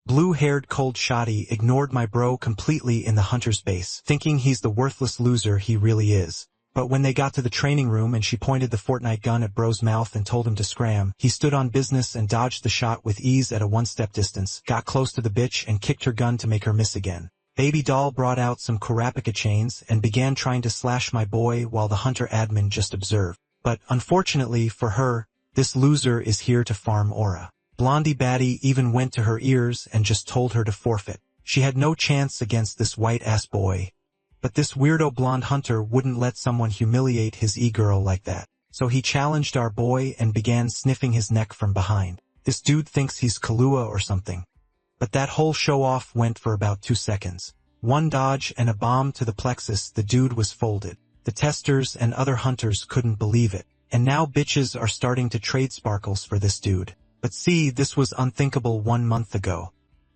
Blue-haired cold shoddy ignored my bro completely in the hunter's base, thinking he's the worthless loser he really is. But when they got to the training room and she pointed the Fortnite gun at bro's mouth and told him to scram, he stood on business and dodged the shot with ease at a one-step distance, got close to the bitch and kicked her gun to make her miss again. Baby doll brought out some Kurapika chains and began trying to slash my boy while the hunter admin just observed. But, unfortunately for her, this loser is here to farm aura. Blondie baddie even went to her ears and just told her to forfeit. She had no chance against this white-ass boy. But this weirdo blonde hunter wouldn't let someone humiliate his e-girl like that. So he challenged our boy and began sniffing his neck from behind. This dude thinks he's Kahlua or something. But that whole show-off went for about 2 seconds. One dodge and a bomb to the plexus, the dude was folded. The testers and other hunters couldn't believe it. And now bitches are starting to trade sparkles for this dude. But see, this was unthinkable 1 month ago.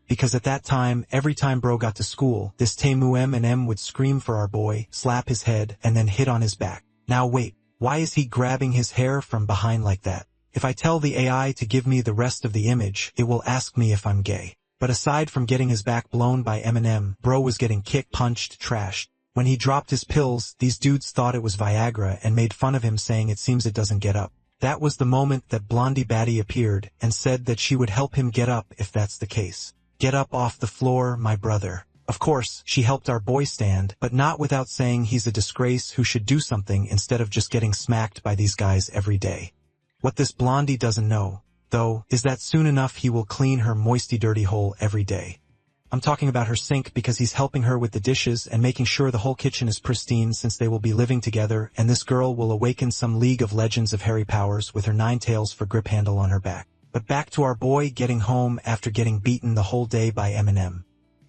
Because at that time, every time bro got to school, this Temu M&M would scream for our boy, slap his head, and then hit on his back. Now wait, why is he grabbing his hair from behind like that? If I tell the AI to give me the rest of the image, it will ask me if I'm gay. But aside from getting his back blown by M&M, bro was getting kicked, punched, trashed. When he dropped his pills, these dudes thought it was Viagra and made fun of him, saying it seems it doesn't get up. That was the moment that Blondie baddie appeared and said that she would help him get up if that's the case. Get up off the floor, my brother. Of course, she helped our boy stand, but not without saying he's a disgrace who should do something instead of just getting smacked by these guys every day. What this Blondie doesn't know, though, is that soon enough he will clean her moisty dirty hole every day. I'm talking about her sink because he's helping her with the dishes and making sure the whole kitchen is pristine since they will be living together, and this girl will awaken some League of Legends of Harry powers with her 9 tails for grip handle on her back. But back to our boy getting home after getting beaten the whole day by M&M.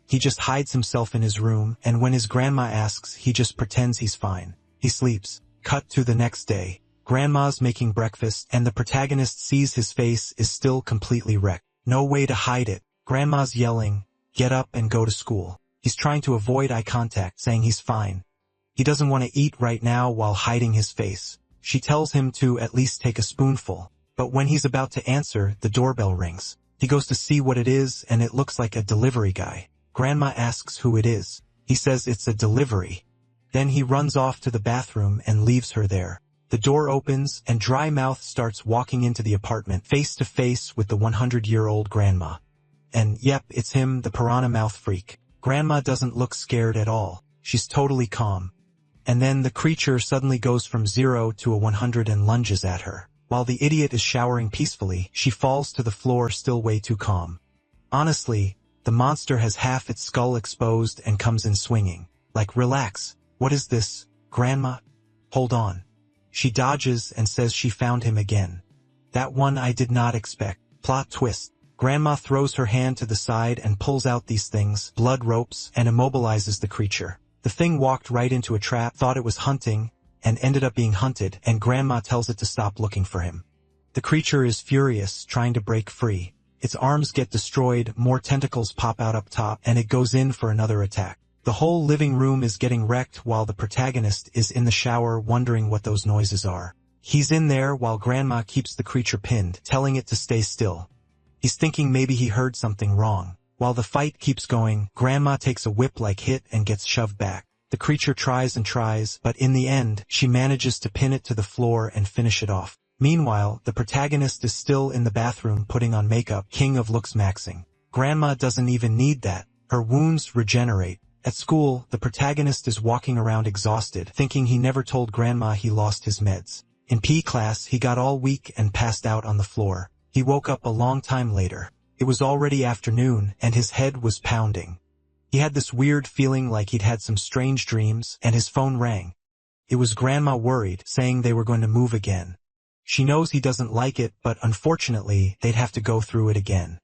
He just hides himself in his room, and when his grandma asks, he just pretends he's fine. He sleeps. Cut to the next day. Grandma's making breakfast, and the protagonist sees his face is still completely wrecked. No way to hide it. Grandma's yelling, "Get up and go to school." He's trying to avoid eye contact, saying he's fine. He doesn't want to eat right now while hiding his face. She tells him to at least take a spoonful. But when he's about to answer, the doorbell rings. He goes to see what it is, and it looks like a delivery guy. Grandma asks who it is. He says it's a delivery. Then he runs off to the bathroom and leaves her there. The door opens, and Dry Mouth starts walking into the apartment, face to face with the 100-year-old grandma. And yep, it's him, the piranha mouth freak. Grandma doesn't look scared at all. She's totally calm. And then the creature suddenly goes from 0 to a 100 and lunges at her. While the idiot is showering peacefully, she falls to the floor still way too calm. Honestly, the monster has half its skull exposed and comes in swinging. Like, relax. What is this, Grandma? Hold on. She dodges and says she found him again. That one I did not expect. Plot twist. Grandma throws her hand to the side and pulls out these things, blood ropes, and immobilizes the creature. The thing walked right into a trap, thought it was hunting, and ended up being hunted, and Grandma tells it to stop looking for him. The creature is furious, trying to break free. Its arms get destroyed, more tentacles pop out up top, and it goes in for another attack. The whole living room is getting wrecked while the protagonist is in the shower wondering what those noises are. He's in there while Grandma keeps the creature pinned, telling it to stay still. He's thinking maybe he heard something wrong. While the fight keeps going, Grandma takes a whip-like hit and gets shoved back. The creature tries and tries, but in the end, she manages to pin it to the floor and finish it off. Meanwhile, the protagonist is still in the bathroom putting on makeup, king of looks maxing. Grandma doesn't even need that. Her wounds regenerate. At school, the protagonist is walking around exhausted, thinking he never told Grandma he lost his meds. In PE class, he got all weak and passed out on the floor. He woke up a long time later. It was already afternoon, and his head was pounding. He had this weird feeling like he'd had some strange dreams, and his phone rang. It was Grandma, worried, saying they were going to move again. She knows he doesn't like it, but unfortunately, they'd have to go through it again.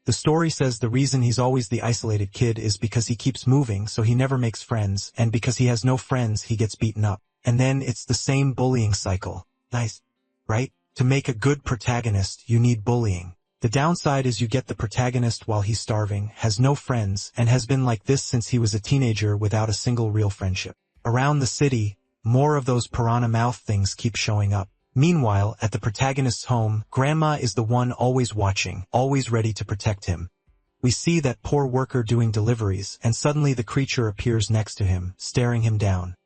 The story says the reason he's always the isolated kid is because he keeps moving, so he never makes friends, and because he has no friends, he gets beaten up. And then it's the same bullying cycle. Nice, right? To make a good protagonist, you need bullying. The downside is you get the protagonist while he's starving, has no friends, and has been like this since he was a teenager without a single real friendship. Around the city, more of those piranha mouth things keep showing up. Meanwhile, at the protagonist's home, Grandma is the one always watching, always ready to protect him. We see that poor worker doing deliveries, and suddenly the creature appears next to him, staring him down.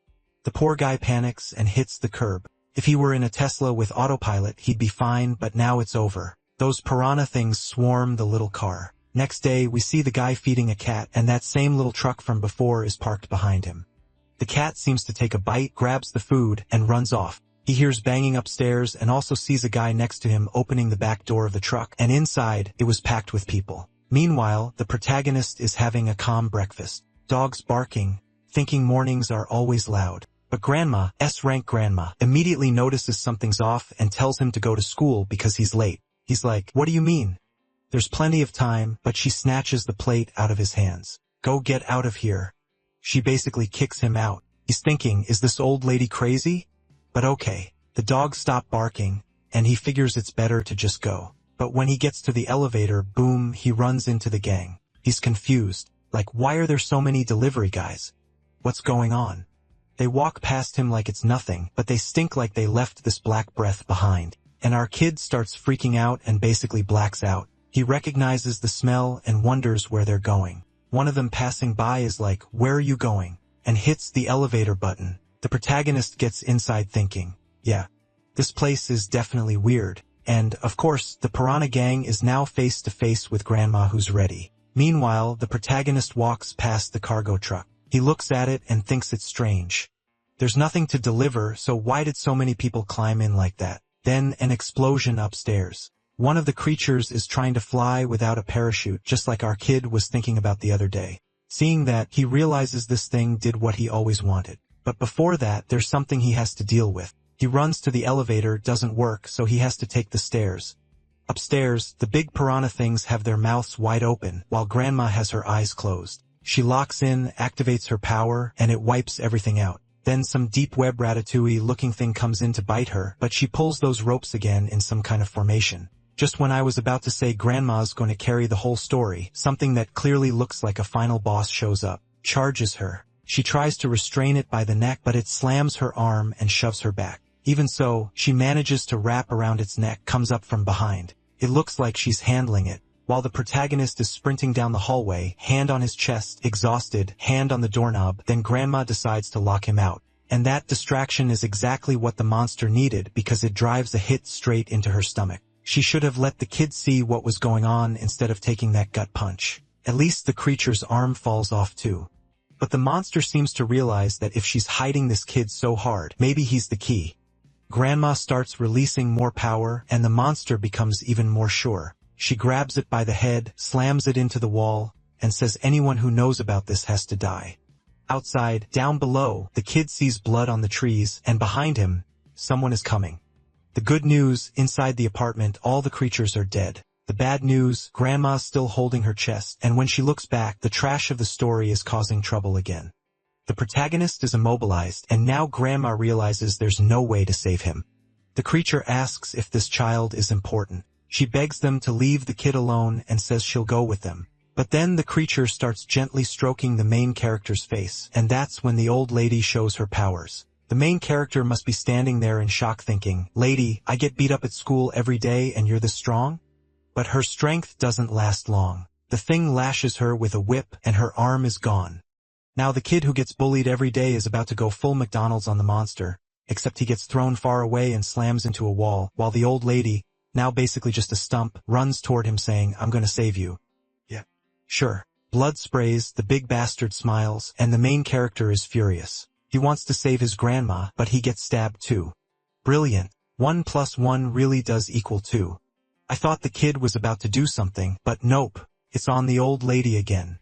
The poor guy panics and hits the curb. If he were in a Tesla with autopilot, he'd be fine, but now it's over. Those piranha things swarm the little car. Next day, we see the guy feeding a cat, and that same little truck from before is parked behind him. The cat seems to take a bite, grabs the food, and runs off. He hears banging upstairs and also sees a guy next to him opening the back door of the truck, and inside, it was packed with people. Meanwhile, the protagonist is having a calm breakfast. Dogs barking, thinking mornings are always loud. But Grandma, S-rank Grandma, immediately notices something's off and tells him to go to school because he's late. He's like, "What do you mean?" There's plenty of time, but she snatches the plate out of his hands. "Go get out of here." She basically kicks him out. He's thinking, is this old lady crazy? But okay. The dogs stop barking, and he figures it's better to just go. But when he gets to the elevator, boom, he runs into the gang. He's confused. Like, why are there so many delivery guys? What's going on? They walk past him like it's nothing, but they stink like they left this black breath behind. And our kid starts freaking out and basically blacks out. He recognizes the smell and wonders where they're going. One of them passing by is like, "Where are you going?" and hits the elevator button. The protagonist gets inside thinking, yeah, this place is definitely weird. And, of course, the piranha gang is now face to face with Grandma who's ready. Meanwhile, the protagonist walks past the cargo truck. He looks at it and thinks it's strange. There's nothing to deliver, so why did so many people climb in like that? Then an explosion upstairs. One of the creatures is trying to fly without a parachute, just like our kid was thinking about the other day. Seeing that, he realizes this thing did what he always wanted. But before that, there's something he has to deal with. He runs to the elevator, doesn't work, so he has to take the stairs. Upstairs, the big piranha things have their mouths wide open, while Grandma has her eyes closed. She locks in, activates her power, and it wipes everything out. Then some deep web ratatouille-looking thing comes in to bite her, but she pulls those ropes again in some kind of formation. Just when I was about to say Grandma's going to carry the whole story, something that clearly looks like a final boss shows up, charges her. She tries to restrain it by the neck, but it slams her arm and shoves her back. Even so, she manages to wrap around its neck, comes up from behind. It looks like she's handling it. While the protagonist is sprinting down the hallway, hand on his chest, exhausted, hand on the doorknob, then Grandma decides to lock him out. And that distraction is exactly what the monster needed because it drives a hit straight into her stomach. She should have let the kid see what was going on instead of taking that gut punch. At least the creature's arm falls off too. But the monster seems to realize that if she's hiding this kid so hard, maybe he's the key. Grandma starts releasing more power, and the monster becomes even more sure. She grabs it by the head, slams it into the wall, and says anyone who knows about this has to die. Outside, down below, the kid sees blood on the trees, and behind him, someone is coming. The good news, inside the apartment, all the creatures are dead. The bad news, Grandma's still holding her chest, and when she looks back, the trash of the story is causing trouble again. The protagonist is immobilized, and now Grandma realizes there's no way to save him. The creature asks if this child is important. She begs them to leave the kid alone and says she'll go with them. But then the creature starts gently stroking the main character's face, and that's when the old lady shows her powers. The main character must be standing there in shock thinking, "Lady, I get beat up at school every day and you're this strong?" But her strength doesn't last long. The thing lashes her with a whip and her arm is gone. Now the kid who gets bullied every day is about to go full McDonald's on the monster, except he gets thrown far away and slams into a wall, while the old lady, now basically just a stump, runs toward him saying, "I'm gonna save you." Yeah. Sure. Blood sprays, the big bastard smiles, and the main character is furious. He wants to save his grandma, but he gets stabbed too. Brilliant. 1 + 1 really does equal 2. I thought the kid was about to do something, but nope. It's on the old lady again.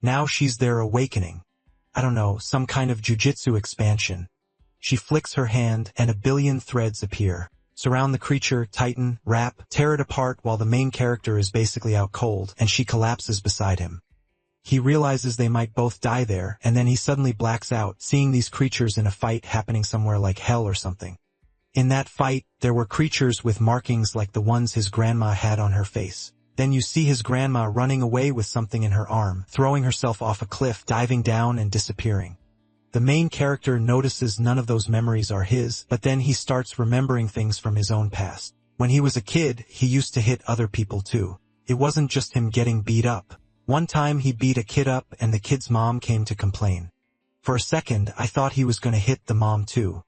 Now she's there awakening. I don't know, some kind of jujitsu expansion. She flicks her hand, and a billion threads appear. Surround the creature, tighten, wrap, tear it apart while the main character is basically out cold, and she collapses beside him. He realizes they might both die there, and then he suddenly blacks out, seeing these creatures in a fight happening somewhere like hell or something. In that fight, there were creatures with markings like the ones his grandma had on her face. Then you see his grandma running away with something in her arm, throwing herself off a cliff, diving down and disappearing. The main character notices none of those memories are his, but then he starts remembering things from his own past. When he was a kid, he used to hit other people too. It wasn't just him getting beat up. One time he beat a kid up and the kid's mom came to complain. For a second I thought he was gonna hit the mom too.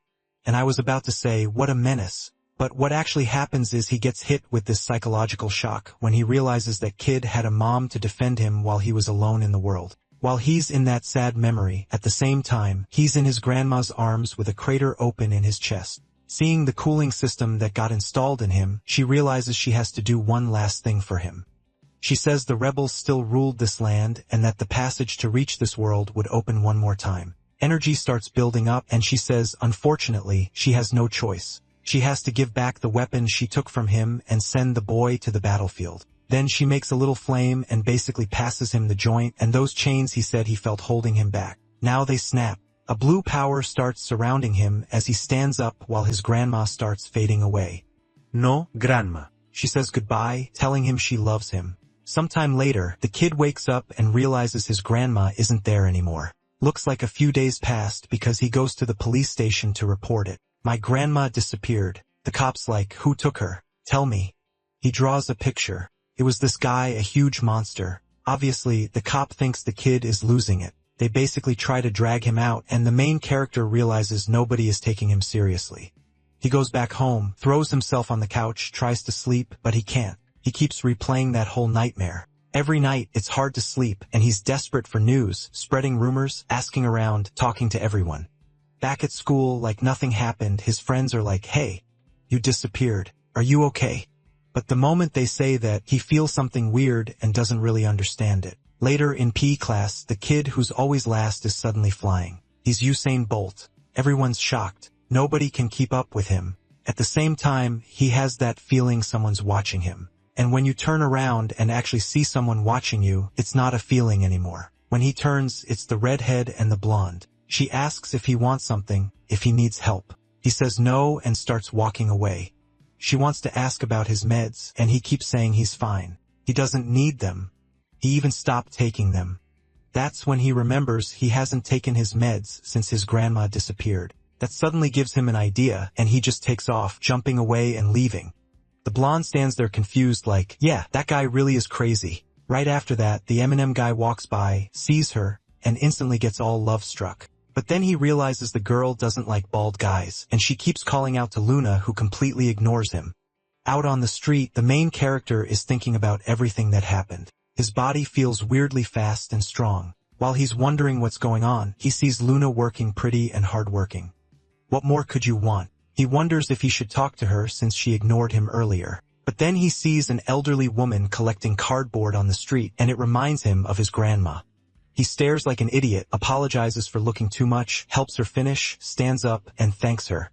And I was about to say, what a menace. But what actually happens is he gets hit with this psychological shock when he realizes that kid had a mom to defend him while he was alone in the world. While he's in that sad memory, at the same time, he's in his grandma's arms with a crater open in his chest. Seeing the cooling system that got installed in him, she realizes she has to do one last thing for him. She says the rebels still ruled this land and that the passage to reach this world would open one more time. Energy starts building up and she says, unfortunately, she has no choice. She has to give back the weapon she took from him and send the boy to the battlefield. Then she makes a little flame and basically passes him the joint and those chains he said he felt holding him back. Now they snap. A blue power starts surrounding him as he stands up while his grandma starts fading away. No, grandma. She says goodbye, telling him she loves him. Sometime later, the kid wakes up and realizes his grandma isn't there anymore. Looks like a few days passed because he goes to the police station to report it. My grandma disappeared. The cop's like, who took her? Tell me. He draws a picture. It was this guy, a huge monster. Obviously, the cop thinks the kid is losing it. They basically try to drag him out and the main character realizes nobody is taking him seriously. He goes back home, throws himself on the couch, tries to sleep, but he can't. He keeps replaying that whole nightmare. Every night, it's hard to sleep, and he's desperate for news, spreading rumors, asking around, talking to everyone. Back at school, like nothing happened, his friends are like, hey, you disappeared. Are you okay? But the moment they say that, he feels something weird and doesn't really understand it. Later in PE class, the kid who's always last is suddenly flying. He's Usain Bolt. Everyone's shocked. Nobody can keep up with him. At the same time, he has that feeling someone's watching him. And when you turn around and actually see someone watching you, it's not a feeling anymore. When he turns, it's the redhead and the blonde. She asks if he wants something, if he needs help. He says no and starts walking away. She wants to ask about his meds, and he keeps saying he's fine. He doesn't need them. He even stopped taking them. That's when he remembers he hasn't taken his meds since his grandma disappeared. That suddenly gives him an idea, and he just takes off, jumping away and leaving. The blonde stands there confused like, yeah, that guy really is crazy. Right after that, the M&M guy walks by, sees her, and instantly gets all love-struck. But then he realizes the girl doesn't like bald guys, and she keeps calling out to Luna, who completely ignores him. Out on the street, the main character is thinking about everything that happened. His body feels weirdly fast and strong. While he's wondering what's going on, he sees Luna working pretty and hardworking. What more could you want? He wonders if he should talk to her since she ignored him earlier. But then he sees an elderly woman collecting cardboard on the street, and it reminds him of his grandma. He stares like an idiot, apologizes for looking too much, helps her finish, stands up, and thanks her.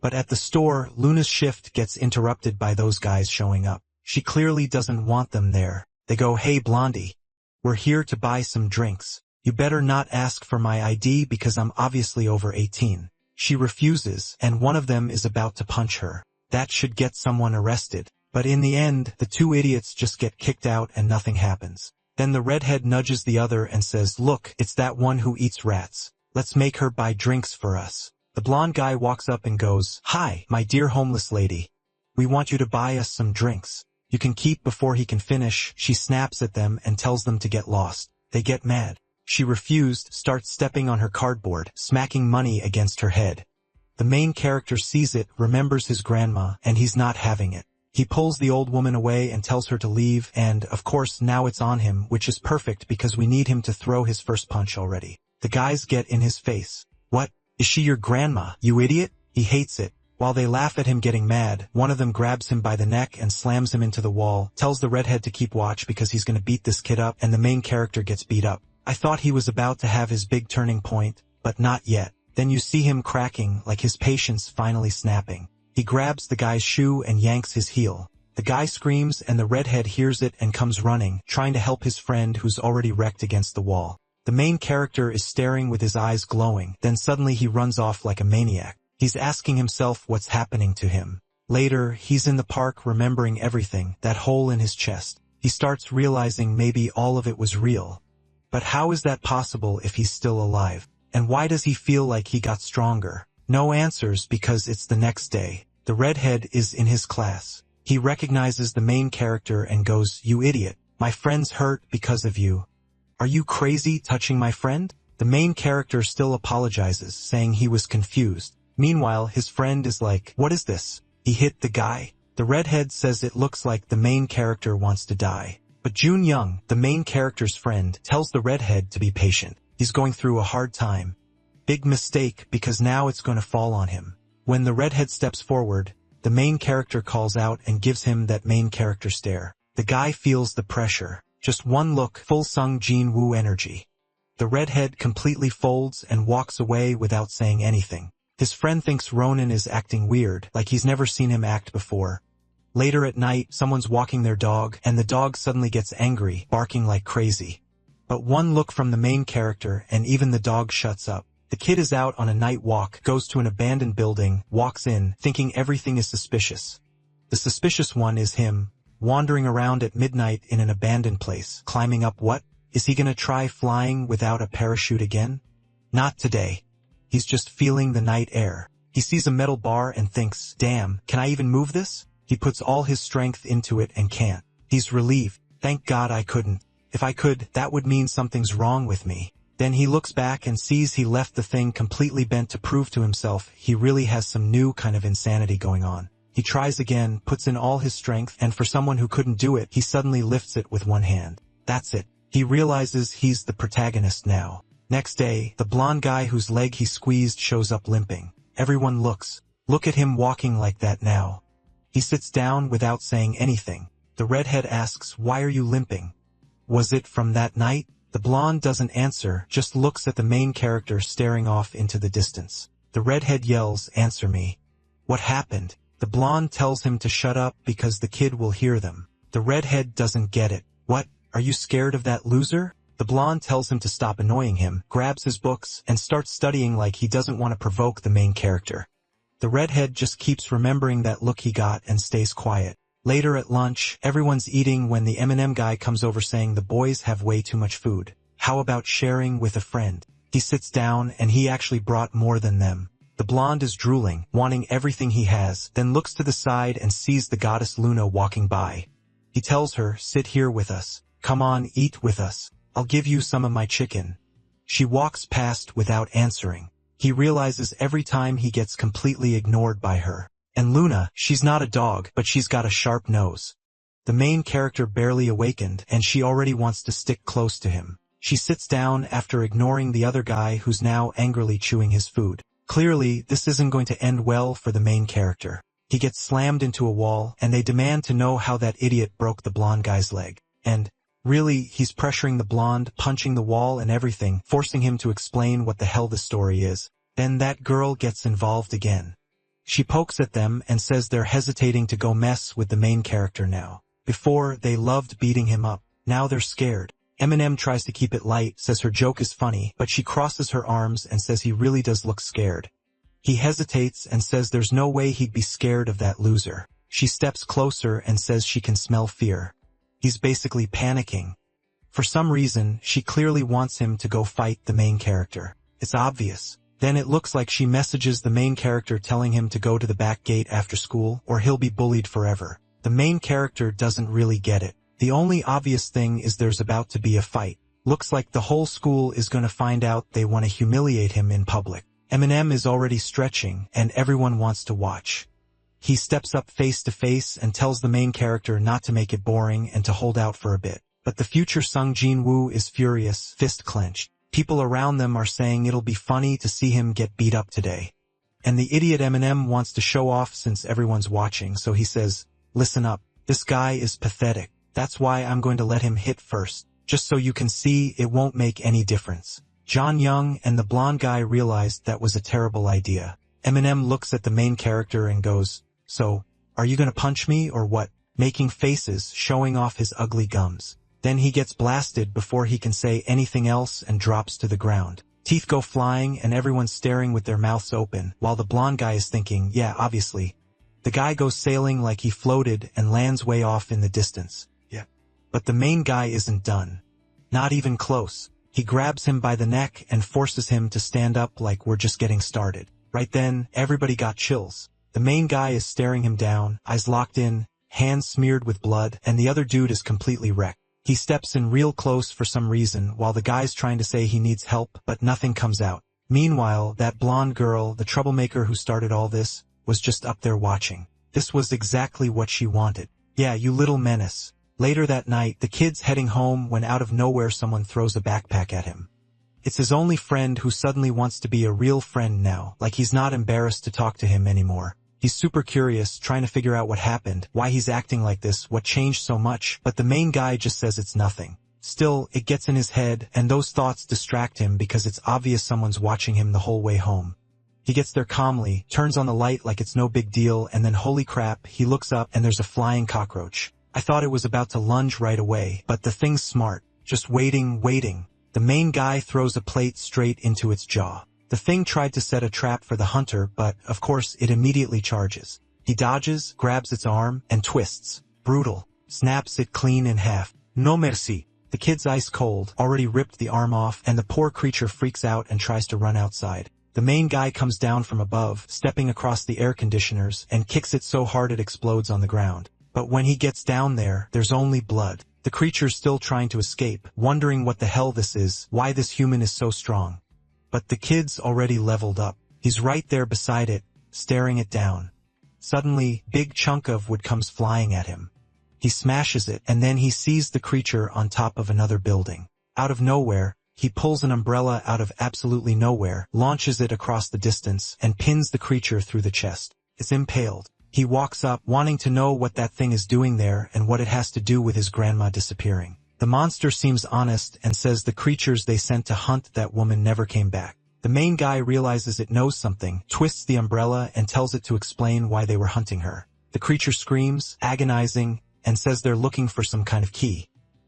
But at the store, Luna's shift gets interrupted by those guys showing up. She clearly doesn't want them there. They go, hey Blondie, we're here to buy some drinks. You better not ask for my ID because I'm obviously over 18. She refuses, and one of them is about to punch her. That should get someone arrested. But in the end, the two idiots just get kicked out and nothing happens. Then the redhead nudges the other and says, look, it's that one who eats rats. Let's make her buy drinks for us. The blonde guy walks up and goes, hi, my dear homeless lady. We want you to buy us some drinks. You can keep. Before he can finish, she snaps at them and tells them to get lost. They get mad. She refused, starts stepping on her cardboard, smacking money against her head. The main character sees it, remembers his grandma, and he's not having it. He pulls the old woman away and tells her to leave, and, of course, now it's on him, which is perfect because we need him to throw his first punch already. The guys get in his face. What? Is she your grandma, you idiot? He hates it. While they laugh at him getting mad, one of them grabs him by the neck and slams him into the wall, tells the redhead to keep watch because he's gonna beat this kid up, and the main character gets beat up. I thought he was about to have his big turning point, but not yet. Then you see him cracking, like his patience finally snapping. He grabs the guy's shoe and yanks his heel. The guy screams and the redhead hears it and comes running, trying to help his friend who's already wrecked against the wall. The main character is staring with his eyes glowing, then suddenly he runs off like a maniac. He's asking himself what's happening to him. Later, he's in the park remembering everything, that hole in his chest. He starts realizing maybe all of it was real. But how is that possible if he's still alive? And why does he feel like he got stronger? No answers because it's the next day. The redhead is in his class. He recognizes the main character and goes, you idiot. My friend's hurt because of you. Are you crazy touching my friend? The main character still apologizes, saying he was confused. Meanwhile, his friend is like, what is this? He hit the guy. The redhead says it looks like the main character wants to die. But Jun Young, the main character's friend, tells the redhead to be patient. He's going through a hard time. Big mistake, because now it's going to fall on him. When the redhead steps forward, the main character calls out and gives him that main character stare. The guy feels the pressure. Just one look, full Sung Jin Woo energy. The redhead completely folds and walks away without saying anything. His friend thinks Ronan is acting weird, like he's never seen him act before. Later at night, someone's walking their dog, and the dog suddenly gets angry, barking like crazy. But one look from the main character, and even the dog shuts up. The kid is out on a night walk, goes to an abandoned building, walks in, thinking everything is suspicious. The suspicious one is him, wandering around at midnight in an abandoned place, climbing up what? Is he gonna try flying without a parachute again? Not today. He's just feeling the night air. He sees a metal bar and thinks, damn, can I even move this? He puts all his strength into it and can't. He's relieved. Thank God I couldn't. If I could, that would mean something's wrong with me. Then he looks back and sees he left the thing completely bent to prove to himself he really has some new kind of insanity going on. He tries again, puts in all his strength, and for someone who couldn't do it, he suddenly lifts it with one hand. That's it. He realizes he's the protagonist now. Next day, the blonde guy whose leg he squeezed shows up limping. Everyone looks. Look at him walking like that now. He sits down without saying anything. The redhead asks, why are you limping? Was it from that night? The blonde doesn't answer, just looks at the main character staring off into the distance. The redhead yells, answer me. What happened? The blonde tells him to shut up because the kid will hear them. The redhead doesn't get it. What? Are you scared of that loser? The blonde tells him to stop annoying him, grabs his books, and starts studying like he doesn't want to provoke the main character. The redhead just keeps remembering that look he got and stays quiet. Later at lunch, everyone's eating when the M&M guy comes over saying the boys have way too much food. How about sharing with a friend? He sits down and he actually brought more than them. The blonde is drooling, wanting everything he has, then looks to the side and sees the goddess Luna walking by. He tells her, sit here with us. Come on, eat with us. I'll give you some of my chicken. She walks past without answering. He realizes every time he gets completely ignored by her. And Luna, she's not a dog, but she's got a sharp nose. The main character barely awakened, and she already wants to stick close to him. She sits down after ignoring the other guy who's now angrily chewing his food. Clearly, this isn't going to end well for the main character. He gets slammed into a wall, and they demand to know how that idiot broke the blonde guy's leg. And really, he's pressuring the blonde, punching the wall and everything, forcing him to explain what the hell the story is. Then that girl gets involved again. She pokes at them and says they're hesitating to go mess with the main character now. Before, they loved beating him up. Now they're scared. Eminem tries to keep it light, says her joke is funny, but she crosses her arms and says he really does look scared. He hesitates and says there's no way he'd be scared of that loser. She steps closer and says she can smell fear. He's basically panicking. For some reason, she clearly wants him to go fight the main character. It's obvious. Then it looks like she messages the main character telling him to go to the back gate after school or he'll be bullied forever. The main character doesn't really get it. The only obvious thing is there's about to be a fight. Looks like the whole school is going to find out they want to humiliate him in public. Eminem is already stretching and everyone wants to watch. He steps up face to face and tells the main character not to make it boring and to hold out for a bit. But the future Sung Jin Woo is furious, fist clenched. People around them are saying it'll be funny to see him get beat up today. And the idiot Eminem wants to show off since everyone's watching, so he says, listen up, this guy is pathetic. That's why I'm going to let him hit first, just so you can see it won't make any difference. John Young and the blonde guy realized that was a terrible idea. Eminem looks at the main character and goes, so, are you gonna punch me or what? Making faces, showing off his ugly gums. Then he gets blasted before he can say anything else and drops to the ground. Teeth go flying and everyone's staring with their mouths open, while the blonde guy is thinking, yeah, obviously. The guy goes sailing like he floated and lands way off in the distance. Yeah. But the main guy isn't done. Not even close. He grabs him by the neck and forces him to stand up like we're just getting started. Right then, everybody got chills. The main guy is staring him down, eyes locked in, hands smeared with blood, and the other dude is completely wrecked. He steps in real close for some reason while the guy's trying to say he needs help, but nothing comes out. Meanwhile, that blonde girl, the troublemaker who started all this, was just up there watching. This was exactly what she wanted. Yeah, you little menace. Later that night, the kid's heading home when out of nowhere someone throws a backpack at him. It's his only friend who suddenly wants to be a real friend now, like he's not embarrassed to talk to him anymore. He's super curious, trying to figure out what happened, why he's acting like this, what changed so much, but the main guy just says it's nothing. Still, it gets in his head, and those thoughts distract him because it's obvious someone's watching him the whole way home. He gets there calmly, turns on the light like it's no big deal, and then holy crap, he looks up and there's a flying cockroach. I thought it was about to lunge right away, but the thing's smart. Just waiting. The main guy throws a plate straight into its jaw. The thing tried to set a trap for the hunter, but, of course, it immediately charges. He dodges, grabs its arm, and twists. Brutal. Snaps it clean in half. No merci. The kid's ice cold, already ripped the arm off, and the poor creature freaks out and tries to run outside. The main guy comes down from above, stepping across the air conditioners, and kicks it so hard it explodes on the ground. But when he gets down there, there's only blood. The creature's still trying to escape, wondering what the hell this is, why this human is so strong. But the kid's already leveled up. He's right there beside it, staring it down. Suddenly, big chunk of wood comes flying at him. He smashes it, and then he sees the creature on top of another building. Out of nowhere, he pulls an umbrella out of absolutely nowhere, launches it across the distance, and pins the creature through the chest. It's impaled. He walks up, wanting to know what that thing is doing there and what it has to do with his grandma disappearing. The monster seems honest and says the creatures they sent to hunt that woman never came back. The main guy realizes it knows something, twists the umbrella and tells it to explain why they were hunting her. The creature screams, agonizing, and says they're looking for some kind of key.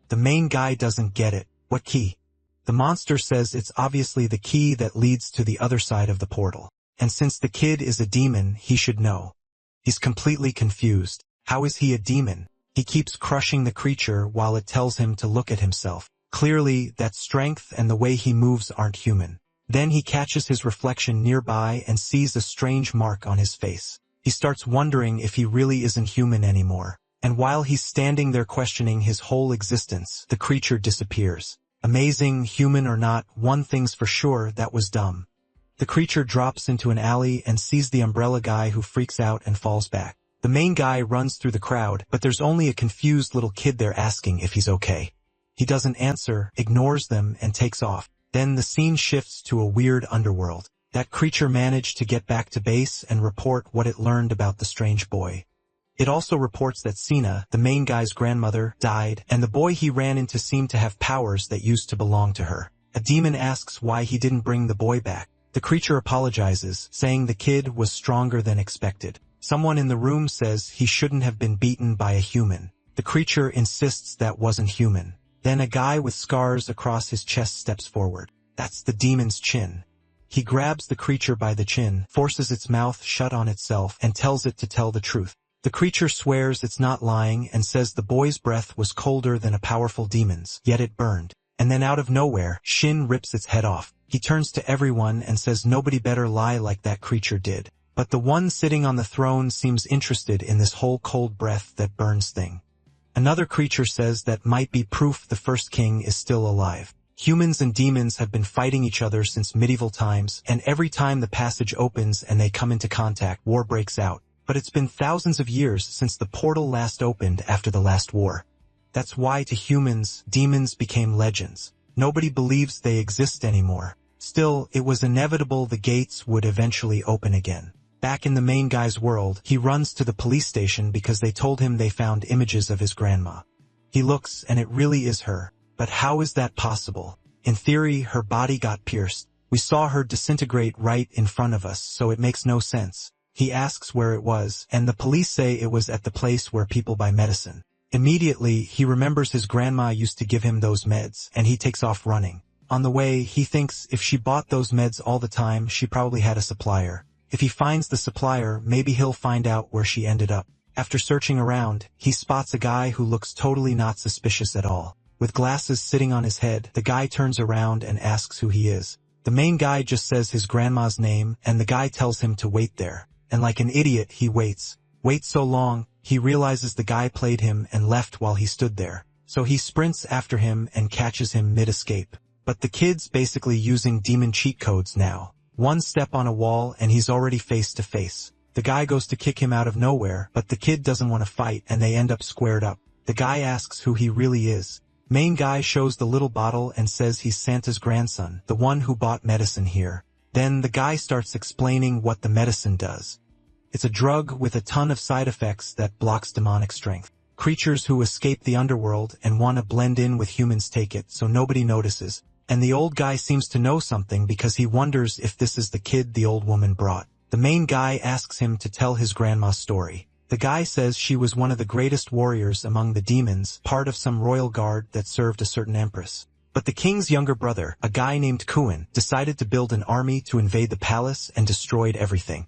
The main guy doesn't get it. What key? The monster says it's obviously the key that leads to the other side of the portal. And since the kid is a demon, he should know. He's completely confused. How is he a demon? He keeps crushing the creature while it tells him to look at himself. Clearly, that strength and the way he moves aren't human. Then he catches his reflection nearby and sees a strange mark on his face. He starts wondering if he really isn't human anymore. And while he's standing there questioning his whole existence, the creature disappears. Amazing, human or not, one thing's for sure, that was dumb. The creature drops into an alley and sees the umbrella guy, who freaks out and falls back. The main guy runs through the crowd, but there's only a confused little kid there asking if he's okay. He doesn't answer, ignores them, and takes off. Then the scene shifts to a weird underworld. That creature managed to get back to base and report what it learned about the strange boy. It also reports that Sina, the main guy's grandmother, died, and the boy he ran into seemed to have powers that used to belong to her. A demon asks why he didn't bring the boy back. The creature apologizes, saying the kid was stronger than expected. Someone in the room says he shouldn't have been beaten by a human. The creature insists that wasn't human. Then a guy with scars across his chest steps forward. That's the demon's chin. He grabs the creature by the chin, forces its mouth shut on itself, and tells it to tell the truth. The creature swears it's not lying and says the boy's breath was colder than a powerful demon's, yet it burned. And then out of nowhere, Shin rips its head off. He turns to everyone and says nobody better lie like that creature did. But the one sitting on the throne seems interested in this whole cold breath that burns thing. Another creature says that might be proof the first king is still alive. Humans and demons have been fighting each other since medieval times, and every time the passage opens and they come into contact, war breaks out. But it's been thousands of years since the portal last opened after the last war. That's why to humans, demons became legends. Nobody believes they exist anymore. Still, it was inevitable the gates would eventually open again. Back in the main guy's world, he runs to the police station because they told him they found images of his grandma. He looks and it really is her. But how is that possible? In theory, her body got pierced. We saw her disintegrate right in front of us, so it makes no sense. He asks where it was, and the police say it was at the place where people buy medicine. Immediately, he remembers his grandma used to give him those meds, and he takes off running. On the way, he thinks if she bought those meds all the time, she probably had a supplier. If he finds the supplier, maybe he'll find out where she ended up. After searching around, he spots a guy who looks totally not suspicious at all. With glasses sitting on his head, the guy turns around and asks who he is. The main guy just says his grandma's name, and the guy tells him to wait there. And like an idiot, he waits. Waits so long, he realizes the guy played him and left while he stood there. So he sprints after him and catches him mid-escape. But the kid's basically using demon cheat codes now. One step on a wall and he's already face to face. The guy goes to kick him out of nowhere, but the kid doesn't want to fight and they end up squared up. The guy asks who he really is. Main guy shows the little bottle and says he's Santa's grandson, the one who bought medicine here. Then the guy starts explaining what the medicine does. It's a drug with a ton of side effects that blocks demonic strength. Creatures who escape the underworld and want to blend in with humans take it so nobody notices. And the old guy seems to know something because he wonders if this is the kid the old woman brought. The main guy asks him to tell his grandma's story. The guy says she was one of the greatest warriors among the demons, part of some royal guard that served a certain empress. But the king's younger brother, a guy named Kuan, decided to build an army to invade the palace and destroyed everything.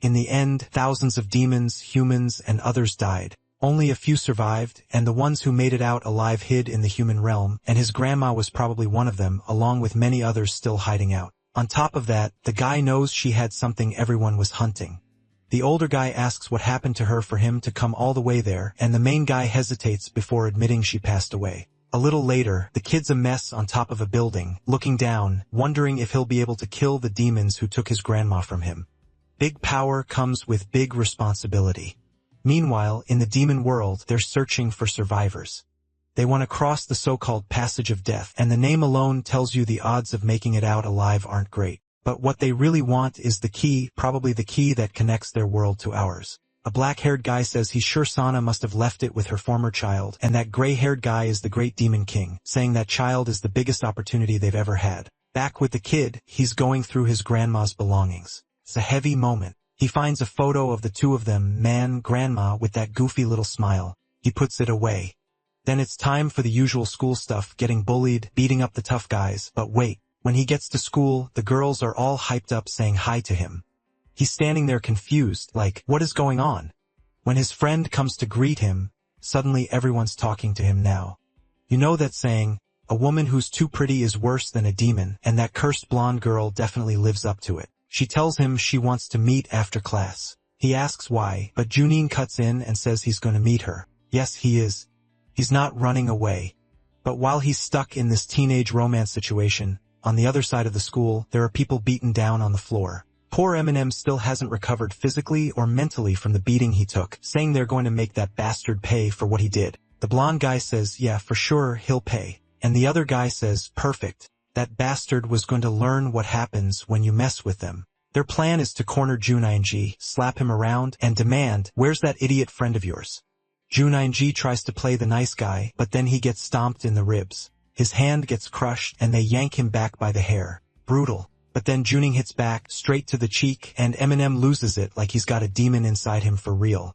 In the end, thousands of demons, humans, and others died. Only a few survived, and the ones who made it out alive hid in the human realm, and his grandma was probably one of them, along with many others still hiding out. On top of that, the guy knows she had something everyone was hunting. The older guy asks what happened to her for him to come all the way there, and the main guy hesitates before admitting she passed away. A little later, the kid's a mess on top of a building, looking down, wondering if he'll be able to kill the demons who took his grandma from him. Big power comes with big responsibility. Meanwhile, in the demon world, they're searching for survivors. They want to cross the so-called passage of death, and the name alone tells you the odds of making it out alive aren't great. But what they really want is the key, probably the key that connects their world to ours. A black-haired guy says he's sure Sana must have left it with her former child, and that gray-haired guy is the great demon king, saying that child is the biggest opportunity they've ever had. Back with the kid, he's going through his grandma's belongings. It's a heavy moment. He finds a photo of the two of them, grandma with that goofy little smile. He puts it away. Then it's time for the usual school stuff, getting bullied, beating up the tough guys. But wait, when he gets to school, the girls are all hyped up saying hi to him. He's standing there confused, like, what is going on? When his friend comes to greet him, suddenly everyone's talking to him now. You know that saying, a woman who's too pretty is worse than a demon, and that cursed blonde girl definitely lives up to it. She tells him she wants to meet after class. He asks why, but Junin cuts in and says he's going to meet her. Yes, he is. He's not running away. But while he's stuck in this teenage romance situation, on the other side of the school, there are people beaten down on the floor. Poor Eminem still hasn't recovered physically or mentally from the beating he took, saying they're going to make that bastard pay for what he did. The blonde guy says, yeah, for sure, he'll pay. And the other guy says, perfect. That bastard was going to learn what happens when you mess with them. Their plan is to corner Juninji, slap him around, and demand, where's that idiot friend of yours? Juninji tries to play the nice guy, but then he gets stomped in the ribs. His hand gets crushed, and they yank him back by the hair. Brutal. But then Junin hits back, straight to the cheek, and Eminem loses it like he's got a demon inside him for real.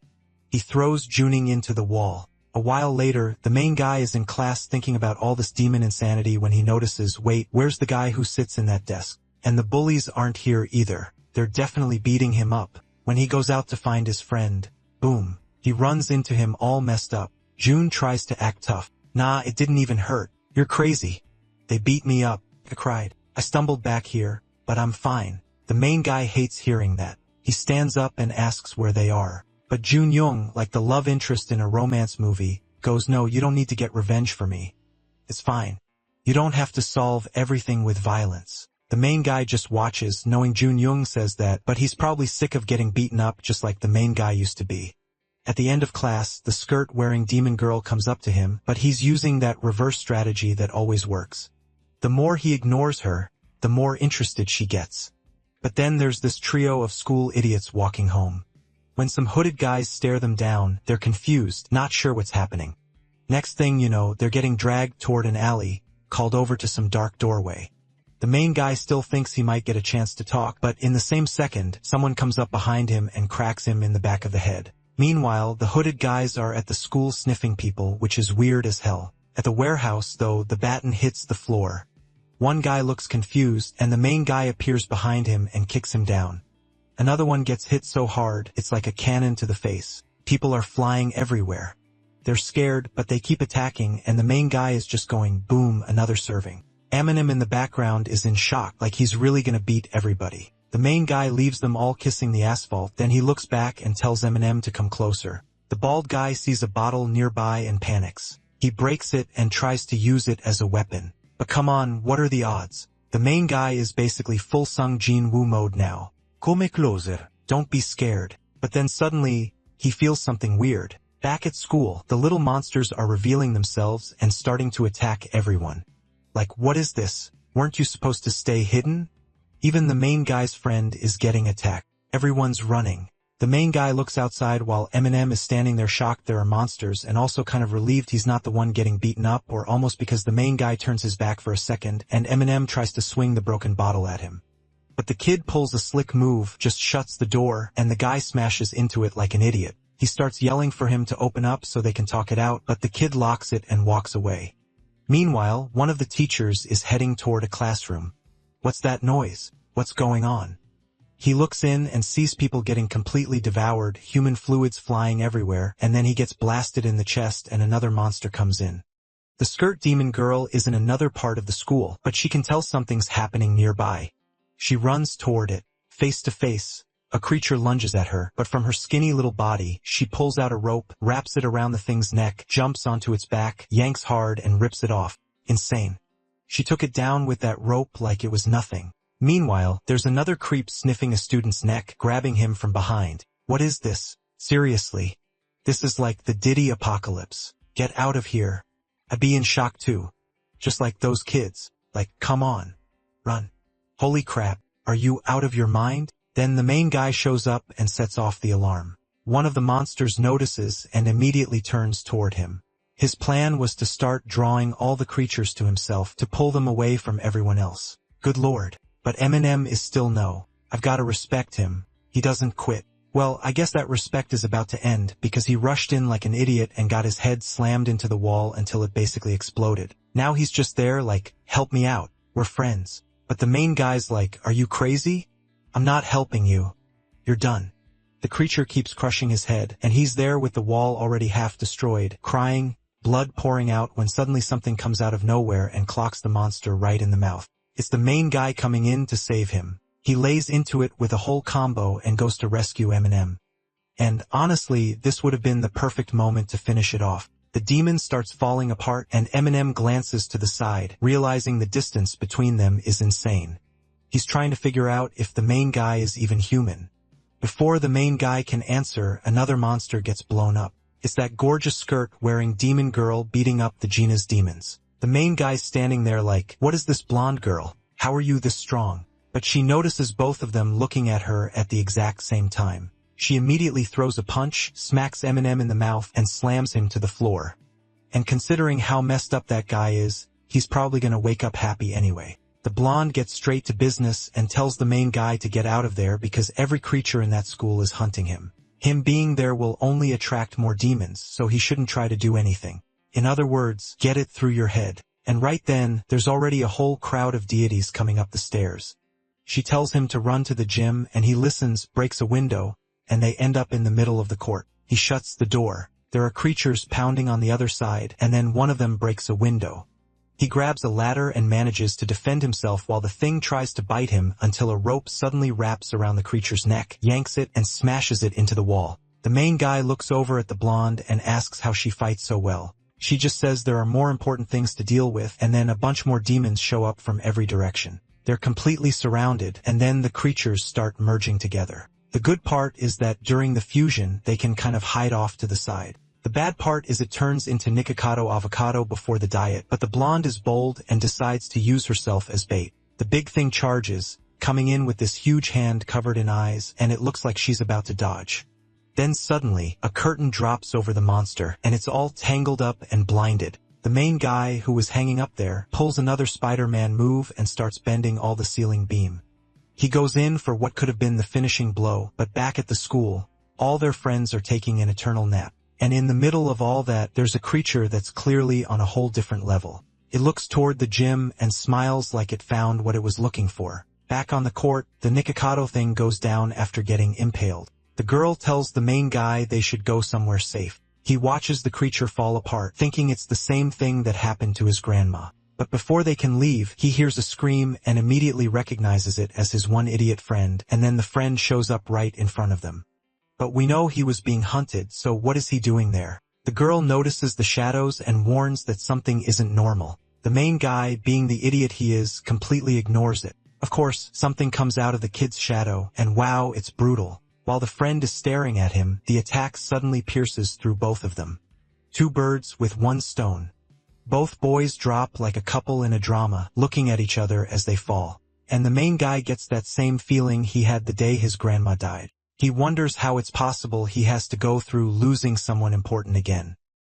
He throws Junin into the wall. A while later, the main guy is in class thinking about all this demon insanity when he notices, wait, where's the guy who sits in that desk? And the bullies aren't here either. They're definitely beating him up. When he goes out to find his friend, boom, he runs into him all messed up. June tries to act tough. Nah, it didn't even hurt. You're crazy. They beat me up. I cried. I stumbled back here, but I'm fine. The main guy hates hearing that. He stands up and asks where they are. But Jun Young, like the love interest in a romance movie, goes, no, you don't need to get revenge for me. It's fine. You don't have to solve everything with violence. The main guy just watches, knowing Jun Young says that, but he's probably sick of getting beaten up just like the main guy used to be. At the end of class, the skirt-wearing demon girl comes up to him, but he's using that reverse strategy that always works. The more he ignores her, the more interested she gets. But then there's this trio of school idiots walking home. When some hooded guys stare them down, they're confused, not sure what's happening. Next thing you know, they're getting dragged toward an alley, called over to some dark doorway. The main guy still thinks he might get a chance to talk, but in the same second, someone comes up behind him and cracks him in the back of the head. Meanwhile, the hooded guys are at the school sniffing people, which is weird as hell. At the warehouse, though, the baton hits the floor. One guy looks confused, and the main guy appears behind him and kicks him down. Another one gets hit so hard, it's like a cannon to the face. People are flying everywhere. They're scared, but they keep attacking, and the main guy is just going, boom, another serving. Eminem in the background is in shock, like he's really gonna beat everybody. The main guy leaves them all kissing the asphalt, then he looks back and tells Eminem to come closer. The bald guy sees a bottle nearby and panics. He breaks it and tries to use it as a weapon. But come on, what are the odds? The main guy is basically full Sung Jin Woo mode now. Come closer. Don't be scared. But then suddenly, he feels something weird. Back at school, the little monsters are revealing themselves and starting to attack everyone. Like, what is this? Weren't you supposed to stay hidden? Even the main guy's friend is getting attacked. Everyone's running. The main guy looks outside while Eminem is standing there shocked there are monsters and also kind of relieved he's not the one getting beaten up, or almost because the main guy turns his back for a second and Eminem tries to swing the broken bottle at him. But the kid pulls a slick move, just shuts the door, and the guy smashes into it like an idiot. He starts yelling for him to open up so they can talk it out, but the kid locks it and walks away. Meanwhile, one of the teachers is heading toward a classroom. What's that noise? What's going on? He looks in and sees people getting completely devoured, human fluids flying everywhere, and then he gets blasted in the chest and another monster comes in. The skirt demon girl is in another part of the school, but she can tell something's happening nearby. She runs toward it. Face to face, a creature lunges at her, but from her skinny little body, she pulls out a rope, wraps it around the thing's neck, jumps onto its back, yanks hard and rips it off. Insane. She took it down with that rope like it was nothing. Meanwhile, there's another creep sniffing a student's neck, grabbing him from behind. What is this? Seriously. This is like the Diddy apocalypse. Get out of here. I'd be in shock too. Just like those kids. Like, come on. Run. Holy crap, are you out of your mind? Then the main guy shows up and sets off the alarm. One of the monsters notices and immediately turns toward him. His plan was to start drawing all the creatures to himself to pull them away from everyone else. Good lord. But Eminem is still no. I've got to respect him. He doesn't quit. Well, I guess that respect is about to end because he rushed in like an idiot and got his head slammed into the wall until it basically exploded. Now he's just there like, help me out. We're friends. But the main guy's like, are you crazy? I'm not helping you. You're done. The creature keeps crushing his head and he's there with the wall already half destroyed, crying, blood pouring out when suddenly something comes out of nowhere and clocks the monster right in the mouth. It's the main guy coming in to save him. He lays into it with a whole combo and goes to rescue Eminem. And honestly, this would have been the perfect moment to finish it off. The demon starts falling apart and Eminem glances to the side, realizing the distance between them is insane. He's trying to figure out if the main guy is even human. Before the main guy can answer, another monster gets blown up. It's that gorgeous skirt-wearing demon girl beating up the Gina's demons. The main guy's standing there like, what is this blonde girl? How are you this strong? But she notices both of them looking at her at the exact same time. She immediately throws a punch, smacks Eminem in the mouth, and slams him to the floor. And considering how messed up that guy is, he's probably gonna wake up happy anyway. The blonde gets straight to business and tells the main guy to get out of there because every creature in that school is hunting him. Him being there will only attract more demons, so he shouldn't try to do anything. In other words, get it through your head. And right then, there's already a whole crowd of deities coming up the stairs. She tells him to run to the gym and he listens, breaks a window, and they end up in the middle of the court. He shuts the door. There are creatures pounding on the other side, and then one of them breaks a window. He grabs a ladder and manages to defend himself while the thing tries to bite him until a rope suddenly wraps around the creature's neck, yanks it, and smashes it into the wall. The main guy looks over at the blonde and asks how she fights so well. She just says there are more important things to deal with, and then a bunch more demons show up from every direction. They're completely surrounded, and then the creatures start merging together. The good part is that during the fusion, they can kind of hide off to the side. The bad part is it turns into Nikocado avocado before the diet, but the blonde is bold and decides to use herself as bait. The big thing charges, coming in with this huge hand covered in eyes, and it looks like she's about to dodge. Then suddenly, a curtain drops over the monster, and it's all tangled up and blinded. The main guy, who was hanging up there, pulls another Spider-Man move and starts bending all the ceiling beam. He goes in for what could have been the finishing blow, but back at the school, all their friends are taking an eternal nap. And in the middle of all that, there's a creature that's clearly on a whole different level. It looks toward the gym and smiles like it found what it was looking for. Back on the court, the Nikocado thing goes down after getting impaled. The girl tells the main guy they should go somewhere safe. He watches the creature fall apart, thinking it's the same thing that happened to his grandma. But before they can leave, he hears a scream and immediately recognizes it as his one idiot friend, and then the friend shows up right in front of them. But we know he was being hunted, so what is he doing there? The girl notices the shadows and warns that something isn't normal. The main guy, being the idiot he is, completely ignores it. Of course, something comes out of the kid's shadow, and wow, it's brutal. While the friend is staring at him, the attack suddenly pierces through both of them. Two birds with one stone. Both boys drop like a couple in a drama, looking at each other as they fall. And the main guy gets that same feeling he had the day his grandma died. He wonders how it's possible he has to go through losing someone important again.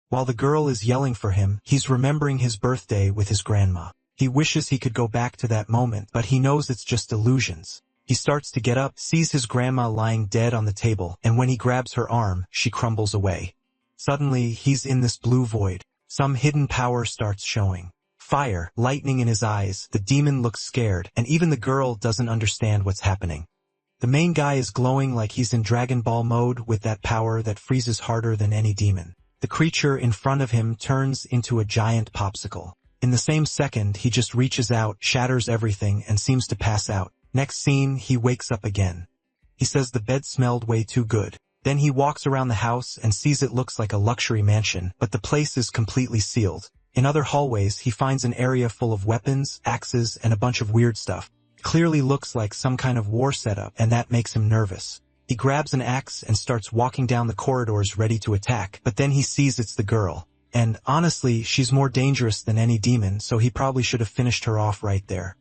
While the girl is yelling for him, he's remembering his birthday with his grandma. He wishes he could go back to that moment, but he knows it's just illusions. He starts to get up, sees his grandma lying dead on the table, and when he grabs her arm, she crumbles away. Suddenly, he's in this blue void. Some hidden power starts showing. Fire, lightning in his eyes, the demon looks scared, and even the girl doesn't understand what's happening. The main guy is glowing like he's in Dragon Ball mode with that power that freezes harder than any demon. The creature in front of him turns into a giant popsicle. In the same second, he just reaches out, shatters everything, and seems to pass out. Next scene, he wakes up again. He says the bed smelled way too good. Then he walks around the house and sees it looks like a luxury mansion, but the place is completely sealed. In other hallways, he finds an area full of weapons, axes, and a bunch of weird stuff. Clearly looks like some kind of war setup, and that makes him nervous. He grabs an axe and starts walking down the corridors ready to attack, but then he sees it's the girl. And honestly, she's more dangerous than any demon, so he probably should have finished her off right there.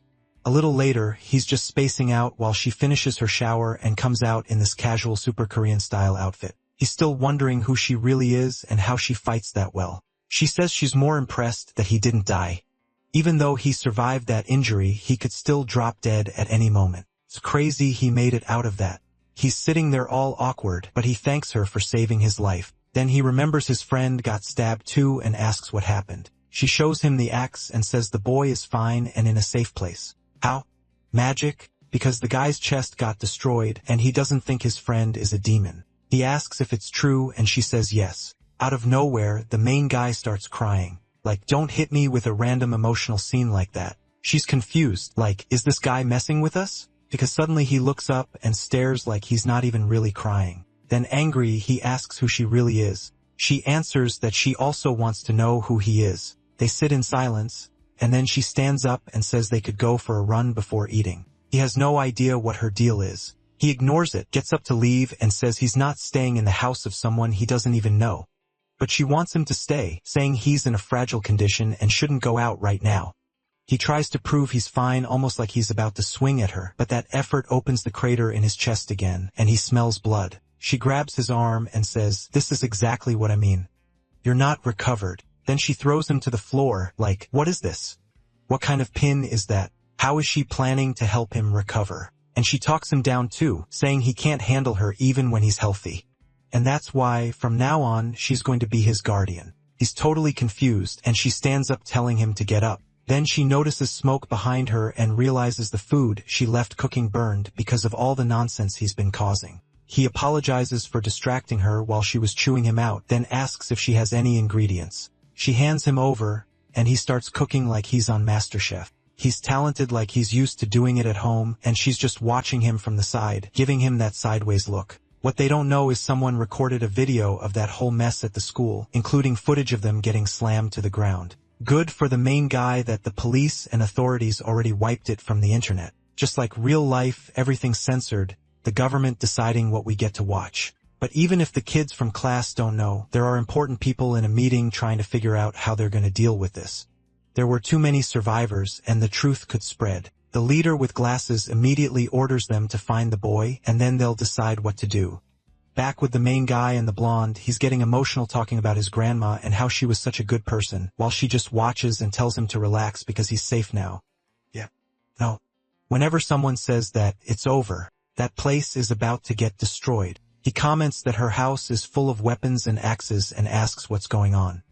A little later, he's just spacing out while she finishes her shower and comes out in this casual Super Korean style outfit. He's still wondering who she really is and how she fights that well. She says she's more impressed that he didn't die. Even though he survived that injury, he could still drop dead at any moment. It's crazy he made it out of that. He's sitting there all awkward, but he thanks her for saving his life. Then he remembers his friend got stabbed too and asks what happened. She shows him the axe and says the boy is fine and in a safe place. How? Magic? Because the guy's chest got destroyed and he doesn't think his friend is a demon. He asks if it's true and she says yes. Out of nowhere, the main guy starts crying. Like, don't hit me with a random emotional scene like that. She's confused, like, is this guy messing with us? Because suddenly he looks up and stares like he's not even really crying. Then angry, he asks who she really is. She answers that she also wants to know who he is. They sit in silence, and then she stands up and says they could go for a run before eating. He has no idea what her deal is. He ignores it, gets up to leave, and says he's not staying in the house of someone he doesn't even know. But she wants him to stay, saying he's in a fragile condition and shouldn't go out right now. He tries to prove he's fine, almost like he's about to swing at her, but that effort opens the crater in his chest again, and he smells blood. She grabs his arm and says, "This is exactly what I mean. You're not recovered." Then she throws him to the floor, like, "What is this? What kind of pin is that? How is she planning to help him recover?" And she talks him down too, saying he can't handle her even when he's healthy. And that's why, from now on, she's going to be his guardian. He's totally confused, and she stands up telling him to get up. Then she notices smoke behind her and realizes the food she left cooking burned because of all the nonsense he's been causing. He apologizes for distracting her while she was chewing him out, then asks if she has any ingredients. She hands him over, and he starts cooking like he's on MasterChef. He's talented like he's used to doing it at home, and she's just watching him from the side, giving him that sideways look. What they don't know is someone recorded a video of that whole mess at the school, including footage of them getting slammed to the ground. Good for the main guy that the police and authorities already wiped it from the internet. Just like real life, everything's censored, the government deciding what we get to watch. But even if the kids from class don't know, there are important people in a meeting trying to figure out how they're going to deal with this. There were too many survivors, and the truth could spread. The leader with glasses immediately orders them to find the boy, and then they'll decide what to do. Back with the main guy and the blonde, he's getting emotional talking about his grandma and how she was such a good person, while she just watches and tells him to relax because he's safe now. Yeah. No. Whenever someone says that it's over, that place is about to get destroyed. He comments that her house is full of weapons and axes and asks what's going on.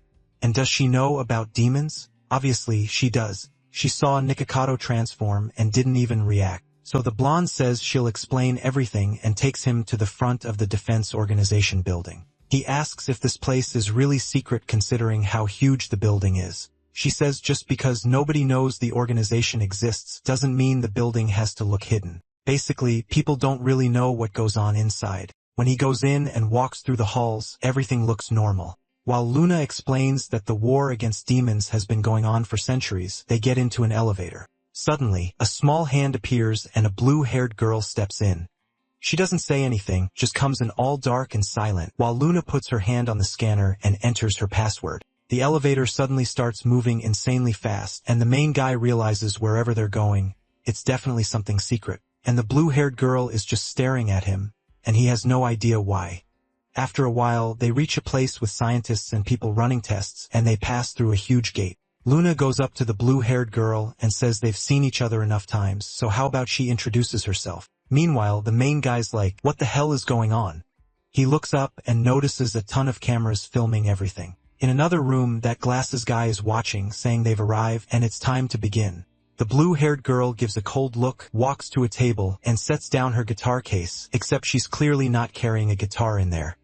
And does she know about demons? Obviously, she does. She saw Nikocado transform and didn't even react. So the blonde says she'll explain everything and takes him to the front of the Defense Organization building. He asks if this place is really secret considering how huge the building is. She says just because nobody knows the organization exists doesn't mean the building has to look hidden. Basically, people don't really know what goes on inside. When he goes in and walks through the halls, everything looks normal. While Luna explains that the war against demons has been going on for centuries, they get into an elevator. Suddenly, a small hand appears and a blue-haired girl steps in. She doesn't say anything, just comes in all dark and silent, while Luna puts her hand on the scanner and enters her password. The elevator suddenly starts moving insanely fast, and the main guy realizes wherever they're going, it's definitely something secret. And the blue-haired girl is just staring at him, and he has no idea why. After a while, they reach a place with scientists and people running tests, and they pass through a huge gate. Luna goes up to the blue-haired girl and says they've seen each other enough times, so how about she introduces herself? Meanwhile, the main guy's like, what the hell is going on? He looks up and notices a ton of cameras filming everything. In another room, that glasses guy is watching, saying they've arrived and it's time to begin. The blue-haired girl gives a cold look, walks to a table, and sets down her guitar case, except she's clearly not carrying a guitar in there.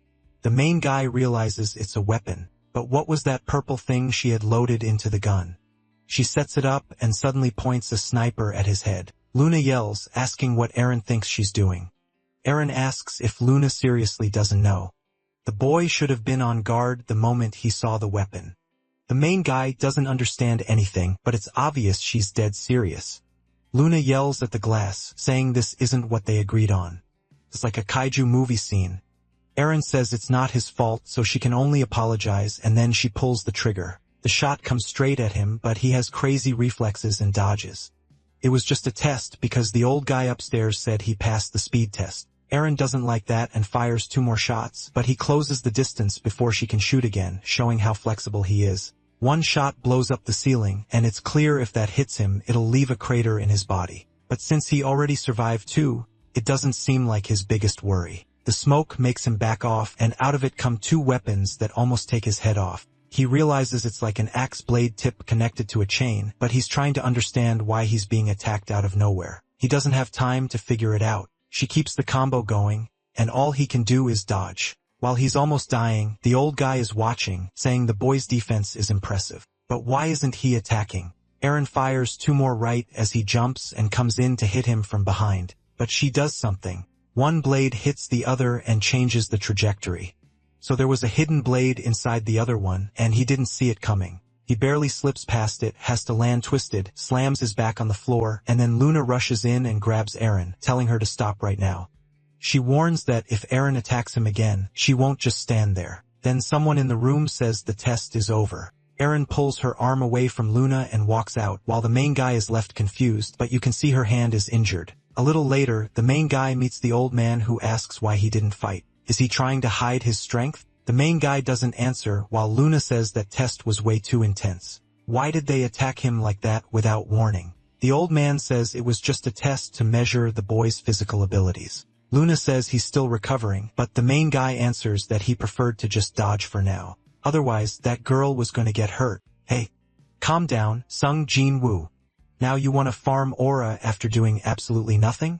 The main guy realizes it's a weapon. But what was that purple thing she had loaded into the gun? She sets it up and suddenly points a sniper at his head. Luna yells, asking what Eren thinks she's doing. Eren asks if Luna seriously doesn't know. The boy should have been on guard the moment he saw the weapon. The main guy doesn't understand anything, but it's obvious she's dead serious. Luna yells at the glass, saying this isn't what they agreed on. It's like a kaiju movie scene. Eren says it's not his fault, so she can only apologize, and then she pulls the trigger. The shot comes straight at him, but he has crazy reflexes and dodges. It was just a test because the old guy upstairs said he passed the speed test. Eren doesn't like that and fires 2 more shots, but he closes the distance before she can shoot again, showing how flexible he is. One shot blows up the ceiling, and it's clear if that hits him, it'll leave a crater in his body. But since he already survived 2, it doesn't seem like his biggest worry. The smoke makes him back off, and out of it come 2 weapons that almost take his head off. He realizes it's like an axe blade tip connected to a chain, but he's trying to understand why he's being attacked out of nowhere. He doesn't have time to figure it out. She keeps the combo going, and all he can do is dodge. While he's almost dying, the old guy is watching, saying the boy's defense is impressive. But why isn't he attacking? Eren fires 2 more right as he jumps and comes in to hit him from behind. But she does something. One blade hits the other and changes the trajectory. So there was a hidden blade inside the other one, and he didn't see it coming. He barely slips past it, has to land twisted, slams his back on the floor, and then Luna rushes in and grabs Eren, telling her to stop right now. She warns that if Eren attacks him again, she won't just stand there. Then someone in the room says the test is over. Eren pulls her arm away from Luna and walks out, while the main guy is left confused, but you can see her hand is injured. A little later, the main guy meets the old man who asks why he didn't fight. Is he trying to hide his strength? The main guy doesn't answer, while Luna says that test was way too intense. Why did they attack him like that without warning? The old man says it was just a test to measure the boy's physical abilities. Luna says he's still recovering, but the main guy answers that he preferred to just dodge for now. Otherwise, that girl was going to get hurt. Hey, calm down, Sung Jin Woo. Now you want to farm aura after doing absolutely nothing?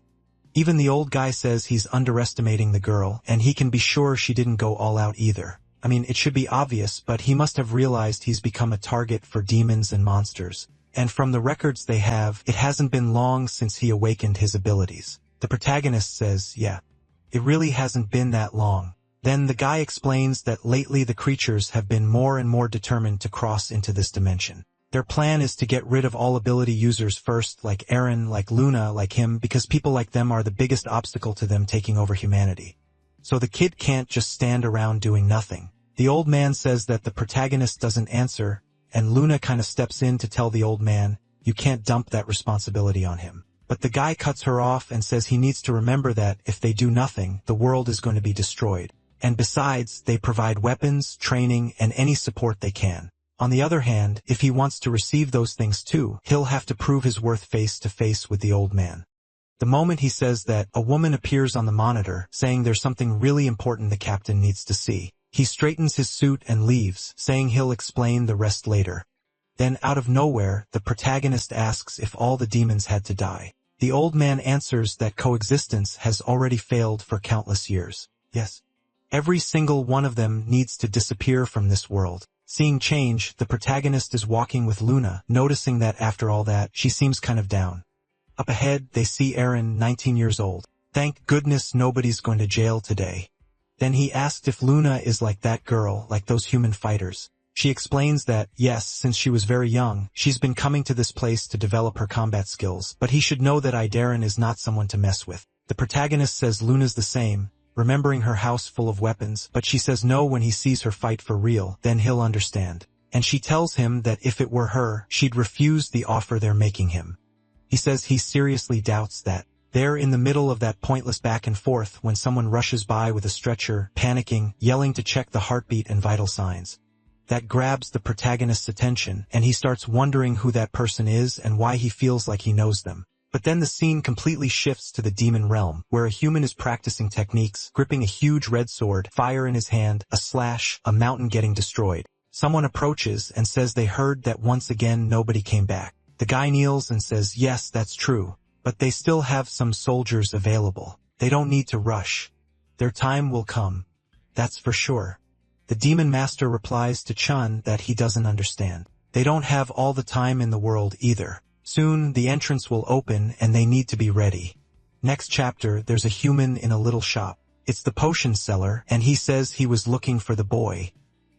Even the old guy says he's underestimating the girl, and he can be sure she didn't go all out either. I mean, it should be obvious, but he must have realized he's become a target for demons and monsters. And from the records they have, it hasn't been long since he awakened his abilities. The protagonist says, yeah, it really hasn't been that long. Then the guy explains that lately the creatures have been more and more determined to cross into this dimension. Their plan is to get rid of all ability users first, like Eren, like Luna, like him, because people like them are the biggest obstacle to them taking over humanity. So the kid can't just stand around doing nothing. The old man says that the protagonist doesn't answer, and Luna kind of steps in to tell the old man, you can't dump that responsibility on him. But the guy cuts her off and says he needs to remember that if they do nothing, the world is going to be destroyed. And besides, they provide weapons, training, and any support they can. On the other hand, if he wants to receive those things too, he'll have to prove his worth face to face with the old man. The moment he says that, a woman appears on the monitor, saying there's something really important the captain needs to see. He straightens his suit and leaves, saying he'll explain the rest later. Then out of nowhere, the protagonist asks if all the demons had to die. The old man answers that coexistence has already failed for countless years. Yes. Every single one of them needs to disappear from this world. Seeing change, the protagonist is walking with Luna, noticing that after all that, she seems kind of down. Up ahead, they see Eren, 19 years old. Thank goodness nobody's going to jail today. Then he asked if Luna is like that girl, like those human fighters. She explains that, yes, since she was very young, she's been coming to this place to develop her combat skills, but he should know that Idaren is not someone to mess with. The protagonist says Luna's the same, remembering her house full of weapons, but she says no when he sees her fight for real, then he'll understand. And she tells him that if it were her, she'd refuse the offer they're making him. He says he seriously doubts that. They're in the middle of that pointless back and forth when someone rushes by with a stretcher, panicking, yelling to check the heartbeat and vital signs. That grabs the protagonist's attention, and he starts wondering who that person is and why he feels like he knows them. But then the scene completely shifts to the demon realm, where a human is practicing techniques, gripping a huge red sword, fire in his hand, a slash, a mountain getting destroyed. Someone approaches and says they heard that once again nobody came back. The guy kneels and says, yes, that's true, but they still have some soldiers available. They don't need to rush. Their time will come. That's for sure. The demon master replies to Chun that he doesn't understand. They don't have all the time in the world either. Soon, the entrance will open and they need to be ready. Next chapter, there's a human in a little shop. It's the potion seller, and he says he was looking for the boy.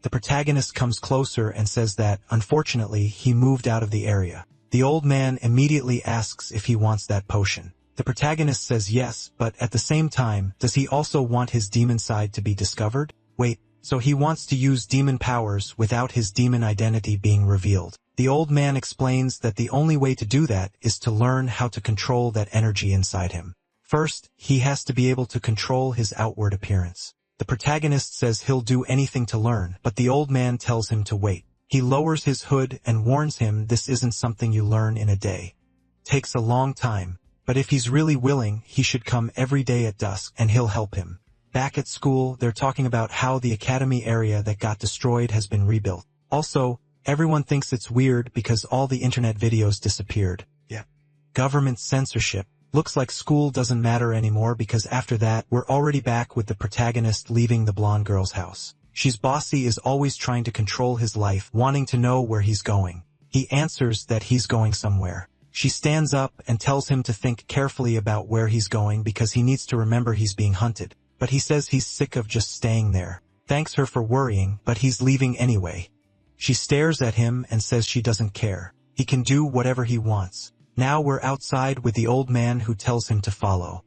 The protagonist comes closer and says that, unfortunately, he moved out of the area. The old man immediately asks if he wants that potion. The protagonist says yes, but at the same time, does he also want his demon side to be discovered? Wait. So he wants to use demon powers without his demon identity being revealed. The old man explains that the only way to do that is to learn how to control that energy inside him. First, he has to be able to control his outward appearance. The protagonist says he'll do anything to learn, but the old man tells him to wait. He lowers his hood and warns him this isn't something you learn in a day. Takes a long time, but if he's really willing, he should come every day at dusk and he'll help him. Back at school, they're talking about how the academy area that got destroyed has been rebuilt. Also, everyone thinks it's weird because all the internet videos disappeared. Yeah. Government censorship. Looks like school doesn't matter anymore because after that, we're already back with the protagonist leaving the blonde girl's house. She's bossy, is always trying to control his life, wanting to know where he's going. He answers that he's going somewhere. She stands up and tells him to think carefully about where he's going because he needs to remember he's being hunted. But he says he's sick of just staying there. Thanks her for worrying, but he's leaving anyway. She stares at him and says she doesn't care. He can do whatever he wants. Now we're outside with the old man who tells him to follow.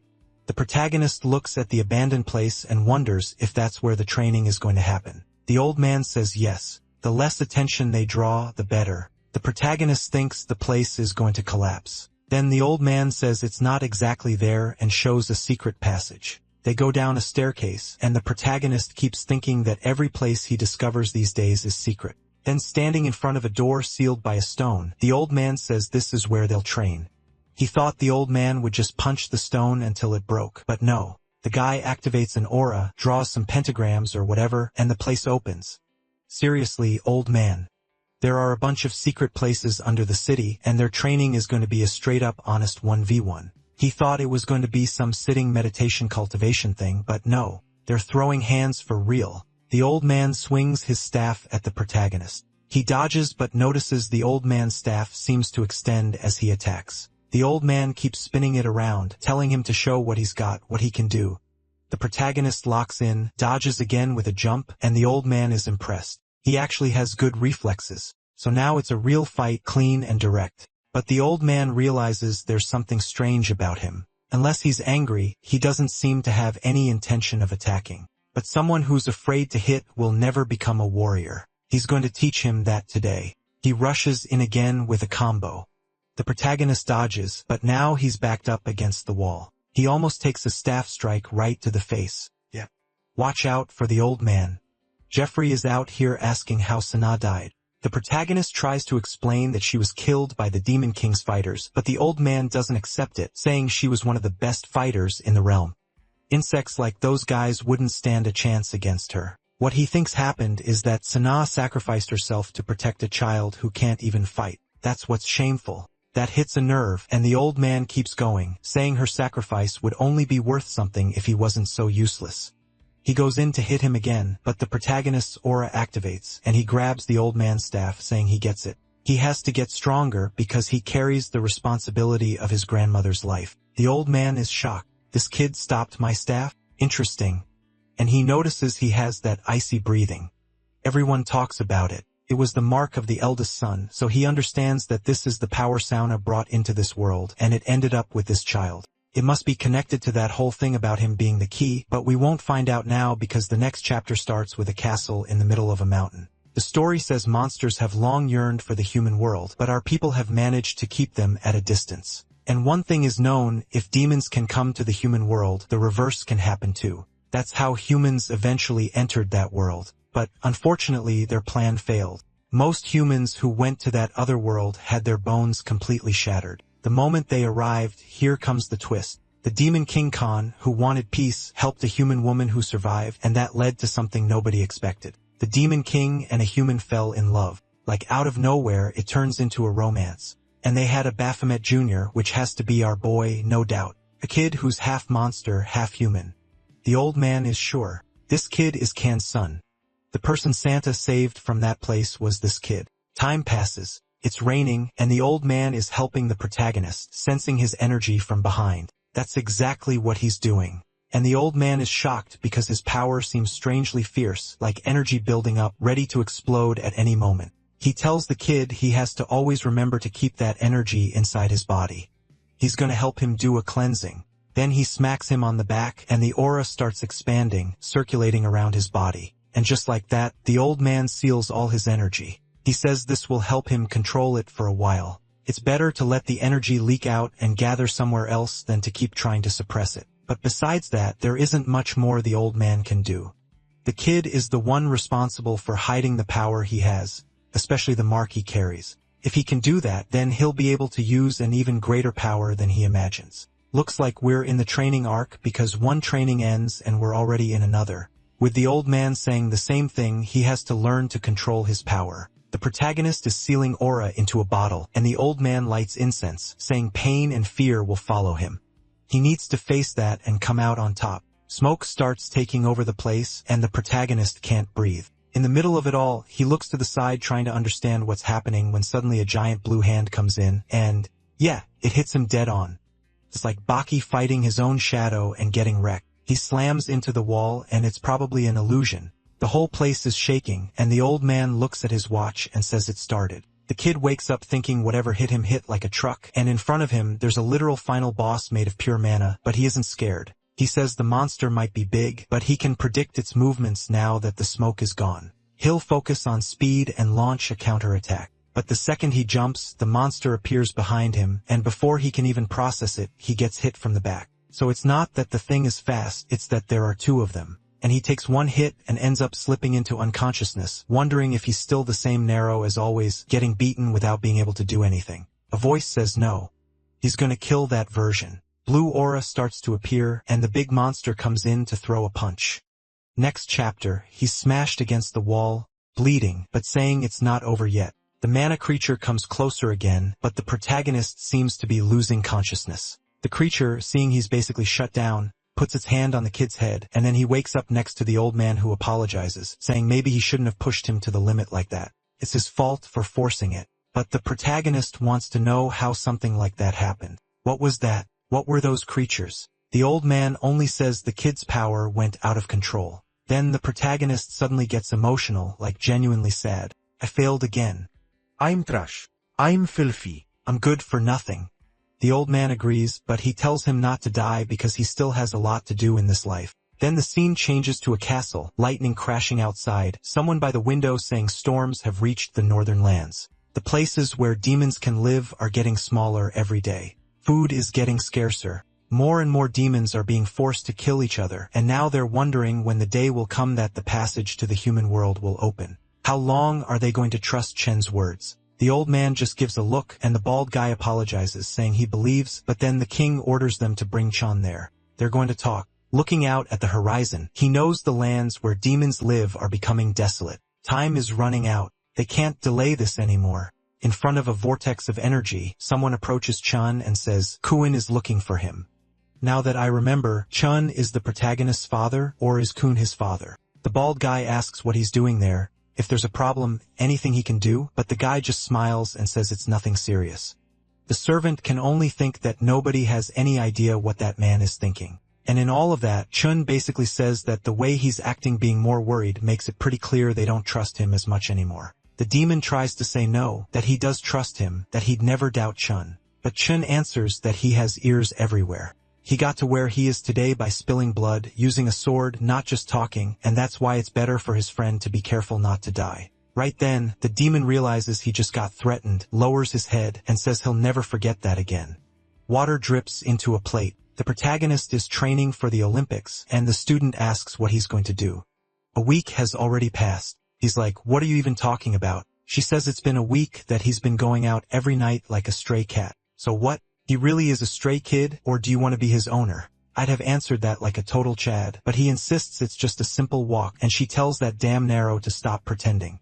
The protagonist looks at the abandoned place and wonders if that's where the training is going to happen. The old man says yes. The less attention they draw, the better. The protagonist thinks the place is going to collapse. Then the old man says it's not exactly there and shows a secret passage. They go down a staircase, and the protagonist keeps thinking that every place he discovers these days is secret. Then standing in front of a door sealed by a stone, the old man says this is where they'll train. He thought the old man would just punch the stone until it broke, but no. The guy activates an aura, draws some pentagrams or whatever, and the place opens. Seriously, old man. There are a bunch of secret places under the city, and their training is going to be a straight-up honest 1v1. He thought it was going to be some sitting meditation cultivation thing, but no. They're throwing hands for real. The old man swings his staff at the protagonist. He dodges but notices the old man's staff seems to extend as he attacks. The old man keeps spinning it around, telling him to show what he's got, what he can do. The protagonist locks in, dodges again with a jump, and the old man is impressed. He actually has good reflexes. So now it's a real fight, clean and direct. But the old man realizes there's something strange about him. Unless he's angry, he doesn't seem to have any intention of attacking. But someone who's afraid to hit will never become a warrior. He's going to teach him that today. He rushes in again with a combo. The protagonist dodges, but now he's backed up against the wall. He almost takes a staff strike right to the face. Yeah. Watch out for the old man. Jeffrey is out here asking how Sana died. The protagonist tries to explain that she was killed by the Demon King's fighters, but the old man doesn't accept it, saying she was one of the best fighters in the realm. Insects like those guys wouldn't stand a chance against her. What he thinks happened is that Sana sacrificed herself to protect a child who can't even fight. That's what's shameful. That hits a nerve, and the old man keeps going, saying her sacrifice would only be worth something if he wasn't so useless. He goes in to hit him again, but the protagonist's aura activates, and he grabs the old man's staff, saying he gets it. He has to get stronger because he carries the responsibility of his grandmother's life. The old man is shocked. This kid stopped my staff? Interesting. and he notices he has that icy breathing. Everyone talks about it. It was the mark of the eldest son, so he understands that this is the power Sauna brought into this world, and it ended up with this child. It must be connected to that whole thing about him being the key, but we won't find out now because the next chapter starts with a castle in the middle of a mountain. The story says monsters have long yearned for the human world, but our people have managed to keep them at a distance. And one thing is known, if demons can come to the human world, the reverse can happen too. That's how humans eventually entered that world. But, unfortunately, their plan failed. Most humans who went to that other world had their bones completely shattered. The moment they arrived, here comes the twist. The demon King Khan, who wanted peace, helped a human woman who survived, and that led to something nobody expected. The demon king and a human fell in love. Like out of nowhere, it turns into a romance. And they had a Baphomet Jr., which has to be our boy, no doubt. A kid who's half monster, half human. The old man is sure. This kid is Khan's son. The person Santa saved from that place was this kid. Time passes. It's raining, and the old man is helping the protagonist, sensing his energy from behind. That's exactly what he's doing. And the old man is shocked because his power seems strangely fierce, like energy building up, ready to explode at any moment. He tells the kid he has to always remember to keep that energy inside his body. He's gonna help him do a cleansing. Then he smacks him on the back, and the aura starts expanding, circulating around his body. And just like that, the old man seals all his energy. He says this will help him control it for a while. It's better to let the energy leak out and gather somewhere else than to keep trying to suppress it. But besides that, there isn't much more the old man can do. The kid is the one responsible for hiding the power he has, especially the mark he carries. If he can do that, then he'll be able to use an even greater power than he imagines. Looks like we're in the training arc because one training ends and we're already in another. With the old man saying the same thing, he has to learn to control his power. The protagonist is sealing aura into a bottle, and the old man lights incense, saying pain and fear will follow him. He needs to face that and come out on top. Smoke starts taking over the place, and the protagonist can't breathe. In the middle of it all, he looks to the side trying to understand what's happening when suddenly a giant blue hand comes in, and, yeah, it hits him dead on. It's like Baki fighting his own shadow and getting wrecked. He slams into the wall, and it's probably an illusion. The whole place is shaking, and the old man looks at his watch and says it started. The kid wakes up thinking whatever hit him hit like a truck, and in front of him there's a literal final boss made of pure mana, but he isn't scared. He says the monster might be big, but he can predict its movements now that the smoke is gone. He'll focus on speed and launch a counterattack. But the second he jumps, the monster appears behind him, and before he can even process it, he gets hit from the back. So it's not that the thing is fast, it's that there are two of them. And he takes one hit and ends up slipping into unconsciousness, wondering if he's still the same Nero as always, getting beaten without being able to do anything. A voice says no. He's gonna kill that version. Blue aura starts to appear, and the big monster comes in to throw a punch. Next chapter, he's smashed against the wall, bleeding, but saying it's not over yet. The mana creature comes closer again, but the protagonist seems to be losing consciousness. The creature, seeing he's basically shut down, puts its hand on the kid's head, and then he wakes up next to the old man who apologizes, saying maybe he shouldn't have pushed him to the limit like that. It's his fault for forcing it. But the protagonist wants to know how something like that happened. What was that? What were those creatures? The old man only says the kid's power went out of control. Then the protagonist suddenly gets emotional, like genuinely sad. I failed again. I'm trash. I'm filthy. I'm good for nothing. The old man agrees, but he tells him not to die because he still has a lot to do in this life. Then the scene changes to a castle, lightning crashing outside, someone by the window saying storms have reached the northern lands. The places where demons can live are getting smaller every day. Food is getting scarcer. More and more demons are being forced to kill each other, and now they're wondering when the day will come that the passage to the human world will open. How long are they going to trust Chen's words? The old man just gives a look, and the bald guy apologizes, saying he believes, but then the king orders them to bring Chen there. They're going to talk. Looking out at the horizon, he knows the lands where demons live are becoming desolate. Time is running out. They can't delay this anymore. In front of a vortex of energy, someone approaches Chen and says, Kun is looking for him. Now that I remember, Chen is the protagonist's father, or is Kun his father? The bald guy asks what he's doing there. If there's a problem, anything he can do, but the guy just smiles and says it's nothing serious. The servant can only think that nobody has any idea what that man is thinking. And in all of that, Chun basically says that the way he's acting being more worried makes it pretty clear they don't trust him as much anymore. The demon tries to say no, that he does trust him, that he'd never doubt Chun. But Chun answers that he has ears everywhere. He got to where he is today by spilling blood, using a sword, not just talking, and that's why it's better for his friend to be careful not to die. Right then, the demon realizes he just got threatened, lowers his head, and says he'll never forget that again. Water drips into a plate. The protagonist is training for the Olympics, and the student asks what he's going to do. A week has already passed. He's like, "What are you even talking about?" She says it's been a week that he's been going out every night like a stray cat. So what? He really is a stray kid, or do you want to be his owner? I'd have answered that like a total Chad, but he insists it's just a simple walk, and she tells that damn Nero to stop pretending.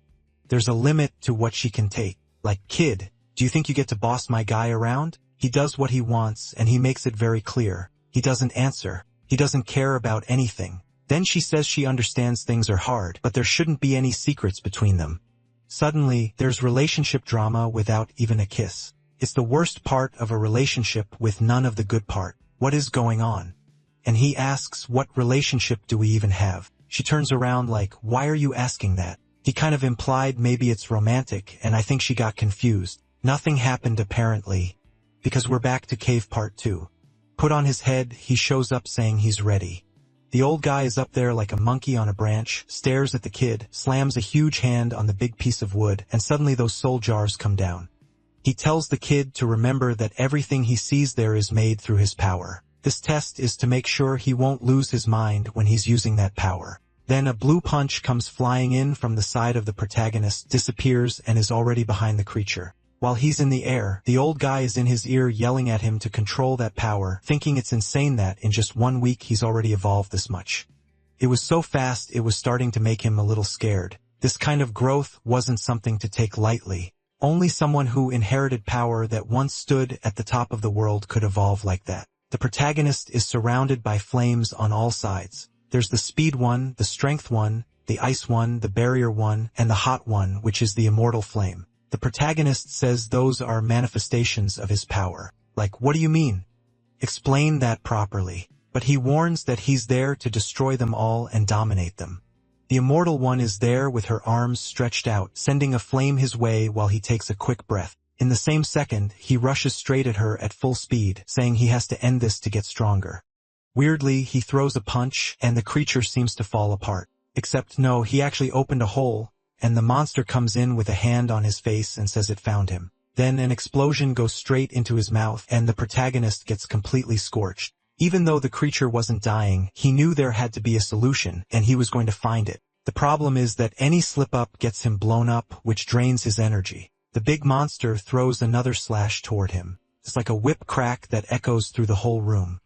There's a limit to what she can take. Like, kid, do you think you get to boss my guy around? He does what he wants, and he makes it very clear. He doesn't answer. He doesn't care about anything. Then she says she understands things are hard, but there shouldn't be any secrets between them. Suddenly, there's relationship drama without even a kiss. It's the worst part of a relationship with none of the good part. What is going on? And he asks, what relationship do we even have? She turns around like, why are you asking that? He kind of implied maybe it's romantic, and I think she got confused. Nothing happened apparently, because we're back to cave part 2. Put on his head, he shows up saying he's ready. The old guy is up there like a monkey on a branch, stares at the kid, slams a huge hand on the big piece of wood, and suddenly those soul jars come down. He tells the kid to remember that everything he sees there is made through his power. This test is to make sure he won't lose his mind when he's using that power. Then a blue punch comes flying in from the side of the protagonist, disappears, and is already behind the creature. While he's in the air, the old guy is in his ear yelling at him to control that power, thinking it's insane that in just 1 week he's already evolved this much. It was so fast it was starting to make him a little scared. This kind of growth wasn't something to take lightly. Only someone who inherited power that once stood at the top of the world could evolve like that. The protagonist is surrounded by flames on all sides. There's the speed one, the strength one, the ice one, the barrier one, and the hot one, which is the immortal flame. The protagonist says those are manifestations of his power. Like, what do you mean? Explain that properly. But he warns that he's there to destroy them all and dominate them. The immortal one is there with her arms stretched out, sending a flame his way while he takes a quick breath. In the same second, he rushes straight at her at full speed, saying he has to end this to get stronger. Weirdly, he throws a punch, and the creature seems to fall apart. Except no, he actually opened a hole, and the monster comes in with a hand on his face and says it found him. Then an explosion goes straight into his mouth, and the protagonist gets completely scorched. Even though the creature wasn't dying, he knew there had to be a solution, and he was going to find it. The problem is that any slip-up gets him blown up, which drains his energy. The big monster throws another slash toward him. It's like a whip crack that echoes through the whole room.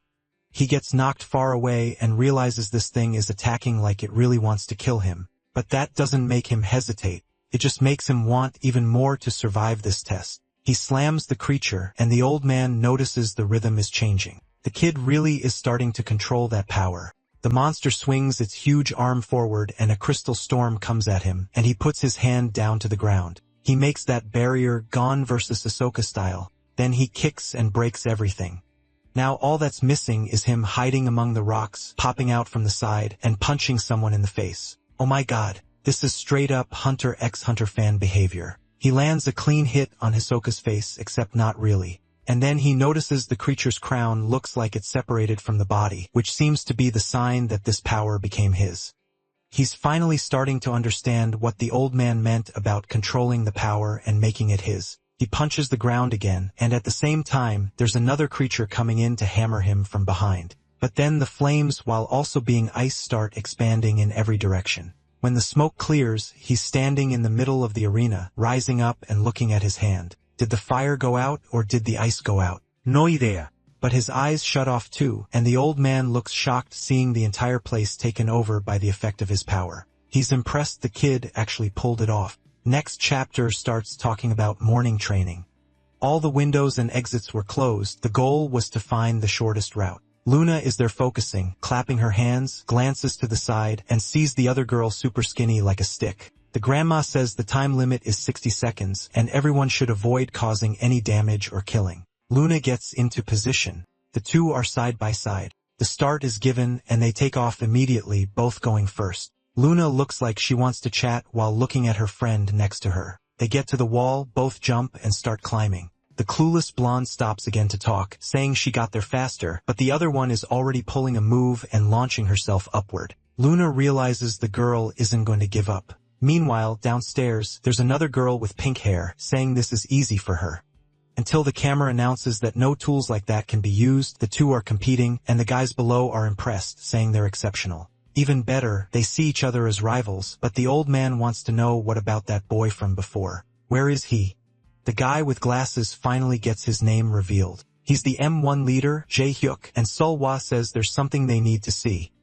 He gets knocked far away and realizes this thing is attacking like it really wants to kill him. But that doesn't make him hesitate. It just makes him want even more to survive this test. He slams the creature, and the old man notices the rhythm is changing. The kid really is starting to control that power. The monster swings its huge arm forward, and a crystal storm comes at him, and he puts his hand down to the ground. He makes that barrier Gon vs. Ahsoka style. Then he kicks and breaks everything. Now all that's missing is him hiding among the rocks, popping out from the side, and punching someone in the face. Oh my god, this is straight up Hunter x Hunter fan behavior. He lands a clean hit on Hisoka's face, except not really. And then he notices the creature's crown looks like it's separated from the body, which seems to be the sign that this power became his. He's finally starting to understand what the old man meant about controlling the power and making it his. He punches the ground again, and at the same time, there's another creature coming in to hammer him from behind. But then the flames, while also being ice, start expanding in every direction. When the smoke clears, he's standing in the middle of the arena, rising up and looking at his hand. Did the fire go out, or did the ice go out? No idea. But his eyes shut off too, and the old man looks shocked seeing the entire place taken over by the effect of his power. He's impressed the kid actually pulled it off. Next chapter starts talking about morning training. All the windows and exits were closed. The goal was to find the shortest route. Luna is there focusing, clapping her hands, glances to the side, and sees the other girl super skinny like a stick. The grandma says the time limit is 60 seconds, and everyone should avoid causing any damage or killing. Luna gets into position. The two are side by side. The start is given and they take off immediately, both going first. Luna looks like she wants to chat while looking at her friend next to her. They get to the wall, both jump and start climbing. The clueless blonde stops again to talk, saying she got there faster, but the other one is already pulling a move and launching herself upward. Luna realizes the girl isn't going to give up. Meanwhile, downstairs, there's another girl with pink hair, saying this is easy for her. Until the camera announces that no tools like that can be used, the two are competing, and the guys below are impressed, saying they're exceptional. Even better, they see each other as rivals, but the old man wants to know what about that boy from before. Where is he? The guy with glasses finally gets his name revealed. He's the M1 leader, Jae-hyuk, and Sulwa says there's something they need to see.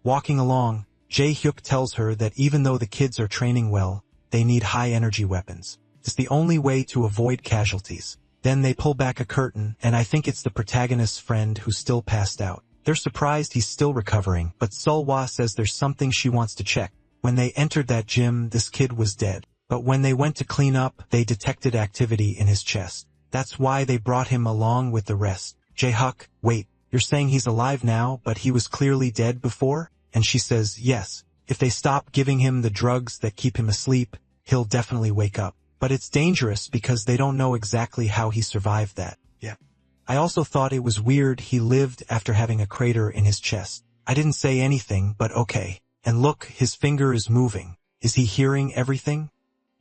Walking along, Jae-hyuk tells her that even though the kids are training well, they need high-energy weapons. It's the only way to avoid casualties. Then they pull back a curtain, and I think it's the protagonist's friend who's still passed out. They're surprised he's still recovering, but Sulwa says there's something she wants to check. When they entered that gym, this kid was dead. But when they went to clean up, they detected activity in his chest. That's why they brought him along with the rest. Jae-hyuk, wait, you're saying he's alive now, but he was clearly dead before? And she says, yes. If they stop giving him the drugs that keep him asleep, he'll definitely wake up. But it's dangerous because they don't know exactly how he survived that. Yeah. I also thought it was weird he lived after having a crater in his chest. I didn't say anything, but okay. And look, his finger is moving. Is he hearing everything?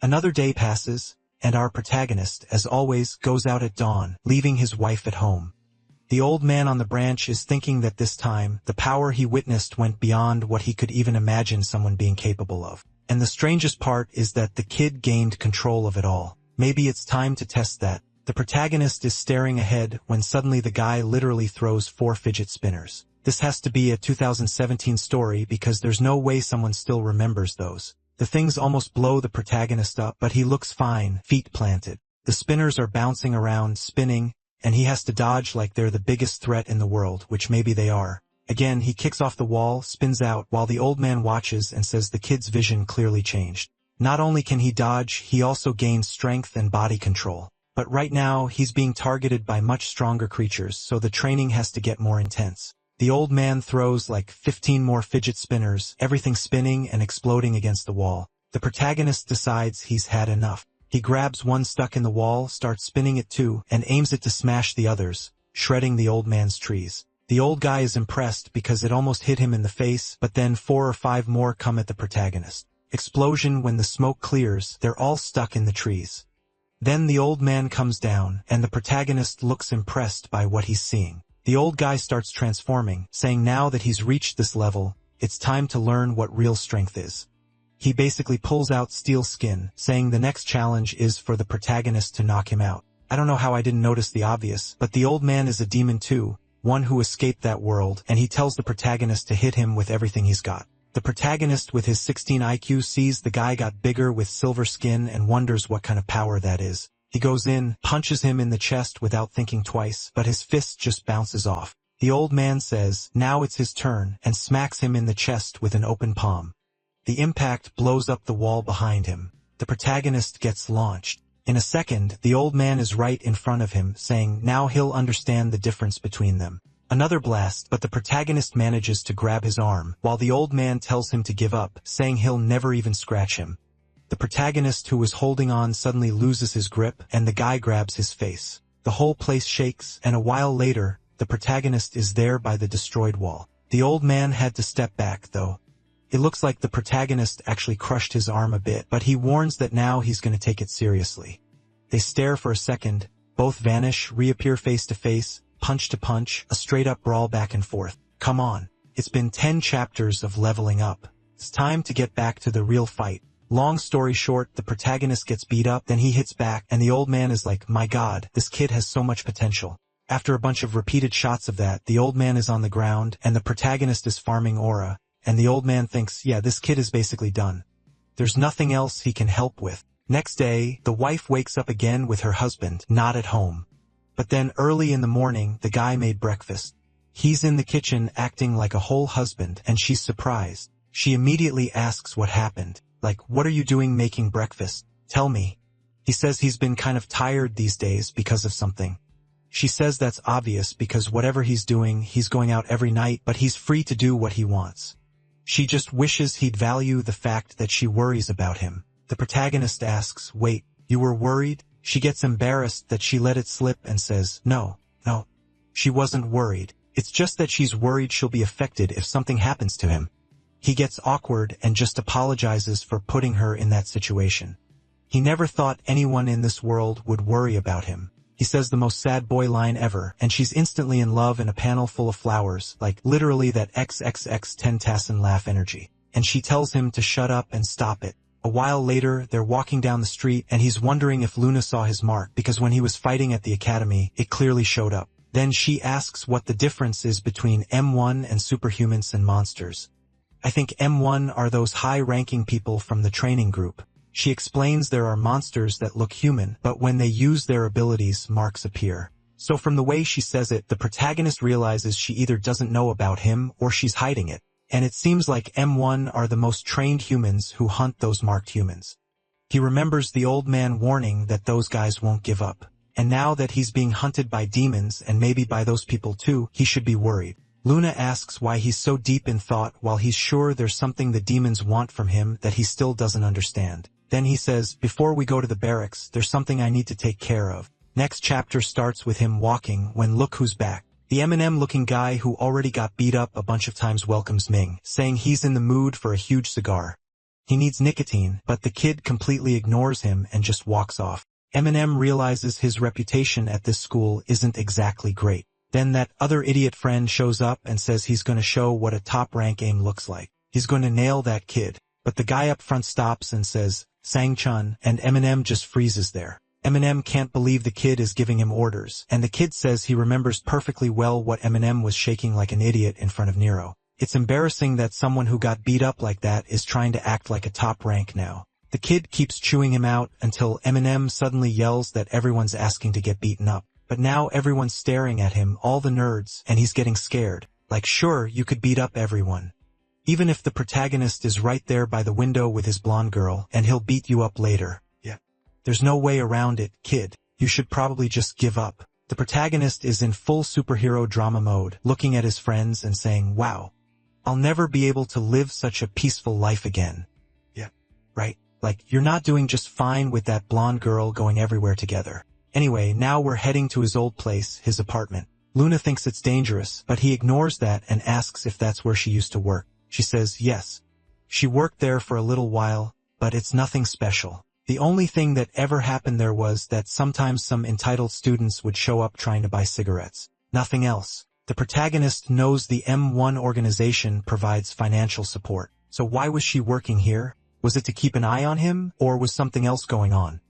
Another day passes, and our protagonist, as always, goes out at dawn, leaving his wife at home. The old man on the branch is thinking that this time, the power he witnessed went beyond what he could even imagine someone being capable of. And the strangest part is that the kid gained control of it all. Maybe it's time to test that. The protagonist is staring ahead when suddenly the guy literally throws 4 fidget spinners. This has to be a 2017 story because there's no way someone still remembers those. The things almost blow the protagonist up, but he looks fine, feet planted. The spinners are bouncing around, spinning, and he has to dodge like they're the biggest threat in the world, which maybe they are. Again, he kicks off the wall, spins out, while the old man watches and says the kid's vision clearly changed. Not only can he dodge, he also gains strength and body control. But right now, he's being targeted by much stronger creatures, so the training has to get more intense. The old man throws like 15 more fidget spinners, everything spinning and exploding against the wall. The protagonist decides he's had enough. He grabs one stuck in the wall, starts spinning it too, and aims it to smash the others, shredding the old man's trees. The old guy is impressed because it almost hit him in the face, but then 4 or 5 more come at the protagonist. Explosion when the smoke clears, they're all stuck in the trees. Then the old man comes down, and the protagonist looks impressed by what he's seeing. The old guy starts transforming, saying now that he's reached this level, it's time to learn what real strength is. He basically pulls out steel skin, saying the next challenge is for the protagonist to knock him out. I don't know how I didn't notice the obvious, but the old man is a demon too, one who escaped that world, and he tells the protagonist to hit him with everything he's got. The protagonist with his 16 IQ sees the guy got bigger with silver skin and wonders what kind of power that is. He goes in, punches him in the chest without thinking twice, but his fist just bounces off. The old man says, now it's his turn, and smacks him in the chest with an open palm. The impact blows up the wall behind him. The protagonist gets launched. In a second, the old man is right in front of him, saying now he'll understand the difference between them. Another blast, but the protagonist manages to grab his arm, while the old man tells him to give up, saying he'll never even scratch him. The protagonist who was holding on suddenly loses his grip, and the guy grabs his face. The whole place shakes, and a while later, the protagonist is there by the destroyed wall. The old man had to step back, though. It looks like the protagonist actually crushed his arm a bit, but he warns that now he's going to take it seriously. They stare for a second, both vanish, reappear face to face, punch to punch, a straight-up brawl back and forth. Come on. It's been 10 chapters of leveling up. It's time to get back to the real fight. Long story short, the protagonist gets beat up, then he hits back, and the old man is like, my god, this kid has so much potential. After a bunch of repeated shots of that, the old man is on the ground, and the protagonist is farming aura, and the old man thinks, yeah, this kid is basically done. There's nothing else he can help with. Next day, the wife wakes up again with her husband, not at home. But then early in the morning, the guy made breakfast. He's in the kitchen acting like a whole husband, and she's surprised. She immediately asks what happened. Like, what are you doing making breakfast? Tell me. He says he's been kind of tired these days because of something. She says that's obvious because whatever he's doing, he's going out every night, but he's free to do what he wants. She just wishes he'd value the fact that she worries about him. The protagonist asks, "Wait, you were worried?" She gets embarrassed that she let it slip and says, No, she wasn't worried. It's just that she's worried she'll be affected if something happens to him. He gets awkward and just apologizes for putting her in that situation. He never thought anyone in this world would worry about him. He says the most sad boy line ever, and she's instantly in love in a panel full of flowers, like literally that XXX 10,000 laugh energy. And she tells him to shut up and stop it. A while later, they're walking down the street and he's wondering if Luna saw his mark because when he was fighting at the academy, it clearly showed up. Then she asks what the difference is between M1 and superhumans and monsters. I think M1 are those high-ranking people from the training group. She explains there are monsters that look human, but when they use their abilities, marks appear. So from the way she says it, the protagonist realizes she either doesn't know about him or she's hiding it. And it seems like M1 are the most trained humans who hunt those marked humans. He remembers the old man warning that those guys won't give up. And now that he's being hunted by demons and maybe by those people too, he should be worried. Luna asks why he's so deep in thought while he's sure there's something the demons want from him that he still doesn't understand. Then he says, "Before we go to the barracks, there's something I need to take care of." Next chapter starts with him walking when look who's back. The Eminem-looking guy who already got beat up a bunch of times welcomes Ming, saying he's in the mood for a huge cigar. He needs nicotine, but the kid completely ignores him and just walks off. Eminem realizes his reputation at this school isn't exactly great. Then that other idiot friend shows up and says he's going to show what a top-rank aim looks like. He's going to nail that kid. But the guy up front stops and says, "Sang-chun," and Eminem just freezes there. Eminem can't believe the kid is giving him orders, and the kid says he remembers perfectly well what Eminem was shaking like an idiot in front of Nero. It's embarrassing that someone who got beat up like that is trying to act like a top rank now. The kid keeps chewing him out until Eminem suddenly yells that everyone's asking to get beaten up. But now everyone's staring at him, all the nerds, and he's getting scared. Like, sure, you could beat up everyone. Even if the protagonist is right there by the window with his blonde girl, and he'll beat you up later. Yeah. There's no way around it, kid. You should probably just give up. The protagonist is in full superhero drama mode, looking at his friends and saying, "Wow, I'll never be able to live such a peaceful life again." Yeah. Right? Like, you're not doing just fine with that blonde girl going everywhere together. Anyway, now we're heading to his old place, his apartment. Luna thinks it's dangerous, but he ignores that and asks if that's where she used to work. She says yes. She worked there for a little while, but it's nothing special. The only thing that ever happened there was that sometimes some entitled students would show up trying to buy cigarettes. Nothing else. The protagonist knows the M1 organization provides financial support. So why was she working here? Was it to keep an eye on him, or was something else going on?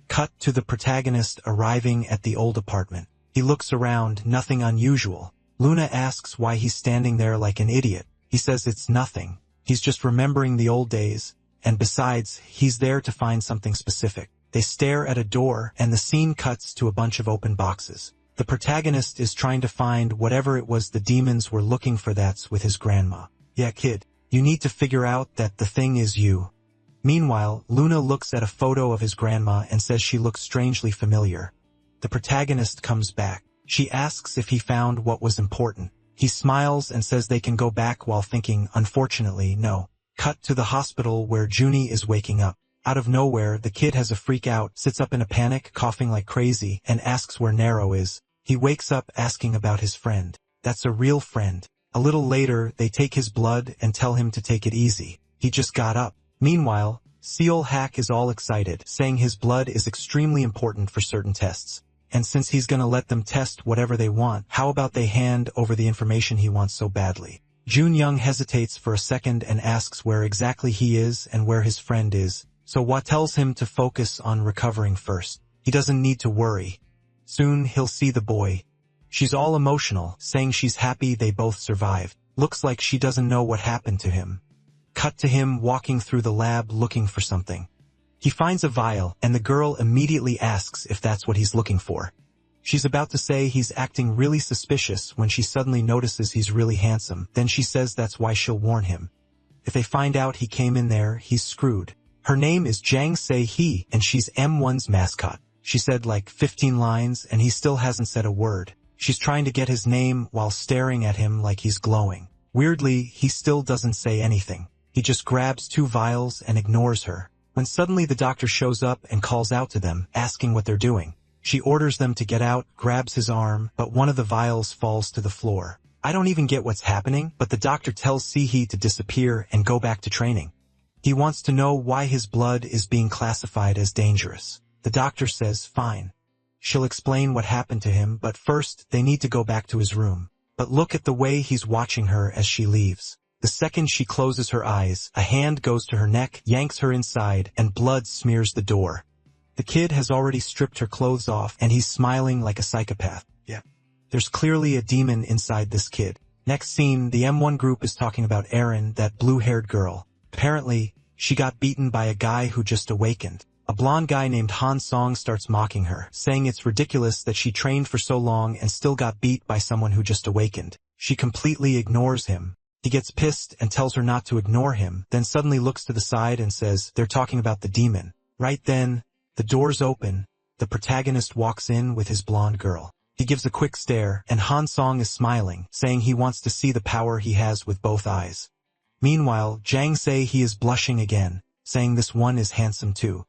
Cut to the protagonist arriving at the old apartment. He looks around, nothing unusual. Luna asks why he's standing there like an idiot. He says it's nothing. He's just remembering the old days, and besides, he's there to find something specific. They stare at a door, and the scene cuts to a bunch of open boxes. The protagonist is trying to find whatever it was the demons were looking for. That's with his grandma. Yeah, kid, you need to figure out that the thing is you. Meanwhile, Luna looks at a photo of his grandma and says she looks strangely familiar. The protagonist comes back. She asks if he found what was important. He smiles and says they can go back while thinking, unfortunately, no. Cut to the hospital where Junie is waking up. Out of nowhere, the kid has a freak out, sits up in a panic, coughing like crazy, and asks where Nero is. He wakes up asking about his friend. That's a real friend. A little later, they take his blood and tell him to take it easy. He just got up. Meanwhile, Seol Hack is all excited, saying his blood is extremely important for certain tests. And since he's gonna let them test whatever they want, how about they hand over the information he wants so badly? Jun Young hesitates for a second and asks where exactly he is and where his friend is, so Hwa tells him to focus on recovering first. He doesn't need to worry. Soon he'll see the boy. She's all emotional, saying she's happy they both survived. Looks like she doesn't know what happened to him. Cut to him walking through the lab looking for something. He finds a vial, and the girl immediately asks if that's what he's looking for. She's about to say he's acting really suspicious when she suddenly notices he's really handsome. Then she says that's why she'll warn him. If they find out he came in there, he's screwed. Her name is Jang Se-hee, and she's M1's mascot. She said like 15 lines and he still hasn't said a word. She's trying to get his name while staring at him like he's glowing. Weirdly, he still doesn't say anything. He just grabs 2 vials and ignores her. When suddenly the doctor shows up and calls out to them, asking what they're doing. She orders them to get out, grabs his arm, but one of the vials falls to the floor. I don't even get what's happening, but the doctor tells Sihee to disappear and go back to training. He wants to know why his blood is being classified as dangerous. The doctor says fine. She'll explain what happened to him, but first they need to go back to his room. But look at the way he's watching her as she leaves. The second she closes her eyes, a hand goes to her neck, yanks her inside, and blood smears the door. The kid has already stripped her clothes off, and he's smiling like a psychopath. Yeah. There's clearly a demon inside this kid. Next scene, the M1 group is talking about Erin, that blue-haired girl. Apparently, she got beaten by a guy who just awakened. A blonde guy named Han Song starts mocking her, saying it's ridiculous that she trained for so long and still got beat by someone who just awakened. She completely ignores him. He gets pissed and tells her not to ignore him, then suddenly looks to the side and says they're talking about the demon. Right then, the doors open, the protagonist walks in with his blonde girl. He gives a quick stare, and Han Song is smiling, saying he wants to see the power he has with both eyes. Meanwhile, Jang say he is blushing again, saying this one is handsome too.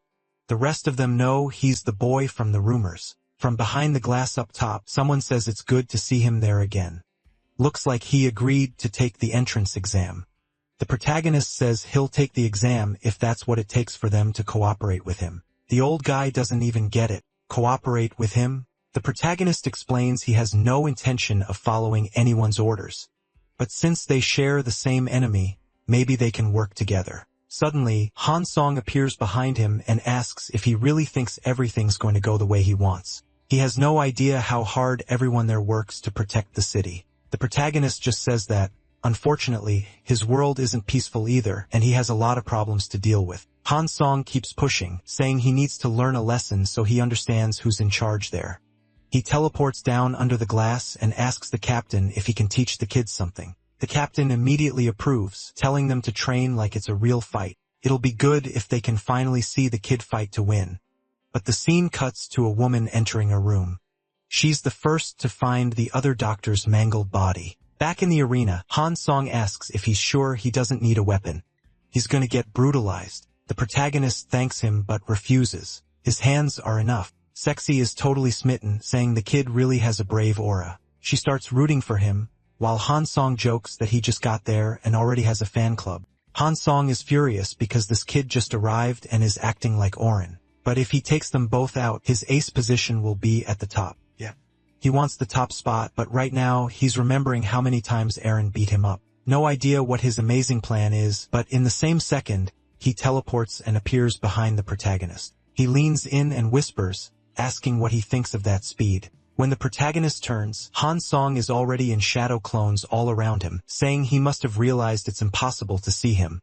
The rest of them know he's the boy from the rumors. From behind the glass up top, someone says it's good to see him there again. Looks like he agreed to take the entrance exam. The protagonist says he'll take the exam if that's what it takes for them to cooperate with him. The old guy doesn't even get it. Cooperate with him? The protagonist explains he has no intention of following anyone's orders. But since they share the same enemy, maybe they can work together. Suddenly, Han Song appears behind him and asks if he really thinks everything's going to go the way he wants. He has no idea how hard everyone there works to protect the city. The protagonist just says that, unfortunately, his world isn't peaceful either, and he has a lot of problems to deal with. Han Song keeps pushing, saying he needs to learn a lesson so he understands who's in charge there. He teleports down under the glass and asks the captain if he can teach the kids something. The captain immediately approves, telling them to train like it's a real fight. It'll be good if they can finally see the kid fight to win. But the scene cuts to a woman entering a room. She's the first to find the other doctor's mangled body. Back in the arena, Han Song asks if he's sure he doesn't need a weapon. He's gonna get brutalized. The protagonist thanks him but refuses. His hands are enough. Sexy is totally smitten, saying the kid really has a brave aura. She starts rooting for him, while Han Song jokes that he just got there and already has a fan club. Han Song is furious because this kid just arrived and is acting like Oren. But if he takes them both out, his ace position will be at the top. Yeah. He wants the top spot, but right now he's remembering how many times Eren beat him up. No idea what his amazing plan is, but in the same second, he teleports and appears behind the protagonist. He leans in and whispers, asking what he thinks of that speed. When the protagonist turns, Han Song is already in shadow clones all around him, saying he must have realized it's impossible to see him.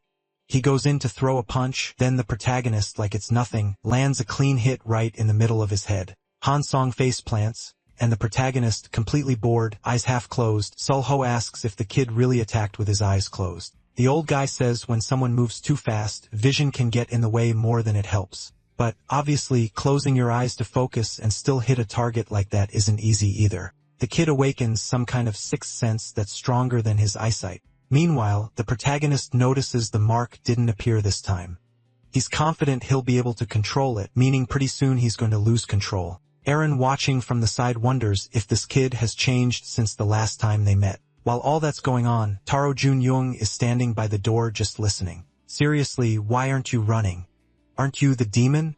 He goes in to throw a punch, then the protagonist, like it's nothing, lands a clean hit right in the middle of his head. Han Song face plants, and the protagonist, completely bored, eyes half closed, Sulho asks if the kid really attacked with his eyes closed. The old guy says when someone moves too fast, vision can get in the way more than it helps. But, obviously, closing your eyes to focus and still hit a target like that isn't easy either. The kid awakens some kind of sixth sense that's stronger than his eyesight. Meanwhile, the protagonist notices the mark didn't appear this time. He's confident he'll be able to control it, meaning pretty soon he's going to lose control. Eren watching from the side wonders if this kid has changed since the last time they met. While all that's going on, Taro Jun-young is standing by the door just listening. Seriously, why aren't you running? Aren't you the demon?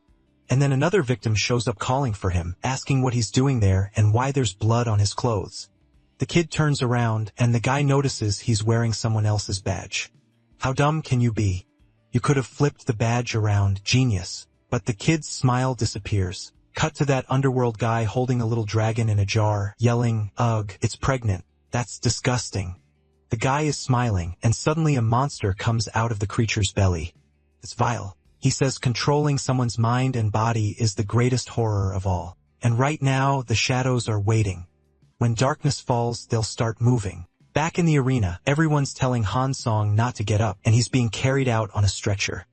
And then another victim shows up calling for him, asking what he's doing there and why there's blood on his clothes. The kid turns around, and the guy notices he's wearing someone else's badge. How dumb can you be? You could have flipped the badge around, genius. But the kid's smile disappears. Cut to that underworld guy holding a little dragon in a jar, yelling, "Ugh, it's pregnant. That's disgusting." The guy is smiling, and suddenly a monster comes out of the creature's belly. It's vile. He says controlling someone's mind and body is the greatest horror of all. And right now, the shadows are waiting. When darkness falls, they'll start moving. Back in the arena, everyone's telling Han Song not to get up, and he's being carried out on a stretcher.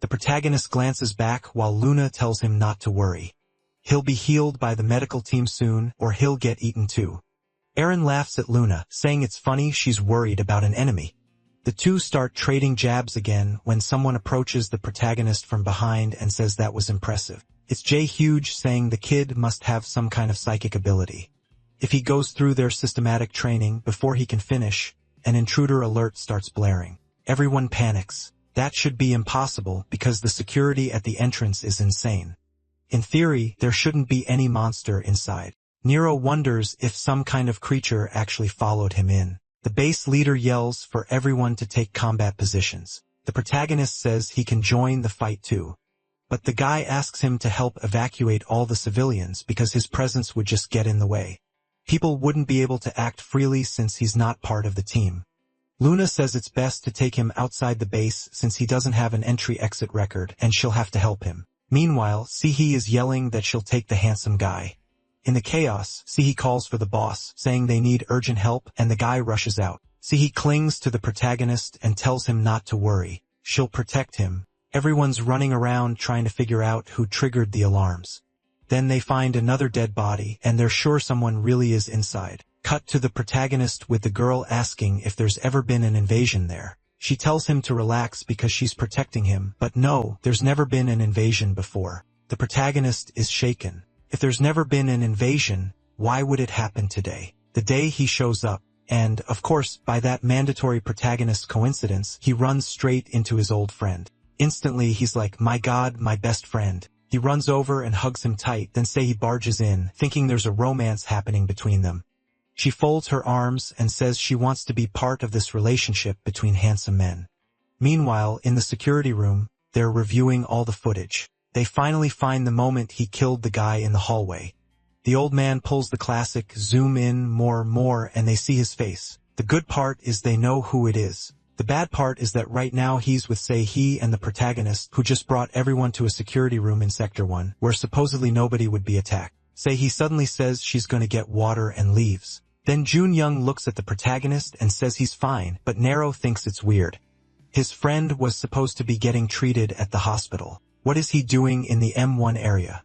The protagonist glances back while Luna tells him not to worry. He'll be healed by the medical team soon, or he'll get eaten too. Eren laughs at Luna, saying it's funny she's worried about an enemy. The two start trading jabs again when someone approaches the protagonist from behind and says that was impressive. It's Jay Huge saying the kid must have some kind of psychic ability. If he goes through their systematic training before he can finish, an intruder alert starts blaring. Everyone panics. That should be impossible because the security at the entrance is insane. In theory, there shouldn't be any monster inside. Nero wonders if some kind of creature actually followed him in. The base leader yells for everyone to take combat positions. The protagonist says he can join the fight too. But the guy asks him to help evacuate all the civilians because his presence would just get in the way. People wouldn't be able to act freely since he's not part of the team. Luna says it's best to take him outside the base since he doesn't have an entry-exit record and she'll have to help him. Meanwhile, Sihi is yelling that she'll take the handsome guy. In the chaos, Sihi calls for the boss, saying they need urgent help, and the guy rushes out. Sihi clings to the protagonist and tells him not to worry. She'll protect him. Everyone's running around trying to figure out who triggered the alarms. Then they find another dead body, and they're sure someone really is inside. Cut to the protagonist with the girl asking if there's ever been an invasion there. She tells him to relax because she's protecting him, but no, there's never been an invasion before. The protagonist is shaken. If there's never been an invasion, why would it happen today? The day he shows up, and, of course, by that mandatory protagonist coincidence, he runs straight into his old friend. Instantly, he's like, my God, my best friend. He runs over and hugs him tight, then say he barges in, thinking there's a romance happening between them. She folds her arms and says she wants to be part of this relationship between handsome men. Meanwhile, in the security room, they're reviewing all the footage. They finally find the moment he killed the guy in the hallway. The old man pulls the classic zoom in more and they see his face. The good part is they know who it is. The bad part is that right now he's with he and the protagonist who just brought everyone to a security room in Sector 1 where supposedly nobody would be attacked. He suddenly says she's gonna get water and leaves. Then Jun Young looks at the protagonist and says he's fine, but Nero thinks it's weird. His friend was supposed to be getting treated at the hospital. What is he doing in the M1 area?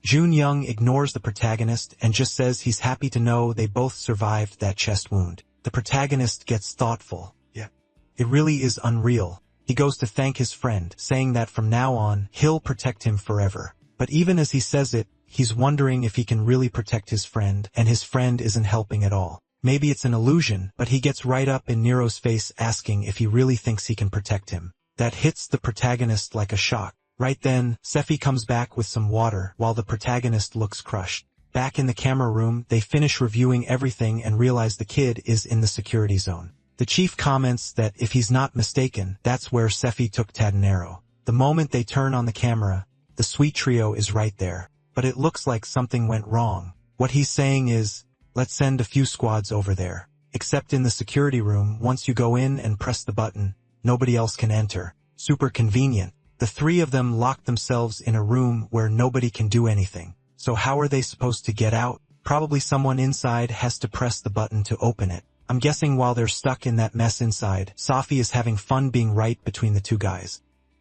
Jun Young ignores the protagonist and just says he's happy to know they both survived that chest wound. The protagonist gets thoughtful. Yeah, it really is unreal. He goes to thank his friend, saying that from now on, he'll protect him forever. But even as he says it, he's wondering if he can really protect his friend, and his friend isn't helping at all. Maybe it's an illusion, but he gets right up in Nero's face asking if he really thinks he can protect him. That hits the protagonist like a shock. Right then, Sephi comes back with some water, while the protagonist looks crushed. Back in the camera room, they finish reviewing everything and realize the kid is in the security zone. The chief comments that if he's not mistaken, that's where Sephi took Tadanero. The moment they turn on the camera, the sweet trio is right there. But it looks like something went wrong. What he's saying is, let's send a few squads over there. Except in the security room, once you go in and press the button, nobody else can enter. Super convenient. The three of them lock themselves in a room where nobody can do anything. So how are they supposed to get out? Probably someone inside has to press the button to open it. I'm guessing while they're stuck in that mess inside, Safi is having fun being right between the two guys.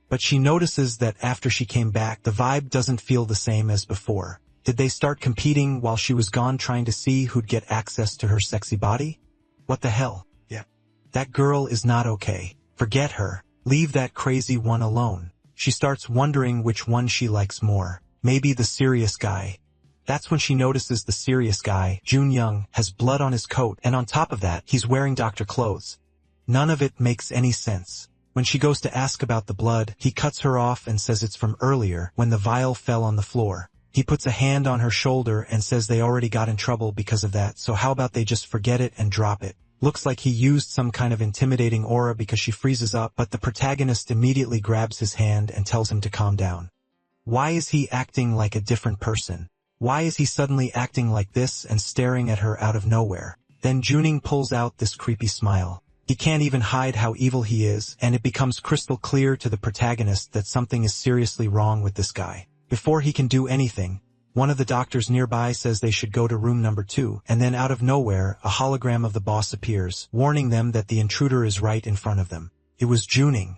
But she notices that after she came back, the vibe doesn't feel the same as before. Did they start competing while she was gone trying to see who'd get access to her sexy body? What the hell? Yeah. That girl is not okay. Forget her. Leave that crazy one alone. She starts wondering which one she likes more. Maybe the serious guy. That's when she notices the serious guy, Jun Young, has blood on his coat, and on top of that, he's wearing doctor clothes. None of it makes any sense. When she goes to ask about the blood, he cuts her off and says it's from earlier, when the vial fell on the floor. He puts a hand on her shoulder and says they already got in trouble because of that, so how about they just forget it and drop it? Looks like he used some kind of intimidating aura because she freezes up, but the protagonist immediately grabs his hand and tells him to calm down. Why is he acting like a different person? Why is he suddenly acting like this and staring at her out of nowhere? Then Juning pulls out this creepy smile. He can't even hide how evil he is, and it becomes crystal clear to the protagonist that something is seriously wrong with this guy. Before he can do anything, one of the doctors nearby says they should go to room number 2, and then out of nowhere, a hologram of the boss appears, warning them that the intruder is right in front of them. It was Juning.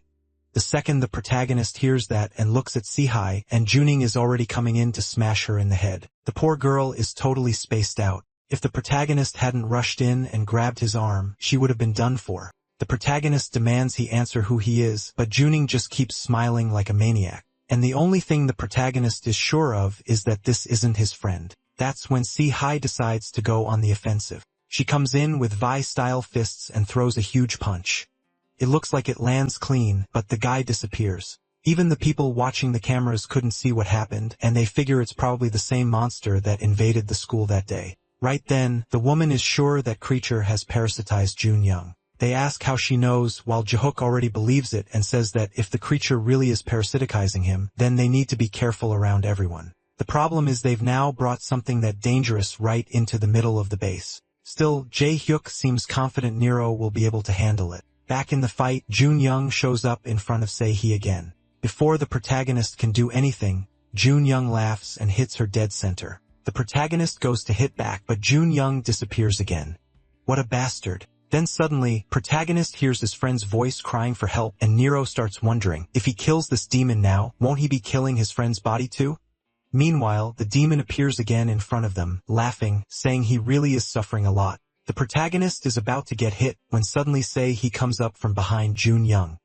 The second the protagonist hears that and looks at Sihai, and Juning is already coming in to smash her in the head. The poor girl is totally spaced out. If the protagonist hadn't rushed in and grabbed his arm, she would have been done for. The protagonist demands he answer who he is, but Juning just keeps smiling like a maniac. And the only thing the protagonist is sure of is that this isn't his friend. That's when Sihai decides to go on the offensive. She comes in with Vi-style fists and throws a huge punch. It looks like it lands clean, but the guy disappears. Even the people watching the cameras couldn't see what happened, and they figure it's probably the same monster that invaded the school that day. Right then, the woman is sure that creature has parasitized Junyoung. They ask how she knows, while Jahook already believes it and says that if the creature really is parasiticizing him, then they need to be careful around everyone. The problem is they've now brought something that dangerous right into the middle of the base. Still, Jae-hyuk seems confident Nero will be able to handle it. Back in the fight, Junyoung shows up in front of Sehee again. Before the protagonist can do anything, Junyoung laughs and hits her dead center. The protagonist goes to hit back, but Junyoung disappears again. What a bastard. Then suddenly, protagonist hears his friend's voice crying for help, and Nero starts wondering, if he kills this demon now, won't he be killing his friend's body too? Meanwhile, the demon appears again in front of them, laughing, saying he really is suffering a lot. The protagonist is about to get hit when suddenly Sehee comes up from behind Junyoung.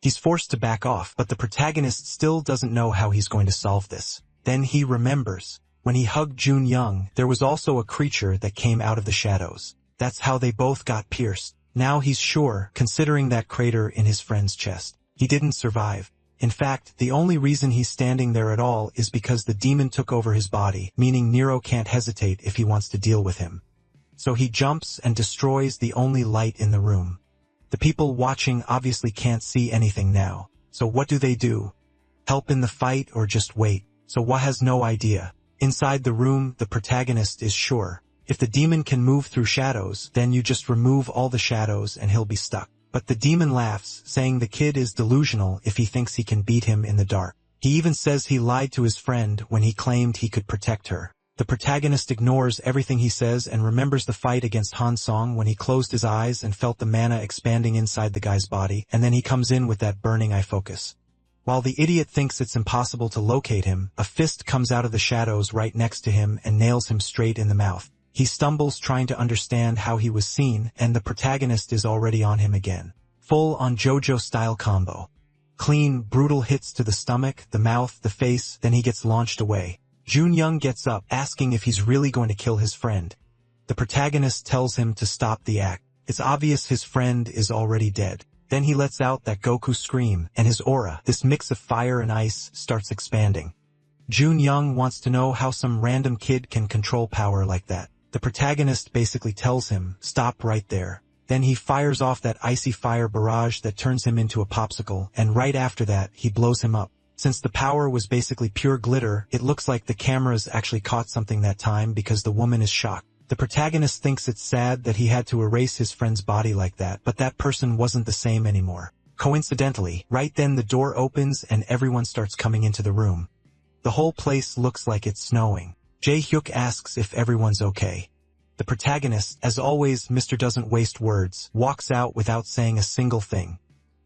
He's forced to back off, but the protagonist still doesn't know how he's going to solve this. Then he remembers. When he hugged Junyoung, there was also a creature that came out of the shadows. That's how they both got pierced. Now he's sure, considering that crater in his friend's chest. He didn't survive. In fact, the only reason he's standing there at all is because the demon took over his body, meaning Nero can't hesitate if he wants to deal with him. So he jumps and destroys the only light in the room. The people watching obviously can't see anything now. So what do? Help in the fight or just wait? So Hwa has no idea. Inside the room, the protagonist is sure. If the demon can move through shadows, then you just remove all the shadows and he'll be stuck. But the demon laughs, saying the kid is delusional if he thinks he can beat him in the dark. He even says he lied to his friend when he claimed he could protect her. The protagonist ignores everything he says and remembers the fight against Han Song when he closed his eyes and felt the mana expanding inside the guy's body, and then he comes in with that burning eye focus. While the idiot thinks it's impossible to locate him, a fist comes out of the shadows right next to him and nails him straight in the mouth. He stumbles trying to understand how he was seen, and the protagonist is already on him again. Full-on JoJo-style combo. Clean, brutal hits to the stomach, the mouth, the face, then he gets launched away. Junyoung gets up, asking if he's really going to kill his friend. The protagonist tells him to stop the act. It's obvious his friend is already dead. Then he lets out that Goku scream, and his aura, this mix of fire and ice, starts expanding. Junyoung wants to know how some random kid can control power like that. The protagonist basically tells him, stop right there. Then he fires off that icy fire barrage that turns him into a popsicle, and right after that, he blows him up. Since the power was basically pure glitter, it looks like the cameras actually caught something that time because the woman is shocked. The protagonist thinks it's sad that he had to erase his friend's body like that, but that person wasn't the same anymore. Coincidentally, right then the door opens and everyone starts coming into the room. The whole place looks like it's snowing. Jae-hyuk asks if everyone's okay. The protagonist, as always Mr. Doesn't Waste Words, walks out without saying a single thing.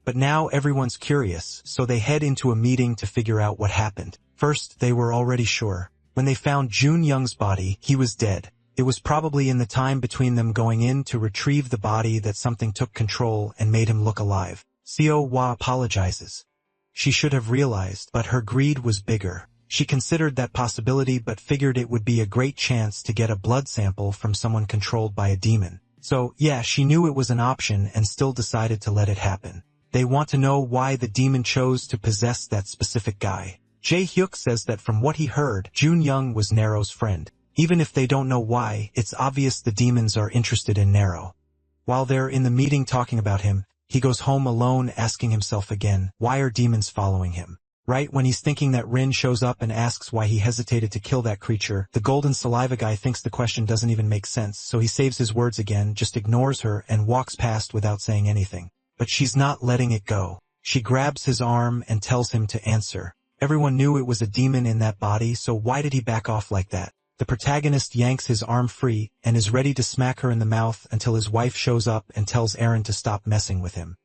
But now everyone's curious, so they head into a meeting to figure out what happened. First, they were already sure. When they found Junyoung's body, he was dead. It was probably in the time between them going in to retrieve the body that something took control and made him look alive. Seo Hwa apologizes. She should have realized, but her greed was bigger. She considered that possibility but figured it would be a great chance to get a blood sample from someone controlled by a demon. So, yeah, she knew it was an option and still decided to let it happen. They want to know why the demon chose to possess that specific guy. Jae-hyuk says that from what he heard, Junyoung was Nero's friend. Even if they don't know why, it's obvious the demons are interested in Nero. While they're in the meeting talking about him, he goes home alone asking himself again, why are demons following him? Right when he's thinking that Rin shows up and asks why he hesitated to kill that creature, the golden saliva guy thinks the question doesn't even make sense, so he saves his words again, just ignores her, and walks past without saying anything. But she's not letting it go. She grabs his arm and tells him to answer. Everyone knew it was a demon in that body, so why did he back off like that? The protagonist yanks his arm free and is ready to smack her in the mouth until his wife shows up and tells Eren to stop messing with him.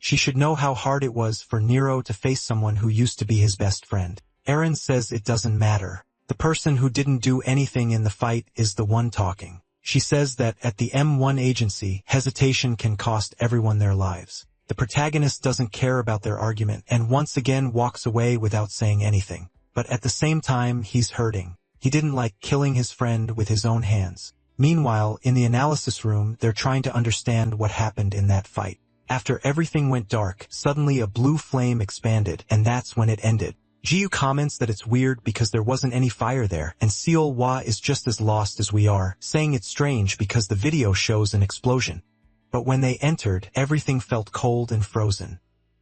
She should know how hard it was for Nero to face someone who used to be his best friend. Eren says it doesn't matter. The person who didn't do anything in the fight is the one talking. She says that at the M1 agency, hesitation can cost everyone their lives. The protagonist doesn't care about their argument and once again walks away without saying anything. But at the same time, he's hurting. He didn't like killing his friend with his own hands. Meanwhile, in the analysis room, they're trying to understand what happened in that fight. After everything went dark, suddenly a blue flame expanded, and that's when it ended. Jiu comments that it's weird because there wasn't any fire there, and Seol Hwa is just as lost as we are, saying it's strange because the video shows an explosion. But when they entered, everything felt cold and frozen.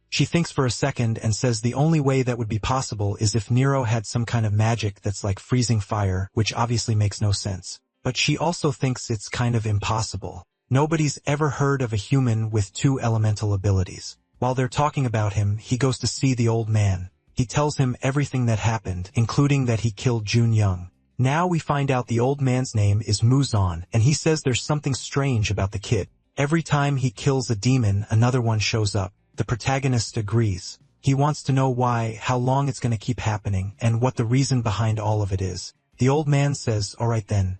She thinks for a second and says the only way that would be possible is if Nero had some kind of magic that's like freezing fire, which obviously makes no sense. But she also thinks it's kind of impossible. Nobody's ever heard of a human with 2 elemental abilities. While they're talking about him, he goes to see the old man. He tells him everything that happened, including that he killed Jun Young. Now we find out the old man's name is Muzan, and he says there's something strange about the kid. Every time he kills a demon, another one shows up. The protagonist agrees. He wants to know why, how long it's going to keep happening, and what the reason behind all of it is. The old man says, "Alright then.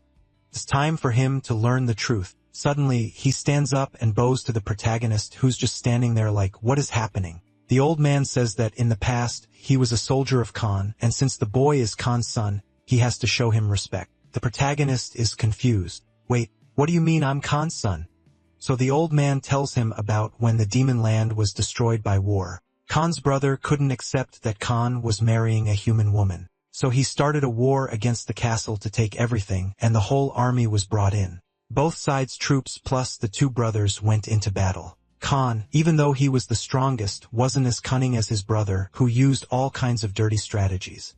It's time for him to learn the truth." Suddenly, he stands up and bows to the protagonist, who's just standing there like, what is happening? The old man says that in the past, he was a soldier of Khan, and since the boy is Khan's son, he has to show him respect. The protagonist is confused. Wait, what do you mean I'm Khan's son? So the old man tells him about when the demon land was destroyed by war. Khan's brother couldn't accept that Khan was marrying a human woman. So he started a war against the castle to take everything, and the whole army was brought in. Both sides' troops plus the 2 brothers went into battle. Khan, even though he was the strongest, wasn't as cunning as his brother, who used all kinds of dirty strategies.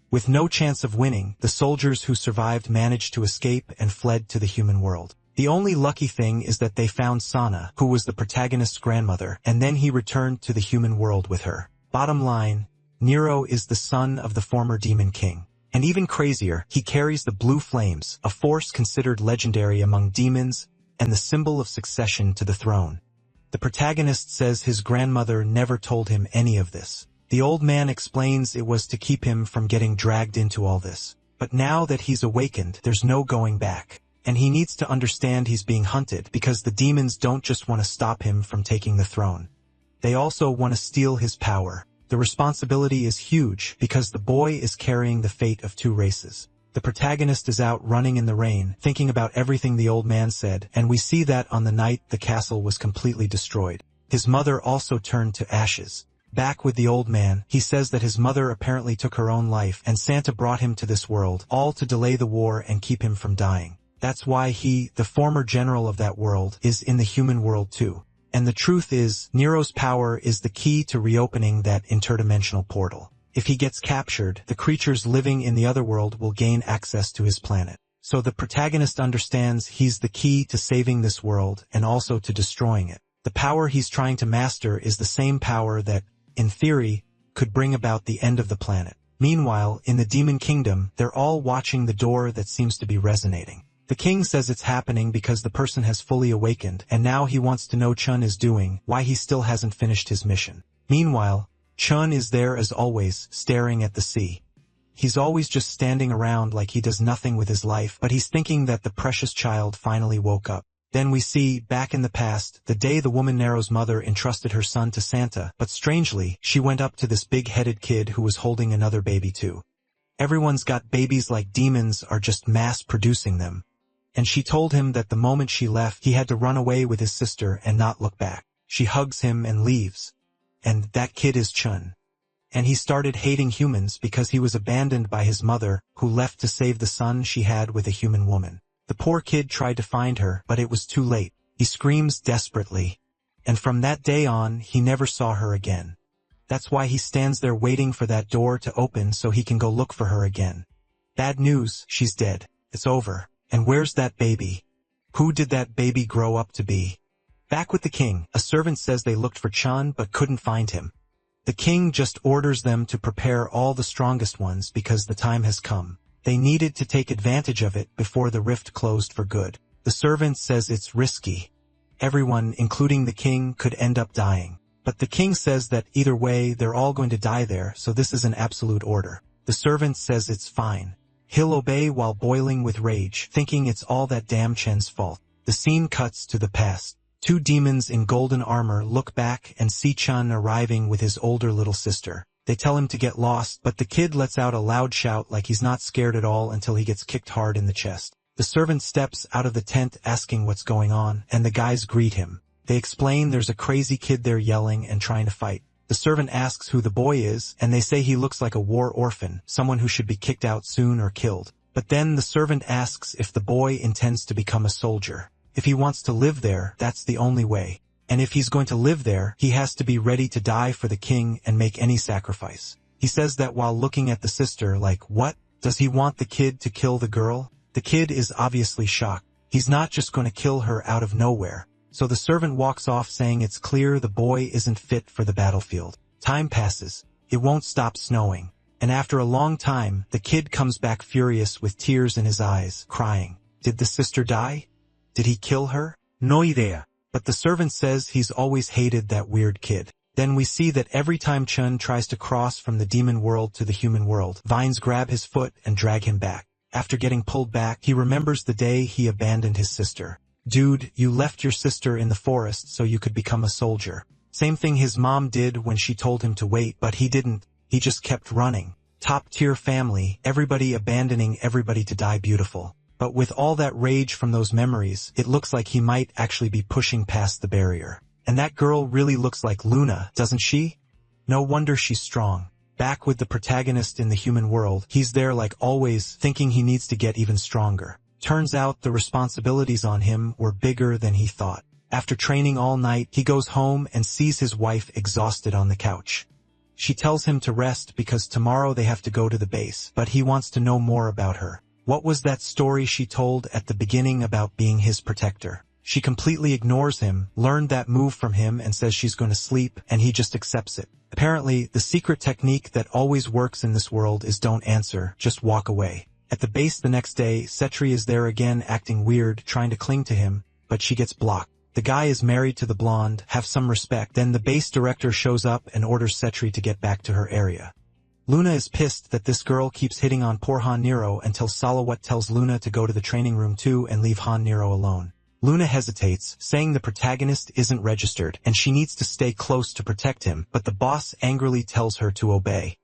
With no chance of winning, the soldiers who survived managed to escape and fled to the human world. The only lucky thing is that they found Sana, who was the protagonist's grandmother, and then he returned to the human world with her. Bottom line, Nero is the son of the former demon king. And even crazier, he carries the blue flames, a force considered legendary among demons, and the symbol of succession to the throne. The protagonist says his grandmother never told him any of this. The old man explains it was to keep him from getting dragged into all this. But now that he's awakened, there's no going back. And he needs to understand he's being hunted because the demons don't just want to stop him from taking the throne. They also want to steal his power. The responsibility is huge because the boy is carrying the fate of 2 races. The protagonist is out running in the rain, thinking about everything the old man said, and we see that on the night the castle was completely destroyed. His mother also turned to ashes. Back with the old man, he says that his mother apparently took her own life and Santa brought him to this world, all to delay the war and keep him from dying. That's why he, the former general of that world, is in the human world too. And the truth is, Nero's power is the key to reopening that interdimensional portal. If he gets captured, the creatures living in the other world will gain access to his planet. So the protagonist understands he's the key to saving this world and also to destroying it. The power he's trying to master is the same power that, in theory, could bring about the end of the planet. Meanwhile, in the Demon Kingdom, they're all watching the door that seems to be resonating. The king says it's happening because the person has fully awakened, and now he wants to know Chun is doing, why he still hasn't finished his mission. Meanwhile, Chun is there as always, staring at the sea. He's always just standing around like he does nothing with his life, but he's thinking that the precious child finally woke up. Then we see, back in the past, the day the woman Nero's mother entrusted her son to Santa, but strangely, she went up to this big-headed kid who was holding another baby too. Everyone's got babies like demons are just mass-producing them. And she told him that the moment she left, he had to run away with his sister and not look back. She hugs him and leaves. And that kid is Chun. And he started hating humans because he was abandoned by his mother, who left to save the son she had with a human woman. The poor kid tried to find her, but it was too late. He screams desperately. And from that day on, he never saw her again. That's why he stands there waiting for that door to open so he can go look for her again. Bad news, she's dead. It's over. And where's that baby? Who did that baby grow up to be? Back with the king, a servant says they looked for Chun but couldn't find him. The king just orders them to prepare all the strongest ones because the time has come. They needed to take advantage of it before the rift closed for good. The servant says it's risky. Everyone, including the king, could end up dying. But the king says that either way they're all going to die there, so this is an absolute order. The servant says it's fine. He'll obey while boiling with rage, thinking it's all that damn Chen's fault. The scene cuts to the past. Two demons in golden armor look back and see Chen arriving with his older little sister. They tell him to get lost, but the kid lets out a loud shout like he's not scared at all until he gets kicked hard in the chest. The servant steps out of the tent asking what's going on, and the guys greet him. They explain there's a crazy kid there yelling and trying to fight. The servant asks who the boy is, and they say he looks like a war orphan, someone who should be kicked out soon or killed. But then the servant asks if the boy intends to become a soldier. If he wants to live there, that's the only way. And if he's going to live there, he has to be ready to die for the king and make any sacrifice. He says that while looking at the sister like, what? Does he want the kid to kill the girl? The kid is obviously shocked. He's not just going to kill her out of nowhere. So the servant walks off saying it's clear the boy isn't fit for the battlefield. Time passes. It won't stop snowing. And after a long time, the kid comes back furious with tears in his eyes, crying. Did the sister die? Did he kill her? No idea. But the servant says he's always hated that weird kid. Then we see that every time Chun tries to cross from the demon world to the human world, vines grab his foot and drag him back. After getting pulled back, he remembers the day he abandoned his sister. Dude, you left your sister in the forest so you could become a soldier. Same thing his mom did when she told him to wait, but he didn't. He just kept running. Top-tier family, everybody abandoning everybody to die beautiful. But with all that rage from those memories, it looks like he might actually be pushing past the barrier. And that girl really looks like Luna, doesn't she? No wonder she's strong. Back with the protagonist in the human world, he's there like always, thinking he needs to get even stronger. Turns out the responsibilities on him were bigger than he thought. After training all night, he goes home and sees his wife exhausted on the couch. She tells him to rest because tomorrow they have to go to the base, but he wants to know more about her. What was that story she told at the beginning about being his protector? She completely ignores him, learned that move from him and says she's going to sleep, and he just accepts it. Apparently, the secret technique that always works in this world is don't answer, just walk away. At the base the next day, Setri is there again acting weird, trying to cling to him, but she gets blocked. The guy is married to the blonde, have some respect. Then the base director shows up and orders Setri to get back to her area. Luna is pissed that this girl keeps hitting on poor Han Nero until Salawat tells Luna to go to the training room too and leave Han Nero alone. Luna hesitates, saying the protagonist isn't registered and she needs to stay close to protect him, but the boss angrily tells her to obey.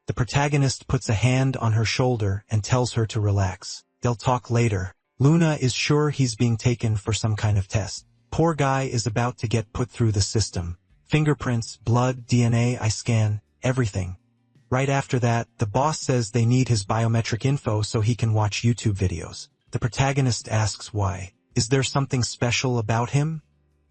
The protagonist puts a hand on her shoulder and tells her to relax. They'll talk later. Luna is sure he's being taken for some kind of test. Poor guy is about to get put through the system. Fingerprints, blood, DNA, eye scan, everything. Right after that, the boss says they need his biometric info so he can watch YouTube videos. The protagonist asks why. Is there something special about him?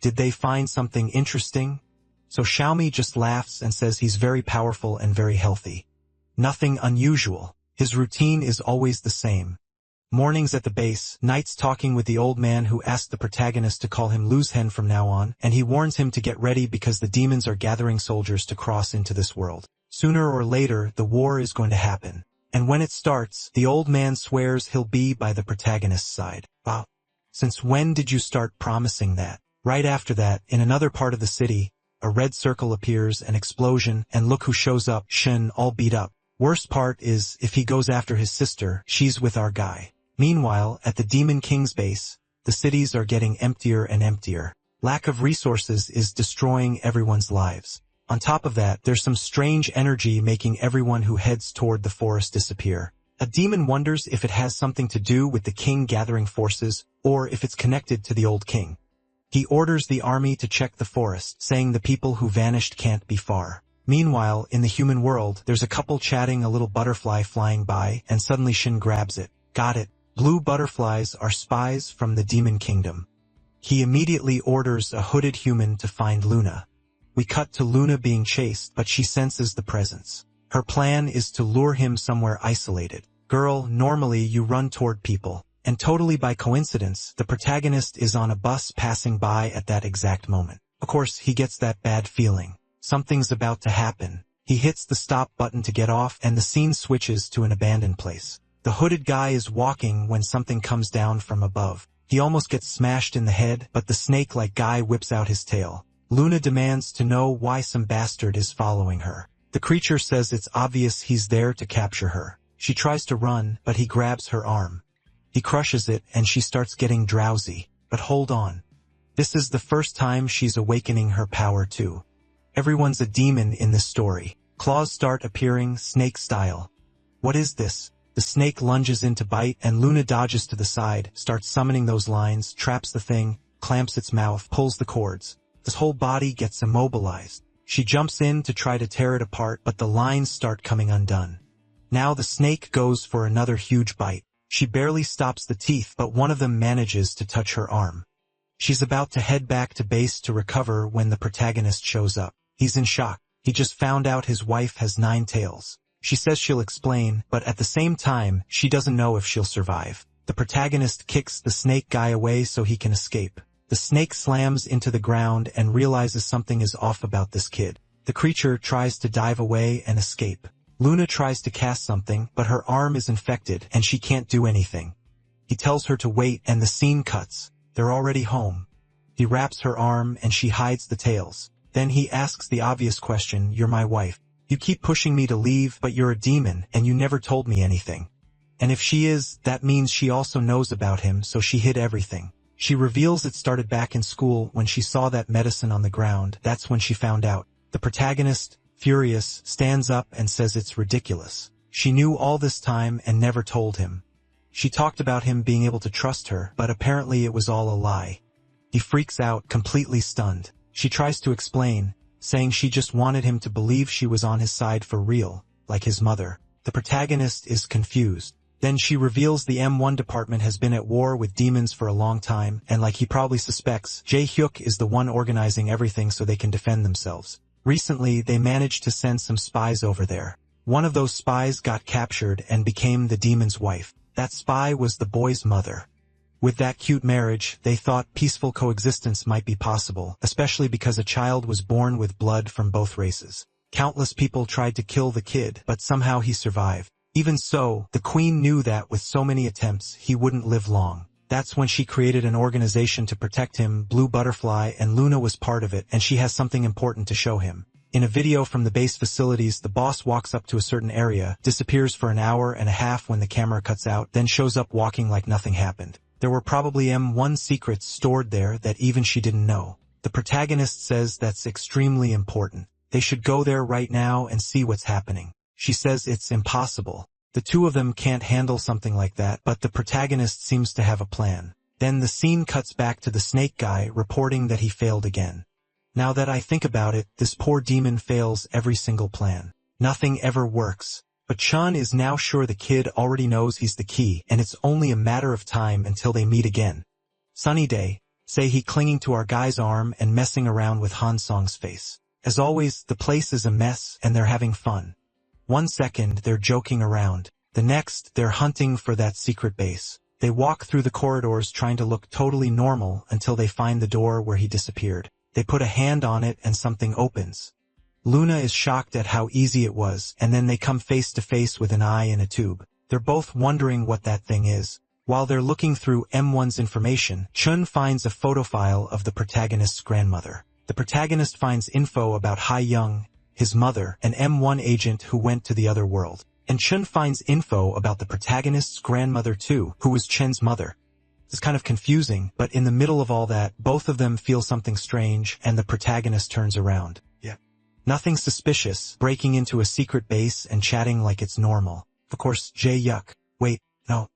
Did they find something interesting? So Xiaomi just laughs and says he's very powerful and very healthy. Nothing unusual. His routine is always the same. Mornings at the base, nights talking with the old man who asked the protagonist to call him Luzhen from now on, and he warns him to get ready because the demons are gathering soldiers to cross into this world. Sooner or later, the war is going to happen. And when it starts, the old man swears he'll be by the protagonist's side. Wow. Since when did you start promising that? Right after that, in another part of the city, a red circle appears, an explosion, and look who shows up, Shen, all beat up. Worst part is, if he goes after his sister, she's with our guy. Meanwhile, at the Demon King's base, the cities are getting emptier and emptier. Lack of resources is destroying everyone's lives. On top of that, there's some strange energy making everyone who heads toward the forest disappear. A demon wonders if it has something to do with the king gathering forces, or if it's connected to the old king. He orders the army to check the forest, saying the people who vanished can't be far. Meanwhile, in the human world, there's a couple chatting, a little butterfly flying by, and suddenly Shin grabs it. Got it. Blue butterflies are spies from the demon kingdom. He immediately orders a hooded human to find Luna. We cut to Luna being chased, but she senses the presence. Her plan is to lure him somewhere isolated. Girl, normally you run toward people. And totally by coincidence, the protagonist is on a bus passing by at that exact moment. Of course, he gets that bad feeling. Something's about to happen. He hits the stop button to get off, and the scene switches to an abandoned place. The hooded guy is walking when something comes down from above. He almost gets smashed in the head, but the snake-like guy whips out his tail. Luna demands to know why some bastard is following her. The creature says it's obvious he's there to capture her. She tries to run, but he grabs her arm. He crushes it and she starts getting drowsy. But hold on. This is the first time she's awakening her power too. Everyone's a demon in this story. Claws start appearing snake style. What is this? The snake lunges in to bite and Luna dodges to the side, starts summoning those lines, traps the thing, clamps its mouth, pulls the cords. His whole body gets immobilized. She jumps in to try to tear it apart, but the lines start coming undone. Now the snake goes for another huge bite. She barely stops the teeth, but one of them manages to touch her arm. She's about to head back to base to recover when the protagonist shows up. He's in shock. He just found out his wife has 9 tails. She says she'll explain, but at the same time, she doesn't know if she'll survive. The protagonist kicks the snake guy away so he can escape. The snake slams into the ground and realizes something is off about this kid. The creature tries to dive away and escape. Luna tries to cast something, but her arm is infected and she can't do anything. He tells her to wait and the scene cuts. They're already home. He wraps her arm and she hides the tails. Then he asks the obvious question, "You're my wife. You keep pushing me to leave, but you're a demon and you never told me anything." And if she is, that means she also knows about him, so she hid everything. She reveals it started back in school when she saw that medicine on the ground. That's when she found out. The protagonist, furious, stands up and says it's ridiculous. She knew all this time and never told him. She talked about him being able to trust her, but apparently it was all a lie. He freaks out, completely stunned. She tries to explain, saying she just wanted him to believe she was on his side for real, like his mother. The protagonist is confused. Then she reveals the M1 department has been at war with demons for a long time, and like he probably suspects, Jae-hyuk is the one organizing everything so they can defend themselves. Recently, they managed to send some spies over there. One of those spies got captured and became the demon's wife. That spy was the boy's mother. With that cute marriage, they thought peaceful coexistence might be possible, especially because a child was born with blood from both races. Countless people tried to kill the kid, but somehow he survived. Even so, the queen knew that with so many attempts, he wouldn't live long. That's when she created an organization to protect him, Blue Butterfly, and Luna was part of it, and she has something important to show him. In a video from the base facilities, the boss walks up to a certain area, disappears for an hour and a half when the camera cuts out, then shows up walking like nothing happened. There were probably M1 secrets stored there that even she didn't know. The protagonist says that's extremely important. They should go there right now and see what's happening. She says it's impossible. The two of them can't handle something like that, but the protagonist seems to have a plan. Then the scene cuts back to the snake guy reporting that he failed again. Now that I think about it, this poor demon fails every single plan. Nothing ever works. But Chun is now sure the kid already knows he's the key, and it's only a matter of time until they meet again. Sunny day, say he clinging to our guy's arm and messing around with Han Song's face. As always, the place is a mess and they're having fun. 1 second they're joking around. The next, they're hunting for that secret base. They walk through the corridors trying to look totally normal until they find the door where he disappeared. They put a hand on it and something opens. Luna is shocked at how easy it was, and then they come face to face with an eye in a tube. They're both wondering what that thing is. While they're looking through M1's information, Chun finds a photo file of the protagonist's grandmother. The protagonist finds info about Hai Young, his mother, an M1 agent who went to the other world. And Chun finds info about the protagonist's grandmother too, who was Chen's mother. It's kind of confusing, but in the middle of all that, both of them feel something strange, and the protagonist turns around. Nothing suspicious, breaking into a secret base and chatting like it's normal. Of course, Jae-hyuk. Wait, no.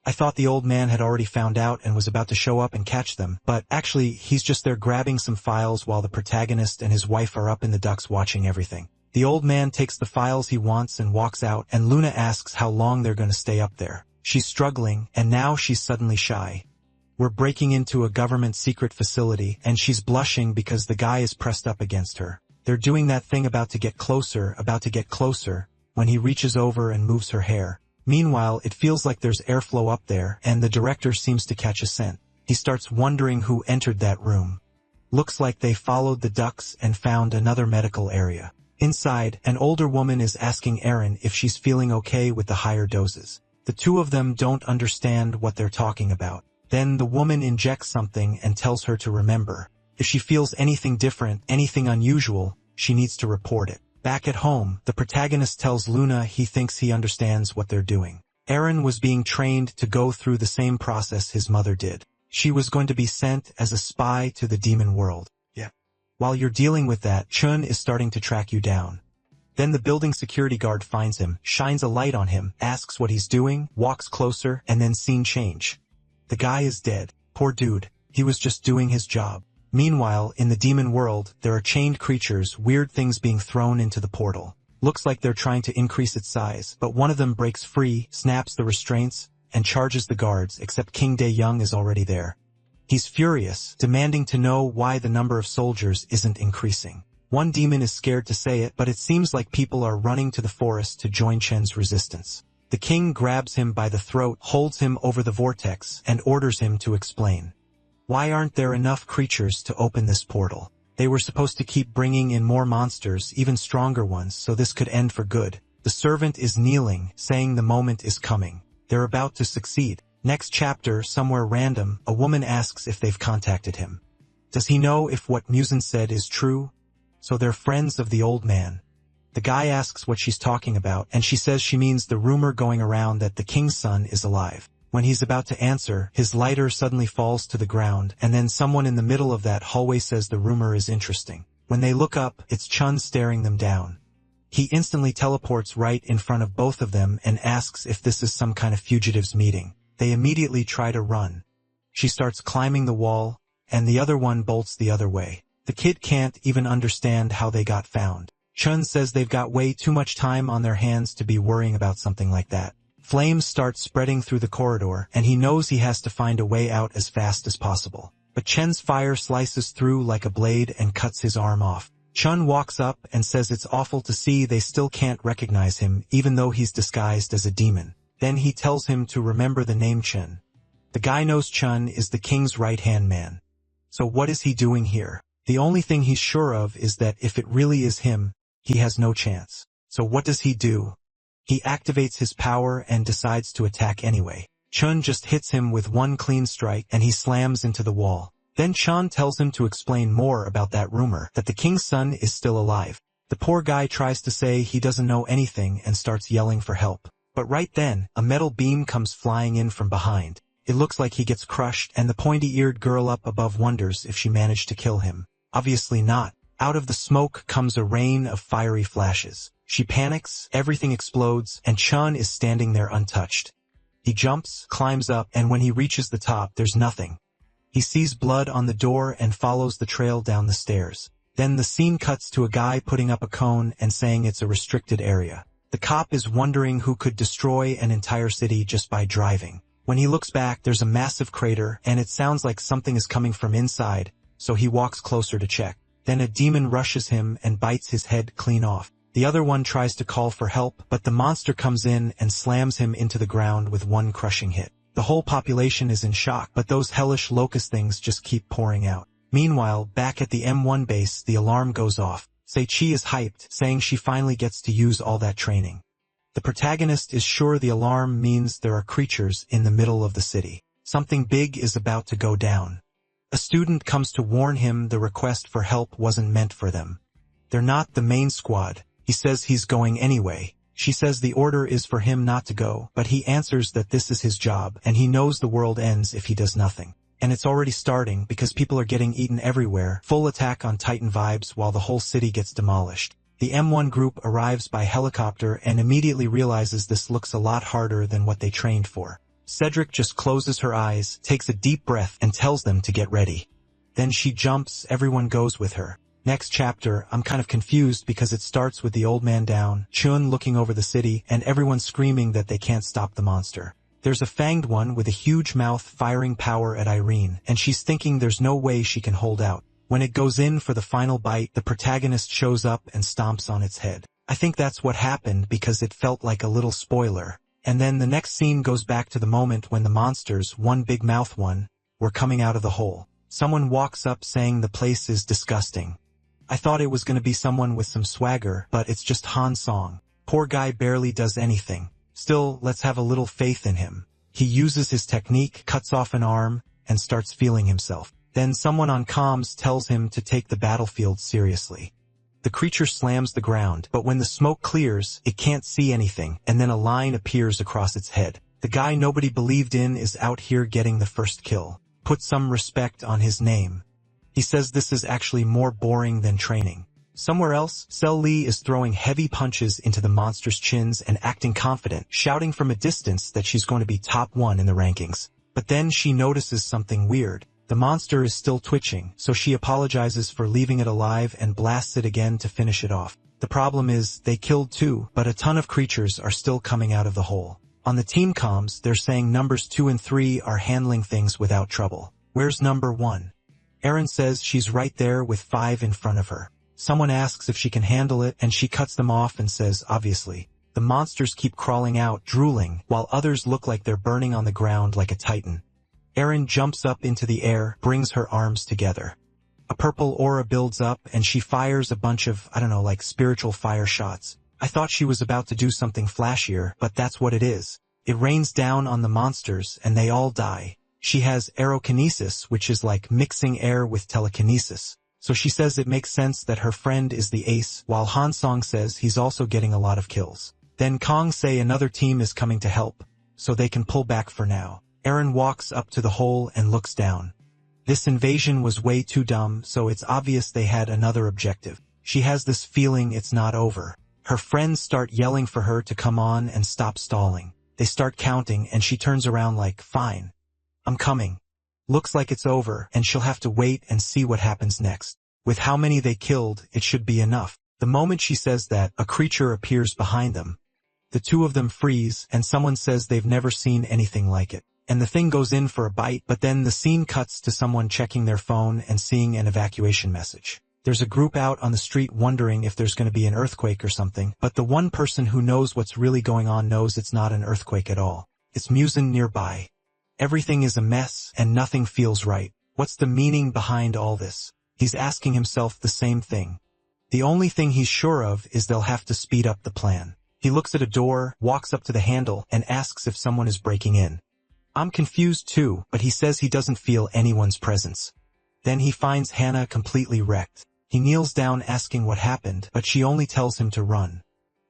I thought the old man had already found out and was about to show up and catch them, but actually, he's just there grabbing some files while the protagonist and his wife are up in the ducts watching everything. The old man takes the files he wants and walks out, and Luna asks how long they're going to stay up there. She's struggling, and now she's suddenly shy. We're breaking into a government secret facility, and she's blushing because the guy is pressed up against her. They're doing that thing about to get closer, when he reaches over and moves her hair. Meanwhile, it feels like there's airflow up there, and the director seems to catch a scent. He starts wondering who entered that room. Looks like they followed the ducts and found another medical area. Inside, an older woman is asking Erin if she's feeling okay with the higher doses. The two of them don't understand what they're talking about. Then the woman injects something and tells her to remember. If she feels anything different, anything unusual, she needs to report it. Back at home, the protagonist tells Luna he thinks he understands what they're doing. Eren was being trained to go through the same process his mother did. She was going to be sent as a spy to the demon world. Yeah. While you're dealing with that, Chun is starting to track you down. Then the building security guard finds him, shines a light on him, asks what he's doing, walks closer, and then scene change. The guy is dead. Poor dude. He was just doing his job. Meanwhile, in the demon world, there are chained creatures, weird things being thrown into the portal. Looks like they're trying to increase its size, but one of them breaks free, snaps the restraints, and charges the guards, except King Dae-Young is already there. He's furious, demanding to know why the number of soldiers isn't increasing. One demon is scared to say it, but it seems like people are running to the forest to join Chen's resistance. The king grabs him by the throat, holds him over the vortex, and orders him to explain. Why aren't there enough creatures to open this portal? They were supposed to keep bringing in more monsters, even stronger ones, so this could end for good. The servant is kneeling, saying the moment is coming. They're about to succeed. Next chapter, somewhere random, a woman asks if they've contacted him. Does he know if what Muzan said is true? So they're friends of the old man. The guy asks what she's talking about, and she says she means the rumor going around that the king's son is alive. When he's about to answer, his lighter suddenly falls to the ground, and then someone in the middle of that hallway says the rumor is interesting. When they look up, it's Chun staring them down. He instantly teleports right in front of both of them and asks if this is some kind of fugitives meeting. They immediately try to run. She starts climbing the wall, and the other one bolts the other way. The kid can't even understand how they got found. Chun says they've got way too much time on their hands to be worrying about something like that. Flames start spreading through the corridor, and he knows he has to find a way out as fast as possible. But Chen's fire slices through like a blade and cuts his arm off. Chun walks up and says it's awful to see they still can't recognize him, even though he's disguised as a demon. Then he tells him to remember the name Chen. The guy knows Chun is the king's right-hand man. So what is he doing here? The only thing he's sure of is that if it really is him, he has no chance. So what does he do? He activates his power and decides to attack anyway. Chun just hits him with one clean strike and he slams into the wall. Then Chun tells him to explain more about that rumor, that the king's son is still alive. The poor guy tries to say he doesn't know anything and starts yelling for help. But right then, a metal beam comes flying in from behind. It looks like he gets crushed, and the pointy-eared girl up above wonders if she managed to kill him. Obviously not. Out of the smoke comes a rain of fiery flashes. She panics, everything explodes, and Chun is standing there untouched. He jumps, climbs up, and when he reaches the top, there's nothing. He sees blood on the door and follows the trail down the stairs. Then the scene cuts to a guy putting up a cone and saying it's a restricted area. The cop is wondering who could destroy an entire city just by driving. When he looks back, there's a massive crater, and it sounds like something is coming from inside, so he walks closer to check. Then a demon rushes him and bites his head clean off. The other one tries to call for help, but the monster comes in and slams him into the ground with one crushing hit. The whole population is in shock, but those hellish locust things just keep pouring out. Meanwhile, back at the M1 base, the alarm goes off. Sei-Chi is hyped, saying she finally gets to use all that training. The protagonist is sure the alarm means there are creatures in the middle of the city. Something big is about to go down. A student comes to warn him the request for help wasn't meant for them. They're not the main squad. He says he's going anyway. She says the order is for him not to go, but he answers that this is his job, and he knows the world ends if he does nothing. And it's already starting because people are getting eaten everywhere, full Attack on Titan vibes while the whole city gets demolished. The M1 group arrives by helicopter and immediately realizes this looks a lot harder than what they trained for. Cedric just closes her eyes, takes a deep breath, and tells them to get ready. Then she jumps, everyone goes with her. Next chapter, I'm kind of confused because it starts with the old man down, Chun looking over the city, and everyone screaming that they can't stop the monster. There's a fanged one with a huge mouth firing power at Irene, and she's thinking there's no way she can hold out. When it goes in for the final bite, the protagonist shows up and stomps on its head. I think that's what happened because it felt like a little spoiler. And then the next scene goes back to the moment when the monsters, one big mouth one, were coming out of the hole. Someone walks up saying the place is disgusting. I thought it was going to be someone with some swagger, but it's just Han Song. Poor guy barely does anything. Still, let's have a little faith in him. He uses his technique, cuts off an arm, and starts feeling himself. Then someone on comms tells him to take the battlefield seriously. The creature slams the ground, but when the smoke clears, it can't see anything, and then a line appears across its head. The guy nobody believed in is out here getting the first kill. Put some respect on his name. He says this is actually more boring than training. Somewhere else, Sel Lee is throwing heavy punches into the monster's chins and acting confident, shouting from a distance that she's going to be top 1 in the rankings. But then she notices something weird. The monster is still twitching, so she apologizes for leaving it alive and blasts it again to finish it off. The problem is, they killed 2, but a ton of creatures are still coming out of the hole. On the team comms, they're saying numbers 2 and 3 are handling things without trouble. Where's number 1? Erin says she's right there with 5 in front of her. Someone asks if she can handle it, and she cuts them off and says, obviously. The monsters keep crawling out, drooling, while others look like they're burning on the ground like a titan. Erin jumps up into the air, brings her arms together. A purple aura builds up, and she fires a bunch of, like spiritual fire shots. I thought she was about to do something flashier, but that's what it is. It rains down on the monsters, and they all die. She has aerokinesis, which is like mixing air with telekinesis. So she says it makes sense that her friend is the ace, while Hansong says he's also getting a lot of kills. Then Kong say another team is coming to help, so they can pull back for now. Erin walks up to the hole and looks down. This invasion was way too dumb, so it's obvious they had another objective. She has this feeling it's not over. Her friends start yelling for her to come on and stop stalling. They start counting, and she turns around like, fine. I'm coming. Looks like it's over, and she'll have to wait and see what happens next. With how many they killed, it should be enough. The moment she says that, a creature appears behind them. The 2 of them freeze, and someone says they've never seen anything like it. And the thing goes in for a bite, but then the scene cuts to someone checking their phone and seeing an evacuation message. There's a group out on the street wondering if there's going to be an earthquake or something, but the one person who knows what's really going on knows it's not an earthquake at all. It's Musen nearby. Everything is a mess, and nothing feels right. What's the meaning behind all this? He's asking himself the same thing. The only thing he's sure of is they'll have to speed up the plan. He looks at a door, walks up to the handle, and asks if someone is breaking in. I'm confused too, but he says he doesn't feel anyone's presence. Then he finds Hannah completely wrecked. He kneels down asking what happened, but she only tells him to run.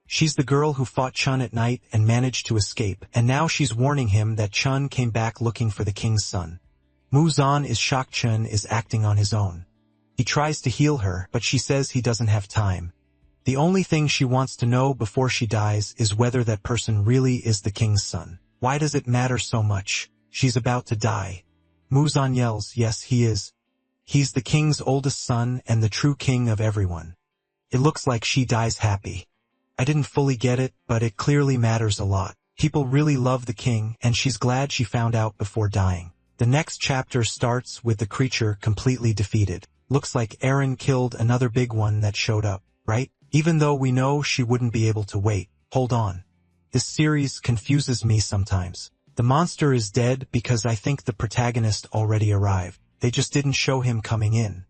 She's the girl who fought Chun at night and managed to escape, and now she's warning him that Chun came back looking for the king's son. Muzan is shocked Chun is acting on his own. He tries to heal her, but she says he doesn't have time. The only thing she wants to know before she dies is whether that person really is the king's son. Why does it matter so much? She's about to die. Muzan yells, yes, he is. He's the king's oldest son and the true king of everyone. It looks like she dies happy. I didn't fully get it, but it clearly matters a lot. People really love the king, and she's glad she found out before dying. The next chapter starts with the creature completely defeated. Looks like Erin killed another big one that showed up, right? Even though we know she wouldn't be able to wait. Hold on. This series confuses me sometimes. The monster is dead because I think the protagonist already arrived. They just didn't show him coming in.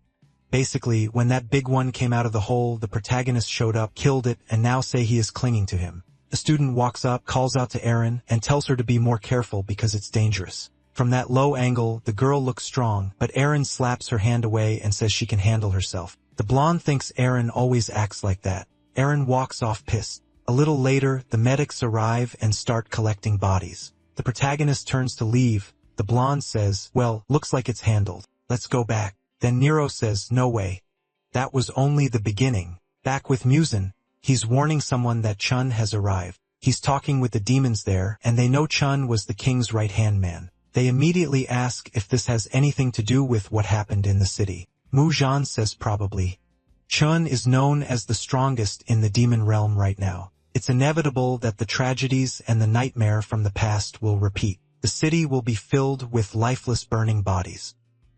Basically, when that big one came out of the hole, the protagonist showed up, killed it, and now say he is clinging to him. A student walks up, calls out to Erin, and tells her to be more careful because it's dangerous. From that low angle, the girl looks strong, but Erin slaps her hand away and says she can handle herself. The blonde thinks Erin always acts like that. Erin walks off pissed. A little later, the medics arrive and start collecting bodies. The protagonist turns to leave. The blonde says, well, looks like it's handled. Let's go back. Then Nero says, no way. That was only the beginning. Back with Musen, he's warning someone that Chun has arrived. He's talking with the demons there, and they know Chun was the king's right-hand man. They immediately ask if this has anything to do with what happened in the city. Mu Zhan says probably. Chun is known as the strongest in the demon realm right now. It's inevitable that the tragedies and the nightmare from the past will repeat. The city will be filled with lifeless burning bodies.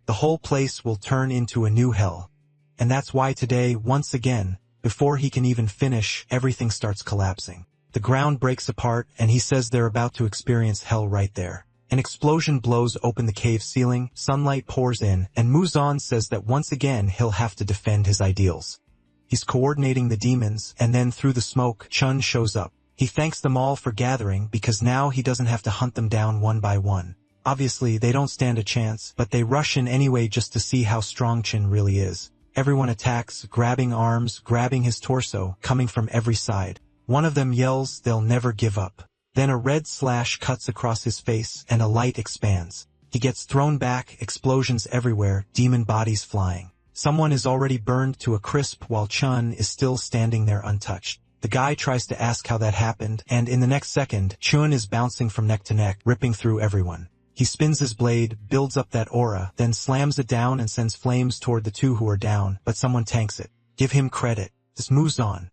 The whole place will turn into a new hell. And that's why today, once again, before he can even finish, everything starts collapsing. The ground breaks apart, and he says they're about to experience hell right there. An explosion blows open the cave ceiling, sunlight pours in, and Muzan says that once again he'll have to defend his ideals. He's coordinating the demons, and then through the smoke, Chun shows up. He thanks them all for gathering because now he doesn't have to hunt them down one by one. Obviously, they don't stand a chance, but they rush in anyway just to see how strong Chin really is. Everyone attacks, grabbing arms, grabbing his torso, coming from every side. One of them yells, "They'll never give up." Then a red slash cuts across his face, and a light expands. He gets thrown back, explosions everywhere, demon bodies flying. Someone is already burned to a crisp while Chun is still standing there untouched. The guy tries to ask how that happened, and in the next second, Chun is bouncing from neck to neck, ripping through everyone. He spins his blade, builds up that aura, then slams it down and sends flames toward the two who are down, but someone tanks it. Give him credit. This Muzan.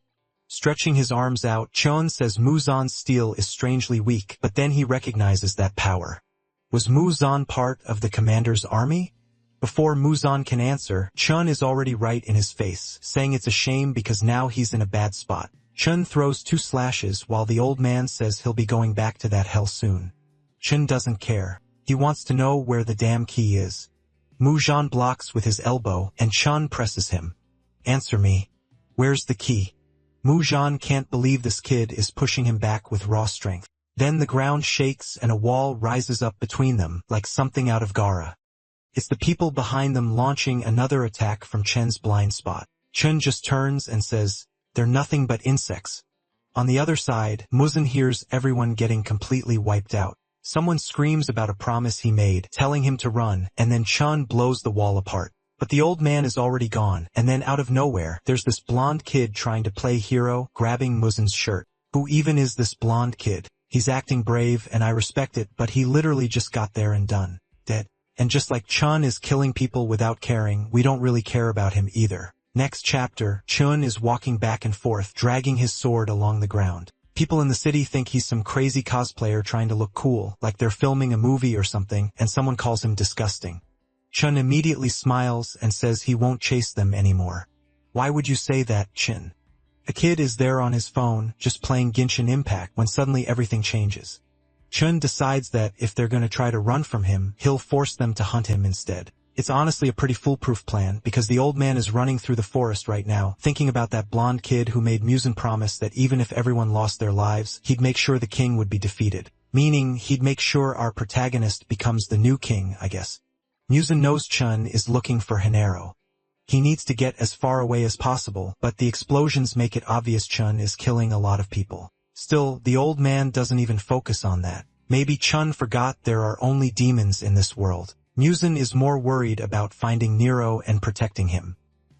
Stretching his arms out, Chun says Muzan's steel is strangely weak, but then he recognizes that power. Was Muzan part of the commander's army? Before Muzan can answer, Chun is already right in his face, saying it's a shame because now he's in a bad spot. Chun throws 2 slashes while the old man says he'll be going back to that hell soon. Chun doesn't care. He wants to know where the damn key is. Muzan blocks with his elbow, and Chun presses him. Answer me. Where's the key? Muzan can't believe this kid is pushing him back with raw strength. Then the ground shakes and a wall rises up between them, like something out of Gara. It's the people behind them launching another attack from Chen's blind spot. Chen just turns and says, "They're nothing but insects." On the other side, Muzan hears everyone getting completely wiped out. Someone screams about a promise he made, telling him to run, and then Chun blows the wall apart. But the old man is already gone, and then out of nowhere, there's this blonde kid trying to play hero, grabbing Muzan's shirt. Who even is this blonde kid? He's acting brave, and I respect it, but he literally just got there and done. Dead. And just like Chun is killing people without caring, we don't really care about him either. Next chapter, Chun is walking back and forth, dragging his sword along the ground. People in the city think he's some crazy cosplayer trying to look cool, like they're filming a movie or something, and someone calls him disgusting. Chun immediately smiles and says he won't chase them anymore. Why would you say that, Chin? A kid is there on his phone, just playing Genshin Impact, when suddenly everything changes. Chun decides that if they're gonna try to run from him, he'll force them to hunt him instead. It's honestly a pretty foolproof plan, because the old man is running through the forest right now, thinking about that blonde kid who made Muzan promise that even if everyone lost their lives, he'd make sure the king would be defeated. Meaning, he'd make sure our protagonist becomes the new king, I guess. Muzan knows Chun is looking for Hinero. He needs to get as far away as possible, but the explosions make it obvious Chun is killing a lot of people. Still, the old man doesn't even focus on that. Maybe Chun forgot there are only demons in this world. Muzan is more worried about finding Nero and protecting him.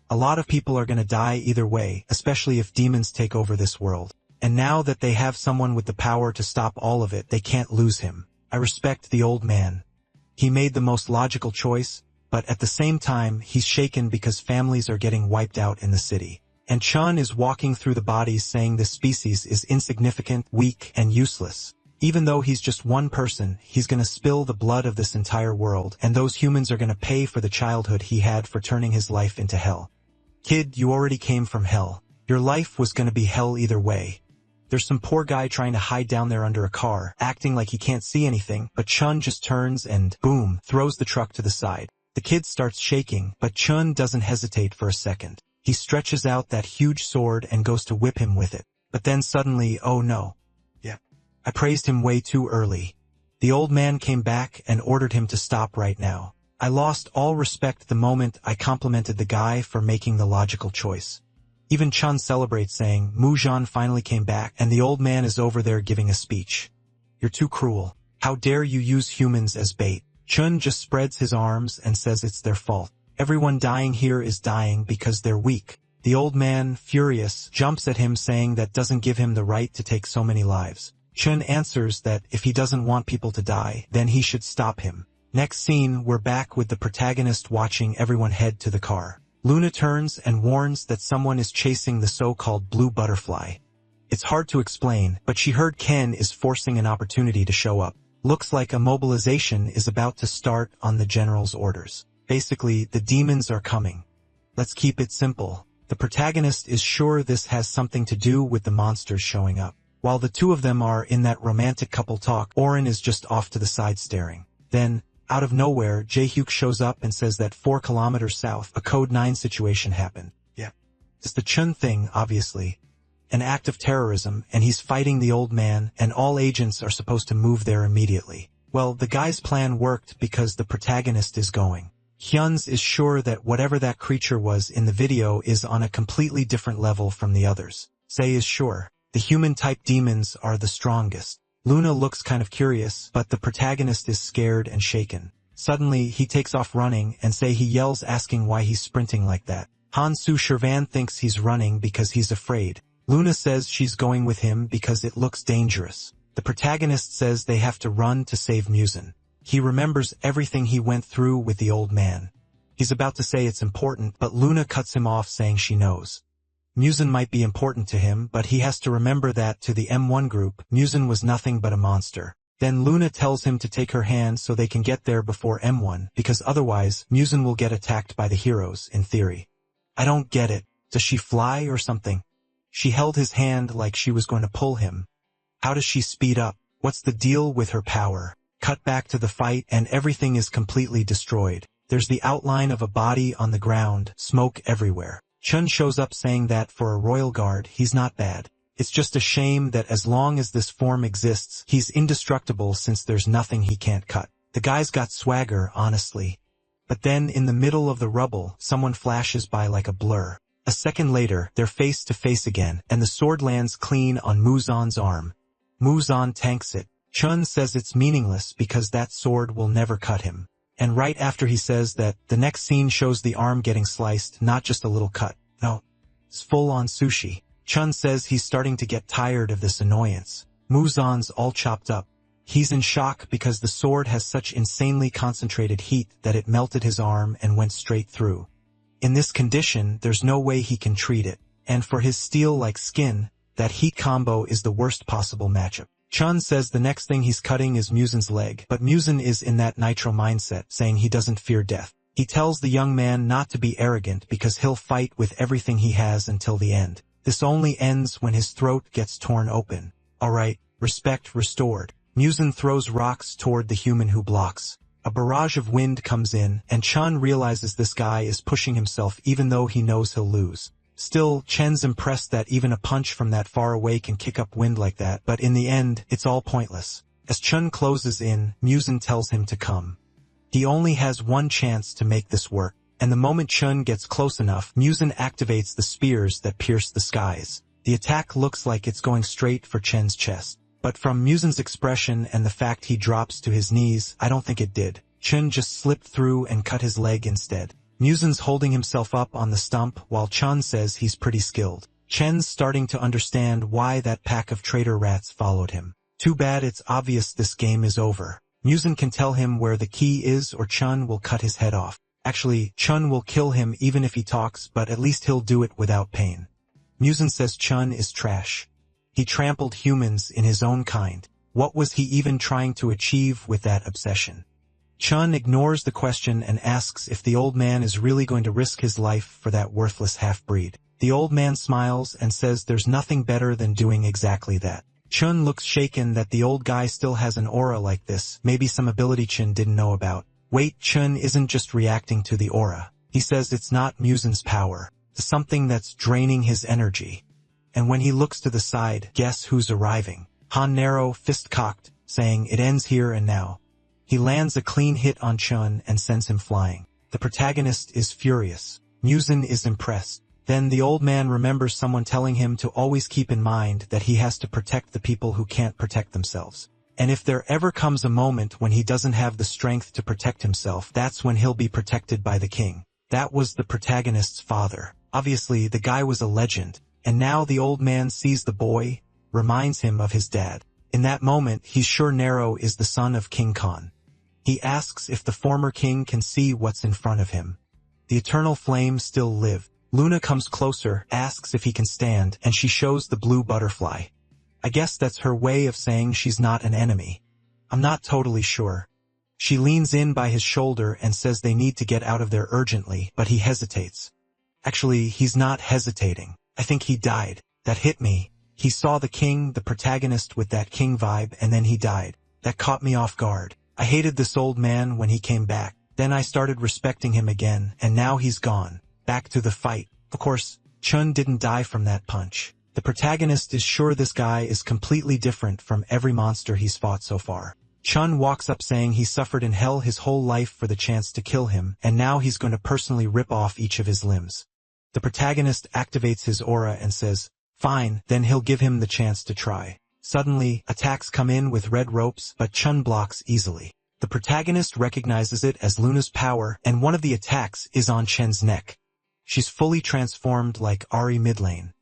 A lot of people are gonna die either way, especially if demons take over this world. And now that they have someone with the power to stop all of it, they can't lose him. I respect the old man. He made the most logical choice, but at the same time, he's shaken because families are getting wiped out in the city. And Chun is walking through the bodies saying this species is insignificant, weak, and useless. Even though he's just one person, he's gonna spill the blood of this entire world, and those humans are gonna pay for the childhood he had for turning his life into hell. Kid, you already came from hell. Your life was gonna be hell either way. There's some poor guy trying to hide down there under a car, acting like he can't see anything, but Chun just turns and, boom, throws the truck to the side. The kid starts shaking, but Chun doesn't hesitate for a second. He stretches out that huge sword and goes to whip him with it. But then suddenly, oh no. I praised him way too early. The old man came back and ordered him to stop right now. I lost all respect the moment I complimented the guy for making the logical choice. Even Chun celebrates saying, Muzan finally came back and the old man is over there giving a speech. You're too cruel. How dare you use humans as bait? Chun just spreads his arms and says it's their fault. Everyone dying here is dying because they're weak. The old man, furious, jumps at him saying that doesn't give him the right to take so many lives. Chun answers that if he doesn't want people to die, then he should stop him. Next scene, we're back with the protagonist watching everyone head to the car. Luna turns and warns that someone is chasing the so-called blue butterfly. It's hard to explain, but she heard Ken is forcing an opportunity to show up. Looks like a mobilization is about to start on the general's orders. Basically, the demons are coming. Let's keep it simple. The protagonist is sure this has something to do with the monsters showing up. While the two of them are in that romantic couple talk, Oren is just off to the side staring. Then, out of nowhere, Jae-hyuk shows up and says that 4 kilometers south, a Code 9 situation happened. It's the Chun thing, obviously. An act of terrorism, and he's fighting the old man, and all agents are supposed to move there immediately. Well, the guy's plan worked because the protagonist is going. Hyun's is sure that whatever that creature was in the video is on a completely different level from the others. Say is sure. The human-type demons are the strongest. Luna looks kind of curious, but the protagonist is scared and shaken. Suddenly, he takes off running, and Say he yells asking why he's sprinting like that. Han Soo-Shirvan thinks he's running because he's afraid. Luna says she's going with him because it looks dangerous. The protagonist says they have to run to save Musen. He remembers everything he went through with the old man. He's about to say it's important, but Luna cuts him off saying she knows. Musen might be important to him, but he has to remember that to the M1 group, Musen was nothing but a monster. Then Luna tells him to take her hand so they can get there before M1, because otherwise, Musen will get attacked by the heroes, in theory. I don't get it. Does she fly or something? She held his hand like she was going to pull him. How does she speed up? What's the deal with her power? Cut back to the fight and everything is completely destroyed. There's the outline of a body on the ground, smoke everywhere. Chun shows up saying that for a royal guard, he's not bad. It's just a shame that as long as this form exists, he's indestructible since there's nothing he can't cut. The guy's got swagger, honestly. But then, in the middle of the rubble, someone flashes by like a blur. A second later, they're face to face again, and the sword lands clean on Muzan's arm. Muzan tanks it. Chun says it's meaningless because that sword will never cut him. And right after he says that, the next scene shows the arm getting sliced, not just a little cut. No, it's full-on sushi. Chun says he's starting to get tired of this annoyance. Muzan's all chopped up. He's in shock because the sword has such insanely concentrated heat that it melted his arm and went straight through. In this condition, there's no way he can treat it. And for his steel-like skin, that heat combo is the worst possible matchup. Chun says the next thing he's cutting is Musen's leg, but Musen is in that nitro mindset, saying he doesn't fear death. He tells the young man not to be arrogant because he'll fight with everything he has until the end. This only ends when his throat gets torn open. Alright, respect restored. Musen throws rocks toward the human who blocks. A barrage of wind comes in, and Chun realizes this guy is pushing himself even though he knows he'll lose. Still, Chen's impressed that even a punch from that far away can kick up wind like that, but in the end, it's all pointless. As Chun closes in, Musen tells him to come. He only has one chance to make this work, and the moment Chun gets close enough, Musen activates the spears that pierce the skies. The attack looks like it's going straight for Chen's chest. But from Musen's expression and the fact he drops to his knees, I don't think it did. Chun just slipped through and cut his leg instead. Musen's holding himself up on the stump while Chun says he's pretty skilled. Chen's starting to understand why that pack of traitor rats followed him. Too bad it's obvious this game is over. Musen can tell him where the key is or Chun will cut his head off. Actually, Chun will kill him even if he talks, but at least he'll do it without pain. Musen says Chun is trash. He trampled humans in his own kind. What was he even trying to achieve with that obsession? Chun ignores the question and asks if the old man is really going to risk his life for that worthless half-breed. The old man smiles and says there's nothing better than doing exactly that. Chun looks shaken that the old guy still has an aura like this, maybe some ability Chun didn't know about. Wait, Chun isn't just reacting to the aura. He says it's not Musen's power, it's something that's draining his energy. And when he looks to the side, guess who's arriving? Han Nero, fist cocked, saying it ends here and now. He lands a clean hit on Chun and sends him flying. The protagonist is furious. Musen is impressed. Then the old man remembers someone telling him to always keep in mind that he has to protect the people who can't protect themselves. And if there ever comes a moment when he doesn't have the strength to protect himself, that's when he'll be protected by the king. That was the protagonist's father. Obviously, the guy was a legend. And now the old man sees the boy, reminds him of his dad. In that moment, he's sure Nero is the son of King Khan. He asks if the former king can see what's in front of him. The eternal flames still live. Luna comes closer, asks if he can stand, and she shows the blue butterfly. I guess that's her way of saying she's not an enemy. I'm not totally sure. She leans in by his shoulder and says they need to get out of there urgently, but he hesitates. Actually, he's not hesitating. I think he died. That hit me. He saw the king, the protagonist with that king vibe, and then he died. That caught me off guard. I hated this old man when he came back. Then I started respecting him again, and now he's gone. Back to the fight. Of course, Chun didn't die from that punch. The protagonist is sure this guy is completely different from every monster he's fought so far. Chun walks up saying he suffered in hell his whole life for the chance to kill him, and now he's going to personally rip off each of his limbs. The protagonist activates his aura and says, fine, then he'll give him the chance to try. Suddenly, attacks come in with red ropes, but Chun blocks easily. The protagonist recognizes it as Luna's power, and one of the attacks is on Chen's neck. She's fully transformed like Ari midlane.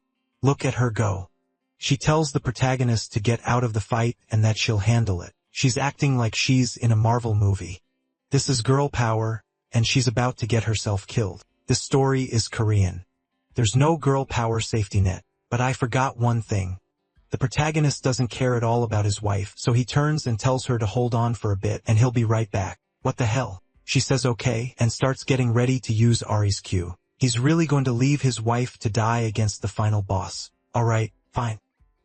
Look at her go. She tells the protagonist to get out of the fight and that she'll handle it. She's acting like she's in a Marvel movie. This is girl power, and she's about to get herself killed. This story is Korean. There's no girl power safety net. But I forgot one thing. The protagonist doesn't care at all about his wife, so he turns and tells her to hold on for a bit and he'll be right back. What the hell? She says okay and starts getting ready to use Ari's Q. He's really going to leave his wife to die against the final boss. Alright, fine.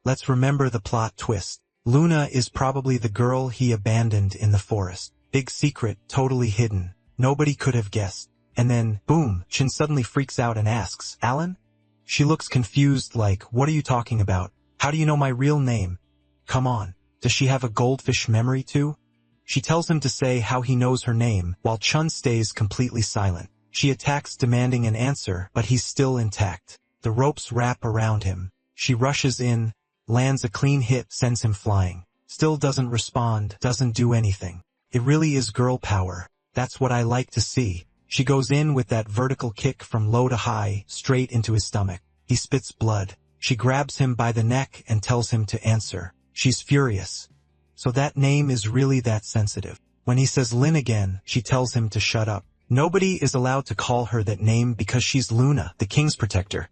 Let's remember the plot twist. Luna is probably the girl he abandoned in the forest. Big secret, totally hidden. Nobody could have guessed. And then, boom, Chin suddenly freaks out and asks, Alan? She looks confused like, what are you talking about? How do you know my real name? Come on, does she have a goldfish memory too? She tells him to say how he knows her name, while Chun stays completely silent. She attacks demanding an answer, but he's still intact. The ropes wrap around him. She rushes in, lands a clean hit, sends him flying. Still doesn't respond, doesn't do anything. It really is girl power. That's what I like to see. She goes in with that vertical kick from low to high, straight into his stomach. He spits blood. She grabs him by the neck and tells him to answer. She's furious. So that name is really that sensitive. When he says Lin again, she tells him to shut up. Nobody is allowed to call her that name because she's Luna, the king's protector.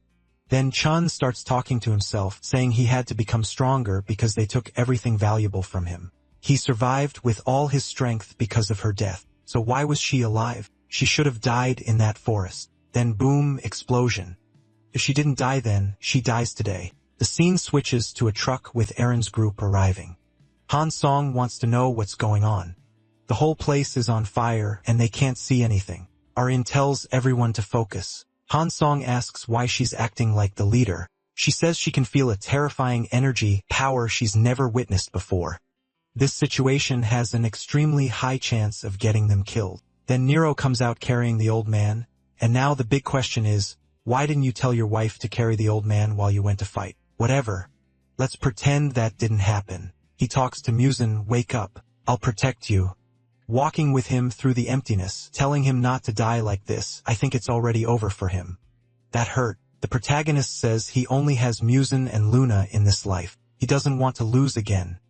Then Chun starts talking to himself, saying he had to become stronger because they took everything valuable from him. He survived with all his strength because of her death. So why was she alive? She should have died in that forest. Then boom, explosion. If she didn't die then, she dies today. The scene switches to a truck with Aaron's group arriving. Han Song wants to know what's going on. The whole place is on fire and they can't see anything. Arin tells everyone to focus. Han Song asks why she's acting like the leader. She says she can feel a terrifying energy, power she's never witnessed before. This situation has an extremely high chance of getting them killed. Then Nero comes out carrying the old man, and now the big question is, why didn't you tell your wife to carry the old man while you went to fight? Whatever. Let's pretend that didn't happen. He talks to Muzin, wake up. I'll protect you. Walking with him through the emptiness, telling him not to die like this, I think it's already over for him. That hurt. The protagonist says he only has Muzin and Luna in this life. He doesn't want to lose again.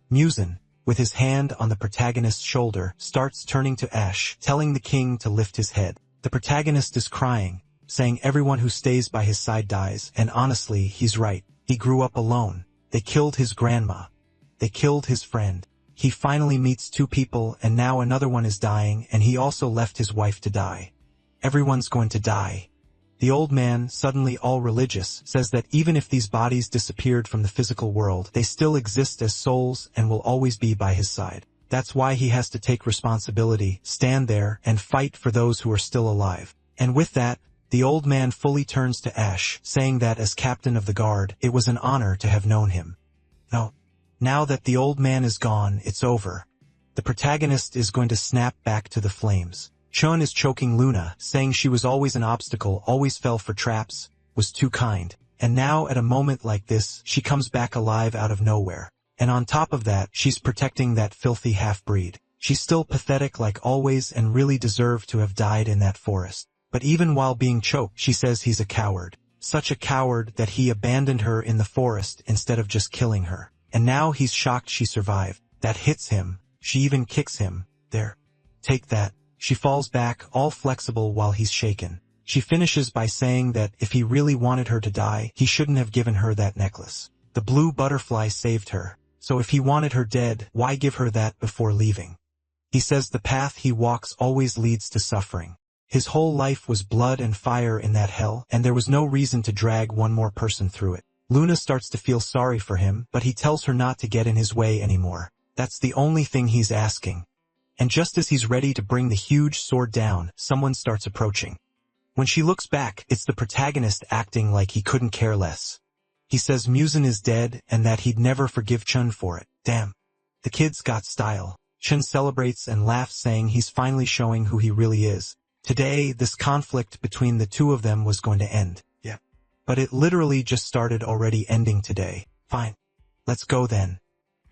Muzin, with his hand on the protagonist's shoulder, starts turning to ash, telling the king to lift his head. The protagonist is crying, saying everyone who stays by his side dies, and honestly, he's right. He grew up alone. They killed his grandma. They killed his friend. He finally meets two people and now another one is dying, and he also left his wife to die. Everyone's going to die. The old man, suddenly all religious, says that even if these bodies disappeared from the physical world, they still exist as souls and will always be by his side. That's why he has to take responsibility, stand there, and fight for those who are still alive. And with that, the old man fully turns to ash, saying that as captain of the guard, it was an honor to have known him. No. Now that the old man is gone, it's over. The protagonist is going to snap back to the flames. Chun is choking Luna, saying she was always an obstacle, always fell for traps, was too kind. And now at a moment like this, she comes back alive out of nowhere. And on top of that, she's protecting that filthy half-breed. She's still pathetic like always and really deserved to have died in that forest. But even while being choked, she says he's a coward. Such a coward that he abandoned her in the forest instead of just killing her. And now he's shocked she survived. That hits him. She even kicks him. There. Take that. She falls back, all flexible while he's shaken. She finishes by saying that if he really wanted her to die, he shouldn't have given her that necklace. The blue butterfly saved her. So if he wanted her dead, why give her that before leaving? He says the path he walks always leads to suffering. His whole life was blood and fire in that hell, and there was no reason to drag one more person through it. Luna starts to feel sorry for him, but he tells her not to get in his way anymore. That's the only thing he's asking. And just as he's ready to bring the huge sword down, someone starts approaching. When she looks back, it's the protagonist acting like he couldn't care less. He says Muzin is dead and that he'd never forgive Chun for it. Damn. The kid's got style. Chun celebrates and laughs, saying he's finally showing who he really is. Today, this conflict between the two of them was going to end. Yeah. But it literally just started already ending today. Fine. Let's go then.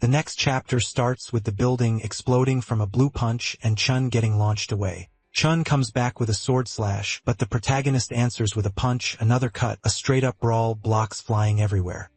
The next chapter starts with the building exploding from a blue punch and Chun getting launched away. Chun comes back with a sword slash, but the protagonist answers with a punch, another cut, a straight-up brawl, blocks flying everywhere.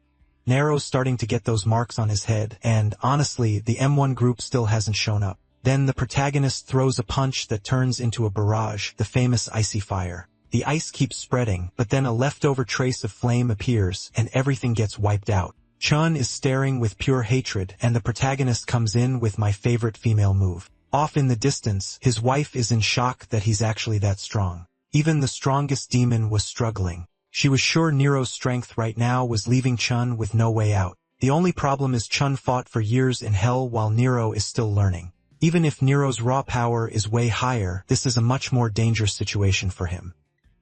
Nero's starting to get those marks on his head, and, honestly, the M1 group still hasn't shown up. Then the protagonist throws a punch that turns into a barrage, the famous icy fire. The ice keeps spreading, but then a leftover trace of flame appears, and everything gets wiped out. Chun is staring with pure hatred, and the protagonist comes in with my favorite female move. Off in the distance, his wife is in shock that he's actually that strong. Even the strongest demon was struggling. She was sure Nero's strength right now was leaving Chun with no way out. The only problem is Chun fought for years in hell while Nero is still learning. Even if Nero's raw power is way higher, this is a much more dangerous situation for him.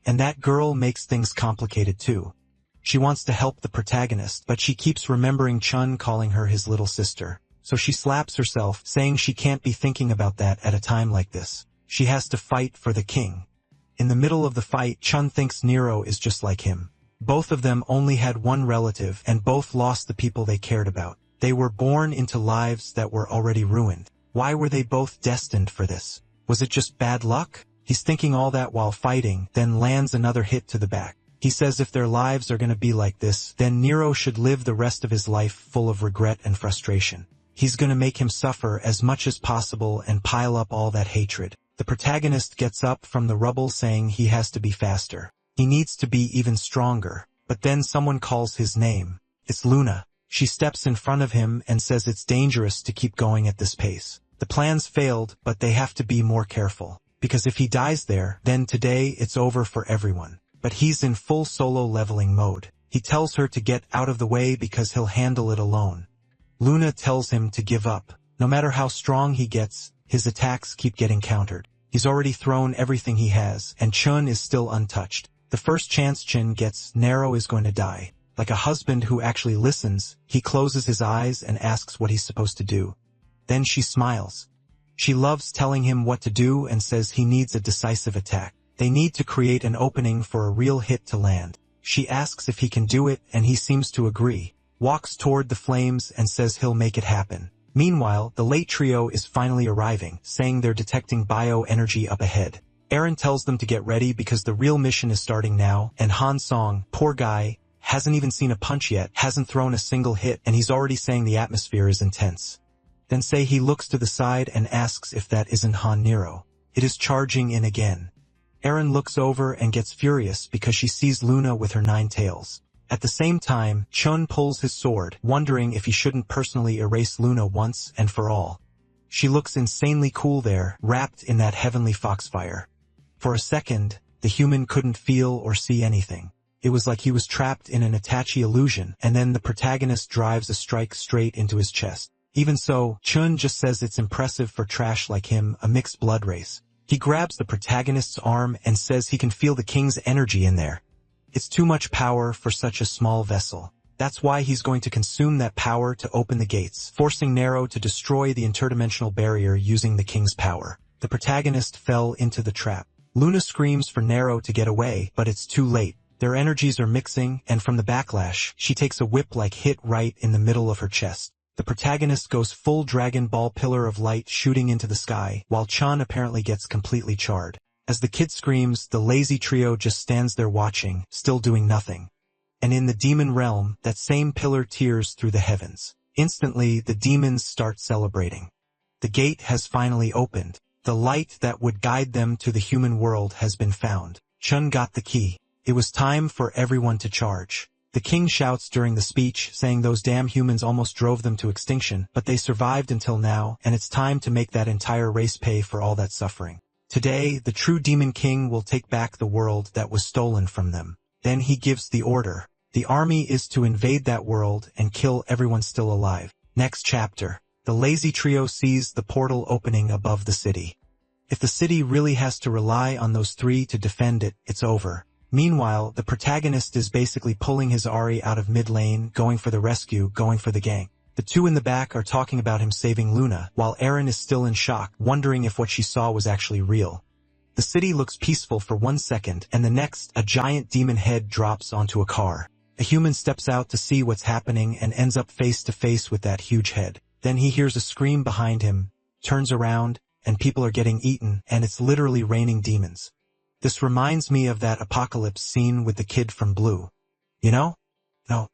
And that girl makes things complicated too. She wants to help the protagonist, but she keeps remembering Chun calling her his little sister. So she slaps herself, saying she can't be thinking about that at a time like this. She has to fight for the king. In the middle of the fight, Chun thinks Nero is just like him. Both of them only had one relative, and both lost the people they cared about. They were born into lives that were already ruined. Why were they both destined for this? Was it just bad luck? He's thinking all that while fighting, then lands another hit to the back. He says if their lives are going to be like this, then Nero should live the rest of his life full of regret and frustration. He's going to make him suffer as much as possible and pile up all that hatred. The protagonist gets up from the rubble saying he has to be faster. He needs to be even stronger. But then someone calls his name. It's Luna. She steps in front of him and says it's dangerous to keep going at this pace. The plans failed, but they have to be more careful. Because if he dies there, then today it's over for everyone. But he's in full solo leveling mode. He tells her to get out of the way because he'll handle it alone. Luna tells him to give up. No matter how strong he gets, his attacks keep getting countered. He's already thrown everything he has, and Chun is still untouched. The first chance Chun gets, Nero is going to die. Like a husband who actually listens, he closes his eyes and asks what he's supposed to do. Then she smiles. She loves telling him what to do and says he needs a decisive attack. They need to create an opening for a real hit to land. She asks if he can do it, and he seems to agree. Walks toward the flames and says he'll make it happen. Meanwhile, the late trio is finally arriving, saying they're detecting bio-energy up ahead. Eren tells them to get ready because the real mission is starting now, and Han Song, poor guy, hasn't even seen a punch yet, hasn't thrown a single hit, and he's already saying the atmosphere is intense. Then say he looks to the side and asks if that isn't Han Nero. It is charging in again. Eren looks over and gets furious because she sees Luna with her 9 tails. At the same time, Chun pulls his sword, wondering if he shouldn't personally erase Luna once and for all. She looks insanely cool there, wrapped in that heavenly foxfire. For a second, the human couldn't feel or see anything. It was like he was trapped in an Itachi illusion, and then the protagonist drives a strike straight into his chest. Even so, Chun just says it's impressive for trash like him, a mixed blood race. He grabs the protagonist's arm and says he can feel the king's energy in there. It's too much power for such a small vessel. That's why he's going to consume that power to open the gates, forcing Nero to destroy the interdimensional barrier using the king's power. The protagonist fell into the trap. Luna screams for Nero to get away, but it's too late. Their energies are mixing, and from the backlash, she takes a whip-like hit right in the middle of her chest. The protagonist goes full Dragon Ball pillar of light shooting into the sky, while Chun apparently gets completely charred. As the kid screams, the lazy trio just stands there watching, still doing nothing. And in the demon realm, that same pillar tears through the heavens. Instantly, the demons start celebrating. The gate has finally opened. The light that would guide them to the human world has been found. Chun got the key. It was time for everyone to charge. The king shouts during the speech, saying those damn humans almost drove them to extinction, but they survived until now, and it's time to make that entire race pay for all that suffering. Today, the true demon king will take back the world that was stolen from them. Then he gives the order. The army is to invade that world and kill everyone still alive. Next chapter. The lazy trio sees the portal opening above the city. If the city really has to rely on those 3 to defend it, it's over. Meanwhile, the protagonist is basically pulling his Ari out of mid lane, going for the rescue, going for the gank. The two in the back are talking about him saving Luna, while Eren is still in shock, wondering if what she saw was actually real. The city looks peaceful for 1 second, and the next, a giant demon head drops onto a car. A human steps out to see what's happening and ends up face to face with that huge head. Then he hears a scream behind him, turns around, and people are getting eaten, and it's literally raining demons. This reminds me of that apocalypse scene with the kid from Blue. You know? No.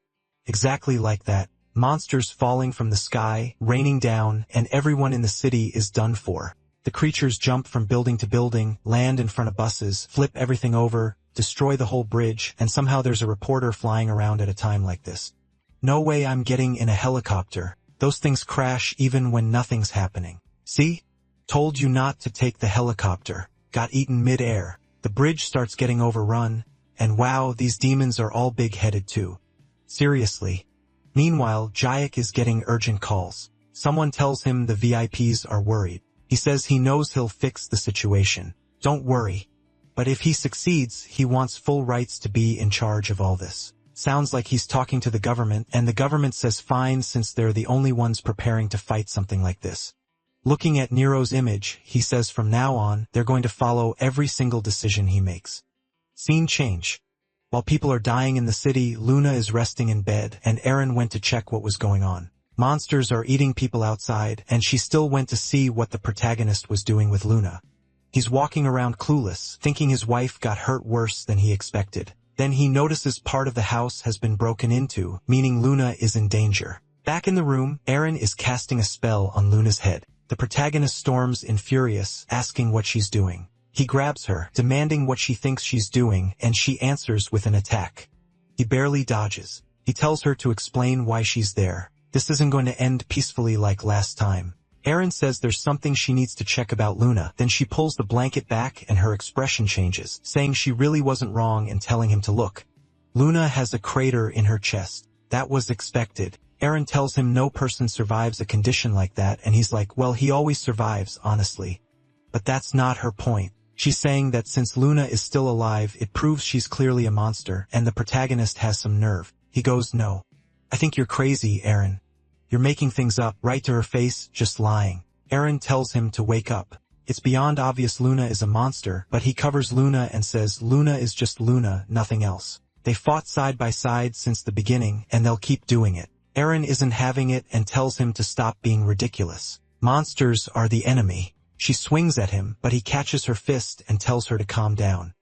Exactly like that. Monsters falling from the sky, raining down, and everyone in the city is done for. The creatures jump from building to building, land in front of buses, flip everything over, destroy the whole bridge, and somehow there's a reporter flying around at a time like this. No way I'm getting in a helicopter. Those things crash even when nothing's happening. See? Told you not to take the helicopter. Got eaten mid-air. The bridge starts getting overrun, and wow, these demons are all big-headed too. Seriously. Meanwhile, Jayak is getting urgent calls. Someone tells him the VIPs are worried. He says he knows he'll fix the situation. Don't worry. But if he succeeds, he wants full rights to be in charge of all this. Sounds like he's talking to the government, and the government says fine since they're the only ones preparing to fight something like this. Looking at Nero's image, he says from now on, they're going to follow every single decision he makes. Scene change. While people are dying in the city, Luna is resting in bed, and Eren went to check what was going on. Monsters are eating people outside, and she still went to see what the protagonist was doing with Luna. He's walking around clueless, thinking his wife got hurt worse than he expected. Then he notices part of the house has been broken into, meaning Luna is in danger. Back in the room, Eren is casting a spell on Luna's head. The protagonist storms in furious, asking what she's doing. He grabs her, demanding what she thinks she's doing, and she answers with an attack. He barely dodges. He tells her to explain why she's there. This isn't going to end peacefully like last time. Eren says there's something she needs to check about Luna, then she pulls the blanket back and her expression changes, saying she really wasn't wrong in telling him to look. Luna has a crater in her chest. That was expected. Eren tells him no person survives a condition like that, and he's like, well, he always survives, honestly. But that's not her point. She's saying that since Luna is still alive, it proves she's clearly a monster, and the protagonist has some nerve. He goes, no. I think you're crazy, Eren. You're making things up, right to her face, just lying. Eren tells him to wake up. It's beyond obvious Luna is a monster, but he covers Luna and says Luna is just Luna, nothing else. They fought side by side since the beginning, and they'll keep doing it. Eren isn't having it and tells him to stop being ridiculous. Monsters are the enemy. She swings at him, but he catches her fist and tells her to calm down.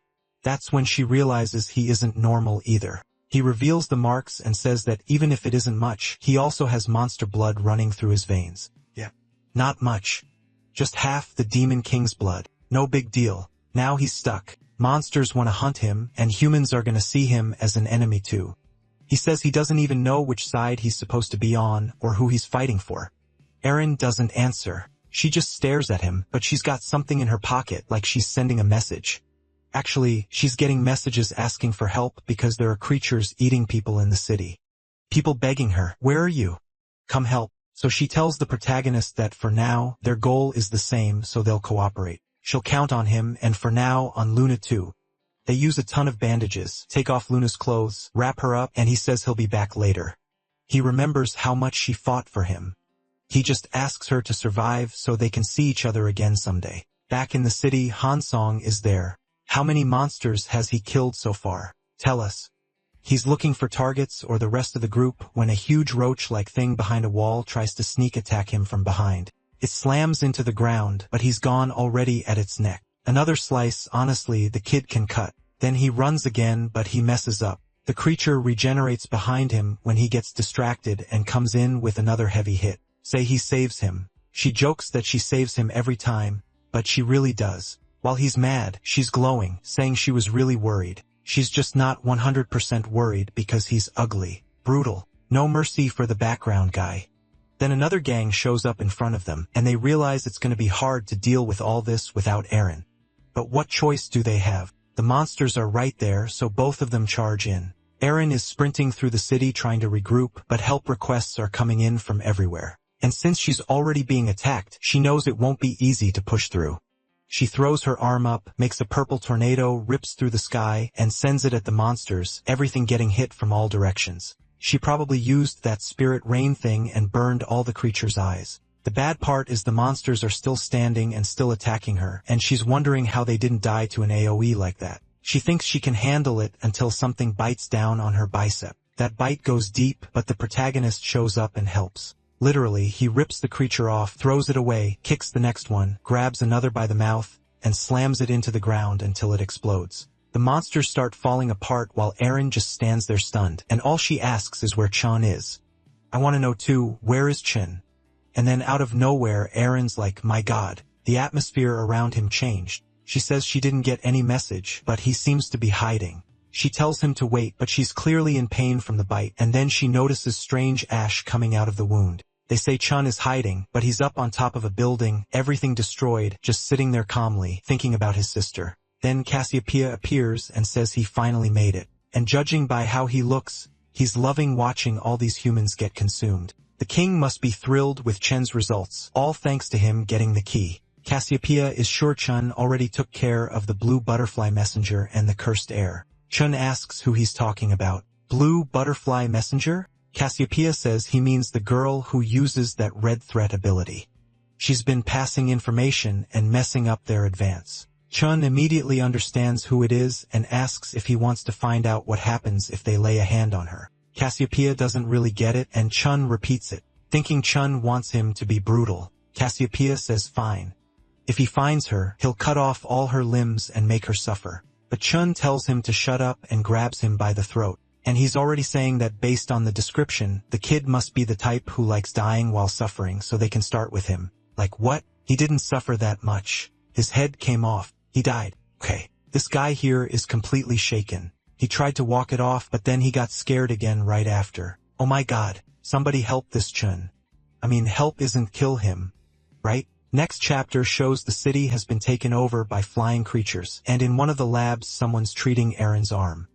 That's when she realizes he isn't normal either. He reveals the marks and says that even if it isn't much, he also has monster blood running through his veins. Yeah. Not much. Just half the Demon King's blood. No big deal. Now he's stuck. Monsters want to hunt him, and humans are going to see him as an enemy too. He says he doesn't even know which side he's supposed to be on or who he's fighting for. Eren doesn't answer. She just stares at him, but she's got something in her pocket like she's sending a message. Actually, she's getting messages asking for help because there are creatures eating people in the city. People begging her, where are you? Come help. So she tells the protagonist that for now, their goal is the same, so they'll cooperate. She'll count on him, and for now, on Luna too. They use a ton of bandages, take off Luna's clothes, wrap her up, and he says he'll be back later. He remembers how much she fought for him. He just asks her to survive so they can see each other again someday. Back in the city, Hansong is there. How many monsters has he killed so far? Tell us. He's looking for targets or the rest of the group when a huge roach-like thing behind a wall tries to sneak attack him from behind. It slams into the ground, but he's gone already at its neck. Another slice, honestly, the kid can cut. Then he runs again, but he messes up. The creature regenerates behind him when he gets distracted and comes in with another heavy hit. Say he saves him. She jokes that she saves him every time, but she really does. While he's mad, she's glowing, saying she was really worried. She's just not 100% worried because he's ugly, brutal, no mercy for the background guy. Then another gang shows up in front of them, and they realize it's going to be hard to deal with all this without Eren. But what choice do they have? The monsters are right there, so both of them charge in. Eren is sprinting through the city trying to regroup, but help requests are coming in from everywhere. And since she's already being attacked, she knows it won't be easy to push through. She throws her arm up, makes a purple tornado, rips through the sky, and sends it at the monsters, everything getting hit from all directions. She probably used that spirit rain thing and burned all the creatures' eyes. The bad part is the monsters are still standing and still attacking her, and she's wondering how they didn't die to an AoE like that. She thinks she can handle it until something bites down on her bicep. That bite goes deep, but the protagonist shows up and helps. Literally, he rips the creature off, throws it away, kicks the next one, grabs another by the mouth, and slams it into the ground until it explodes. The monsters start falling apart while Eren just stands there stunned, and all she asks is where Chun is. I want to know too, where is Chun? And then out of nowhere, Eren's like, my god. The atmosphere around him changed. She says she didn't get any message, but he seems to be hiding. She tells him to wait, but she's clearly in pain from the bite, and then she notices strange ash coming out of the wound. They say Chun is hiding, but he's up on top of a building, everything destroyed, just sitting there calmly, thinking about his sister. Then Cassiopeia appears and says he finally made it. And judging by how he looks, he's loving watching all these humans get consumed. The king must be thrilled with Chen's results, all thanks to him getting the key. Cassiopeia is sure Chun already took care of the blue butterfly messenger and the cursed air. Chun asks who he's talking about. Blue butterfly messenger? Cassiopeia says he means the girl who uses that red threat ability. She's been passing information and messing up their advance. Chun immediately understands who it is and asks if he wants to find out what happens if they lay a hand on her. Cassiopeia doesn't really get it, and Chun repeats it, thinking Chun wants him to be brutal. Cassiopeia says fine. If he finds her, he'll cut off all her limbs and make her suffer. But Chun tells him to shut up and grabs him by the throat. And he's already saying that based on the description, the kid must be the type who likes dying while suffering, so they can start with him. Like what? He didn't suffer that much. His head came off. He died. Okay. This guy here is completely shaken. He tried to walk it off, but then he got scared again right after. Oh my god. Somebody help this Chun. I mean, help isn't kill him. Right? Next chapter shows the city has been taken over by flying creatures, and in one of the labs someone's treating Eren's arm.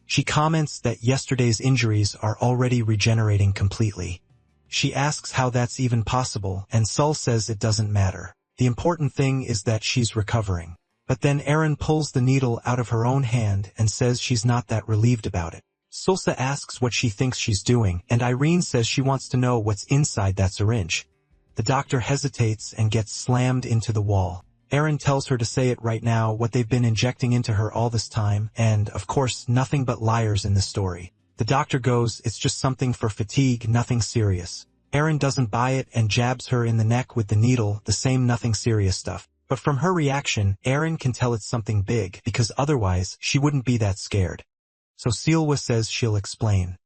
She comments that yesterday's injuries are already regenerating completely. She asks how that's even possible, and Sul says it doesn't matter. The important thing is that she's recovering. But then Eren pulls the needle out of her own hand and says she's not that relieved about it. Sulsa asks what she thinks she's doing, and Irene says she wants to know what's inside that syringe. The doctor hesitates and gets slammed into the wall. Eren tells her to say it right now, what they've been injecting into her all this time, and, of course, nothing but liars in the story. The doctor goes, it's just something for fatigue, nothing serious. Eren doesn't buy it and jabs her in the neck with the needle, the same nothing serious stuff. But from her reaction, Eren can tell it's something big, because otherwise, she wouldn't be that scared. So Silwa says she'll explain.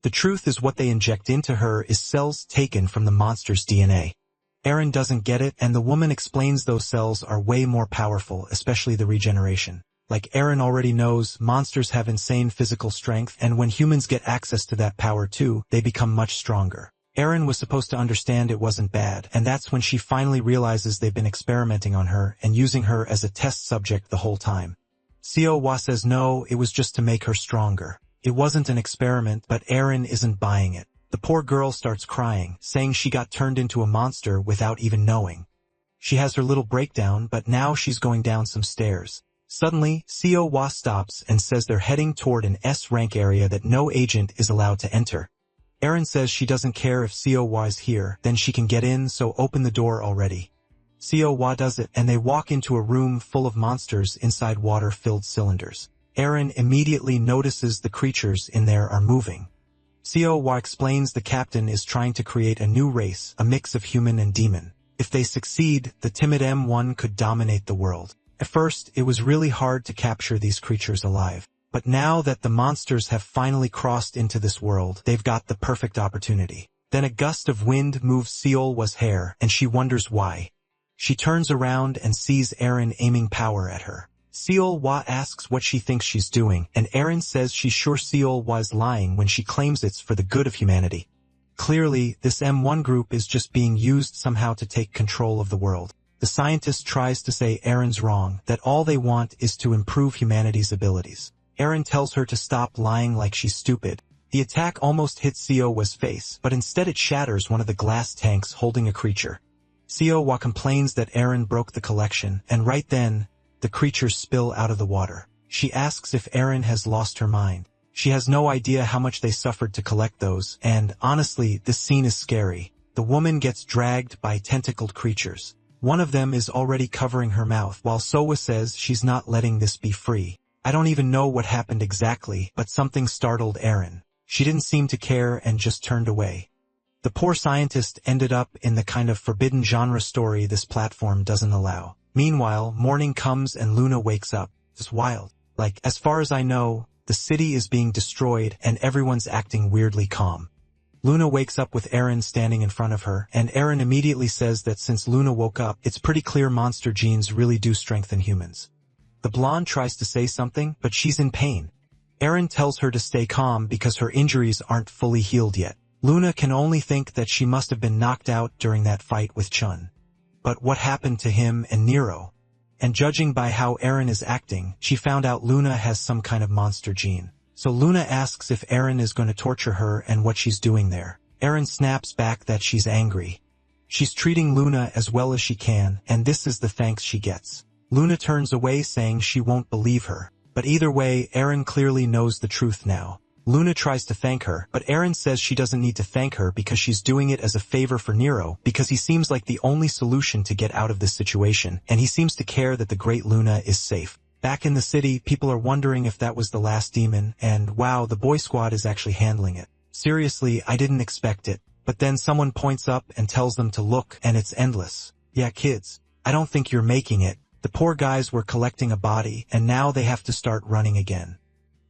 The truth is what they inject into her is cells taken from the monster's DNA. Eren doesn't get it, and the woman explains those cells are way more powerful, especially the regeneration. Like Eren already knows, monsters have insane physical strength, and when humans get access to that power too, they become much stronger. Eren was supposed to understand it wasn't bad, and that's when she finally realizes they've been experimenting on her and using her as a test subject the whole time. Seo-wa says no, it was just to make her stronger. It wasn't an experiment, but Eren isn't buying it. The poor girl starts crying, saying she got turned into a monster without even knowing. She has her little breakdown, but now she's going down some stairs. Suddenly, Seo-wa stops and says they're heading toward an S-rank area that no agent is allowed to enter. Eren says she doesn't care if Seo-wa is here, then she can get in, so open the door already. Seo-wa does it, and they walk into a room full of monsters inside water-filled cylinders. Eren immediately notices the creatures in there are moving. Seo-wa explains the captain is trying to create a new race, a mix of human and demon. If they succeed, the timid M1 could dominate the world. At first, it was really hard to capture these creatures alive. But now that the monsters have finally crossed into this world, they've got the perfect opportunity. Then a gust of wind moves Seo-wa's hair, and she wonders why. She turns around and sees Eren aiming power at her. Seo-wa asks what she thinks she's doing, and Eren says she's sure Seo-wa's lying when she claims it's for the good of humanity. Clearly, this M1 group is just being used somehow to take control of the world. The scientist tries to say Eren's wrong, that all they want is to improve humanity's abilities. Eren tells her to stop lying like she's stupid. The attack almost hits Seo-wa's face, but instead it shatters one of the glass tanks holding a creature. Seo-wa complains that Eren broke the collection, and right then, the creatures spill out of the water. She asks if Eren has lost her mind. She has no idea how much they suffered to collect those, and, honestly, this scene is scary. The woman gets dragged by tentacled creatures. One of them is already covering her mouth, while Sowa says she's not letting this be free. I don't even know what happened exactly, but something startled Eren. She didn't seem to care and just turned away. The poor scientist ended up in the kind of forbidden genre story this platform doesn't allow. Meanwhile, morning comes and Luna wakes up. It's wild. Like, as far as I know, the city is being destroyed and everyone's acting weirdly calm. Luna wakes up with Eren standing in front of her, and Eren immediately says that since Luna woke up, it's pretty clear monster genes really do strengthen humans. The blonde tries to say something, but she's in pain. Eren tells her to stay calm because her injuries aren't fully healed yet. Luna can only think that she must have been knocked out during that fight with Chun. But what happened to him and Nero? And judging by how Eren is acting, she found out Luna has some kind of monster gene. So Luna asks if Eren is going to torture her and what she's doing there. Eren snaps back that she's angry. She's treating Luna as well as she can, and this is the thanks she gets. Luna turns away saying she won't believe her. But either way, Eren clearly knows the truth now. Luna tries to thank her, but Eren says she doesn't need to thank her because she's doing it as a favor for Nero, because he seems like the only solution to get out of this situation, and he seems to care that the great Luna is safe. Back in the city, people are wondering if that was the last demon, and wow, the boy squad is actually handling it. Seriously, I didn't expect it. But then someone points up and tells them to look, and it's endless. Yeah, kids, I don't think you're making it. The poor guys were collecting a body, and now they have to start running again.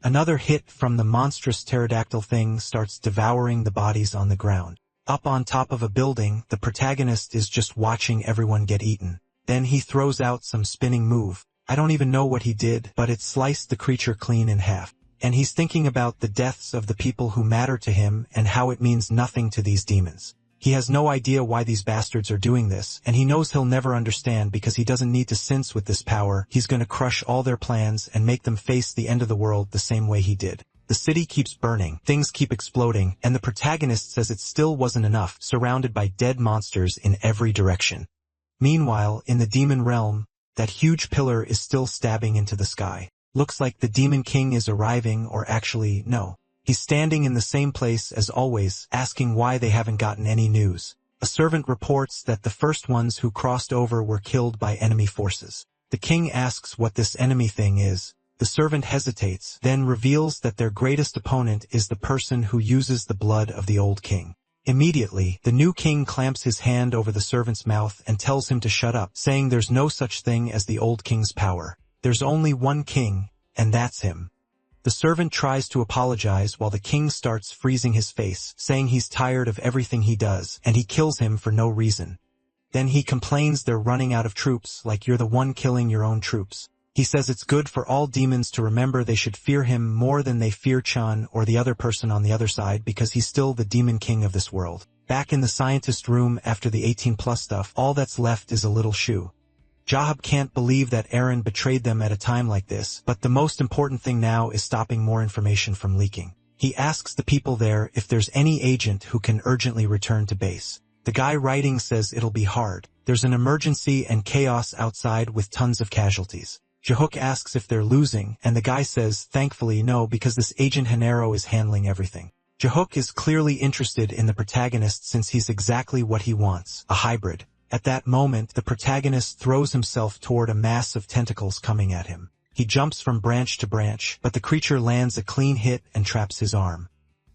Another hit from the monstrous pterodactyl thing starts devouring the bodies on the ground. Up on top of a building, the protagonist is just watching everyone get eaten. Then he throws out some spinning move. I don't even know what he did, but it sliced the creature clean in half. And he's thinking about the deaths of the people who matter to him and how it means nothing to these demons. He has no idea why these bastards are doing this, and he knows he'll never understand because he doesn't need to sense with this power. He's gonna crush all their plans and make them face the end of the world the same way he did. The city keeps burning, things keep exploding, and the protagonist says it still wasn't enough, surrounded by dead monsters in every direction. Meanwhile, in the demon realm, that huge pillar is still stabbing into the sky. Looks like the Demon King is arriving, or actually, no. He's standing in the same place as always, asking why they haven't gotten any news. A servant reports that the first ones who crossed over were killed by enemy forces. The king asks what this enemy thing is. The servant hesitates, then reveals that their greatest opponent is the person who uses the blood of the old king. Immediately, the new king clamps his hand over the servant's mouth and tells him to shut up, saying there's no such thing as the old king's power. There's only one king, and that's him. The servant tries to apologize while the king starts freezing his face, saying he's tired of everything he does, and he kills him for no reason. Then he complains they're running out of troops, like you're the one killing your own troops. He says it's good for all demons to remember they should fear him more than they fear Chun or the other person on the other side because he's still the demon king of this world. Back in the scientist room after the 18+ stuff, all that's left is a little shoe. Jahab can't believe that Eren betrayed them at a time like this, but the most important thing now is stopping more information from leaking. He asks the people there if there's any agent who can urgently return to base. The guy writing says it'll be hard. There's an emergency and chaos outside with tons of casualties. Jahook asks if they're losing, and the guy says, thankfully no, because this agent Enro is handling everything. Jahook is clearly interested in the protagonist since he's exactly what he wants, a hybrid. At that moment, the protagonist throws himself toward a mass of tentacles coming at him. He jumps from branch to branch, but the creature lands a clean hit and traps his arm.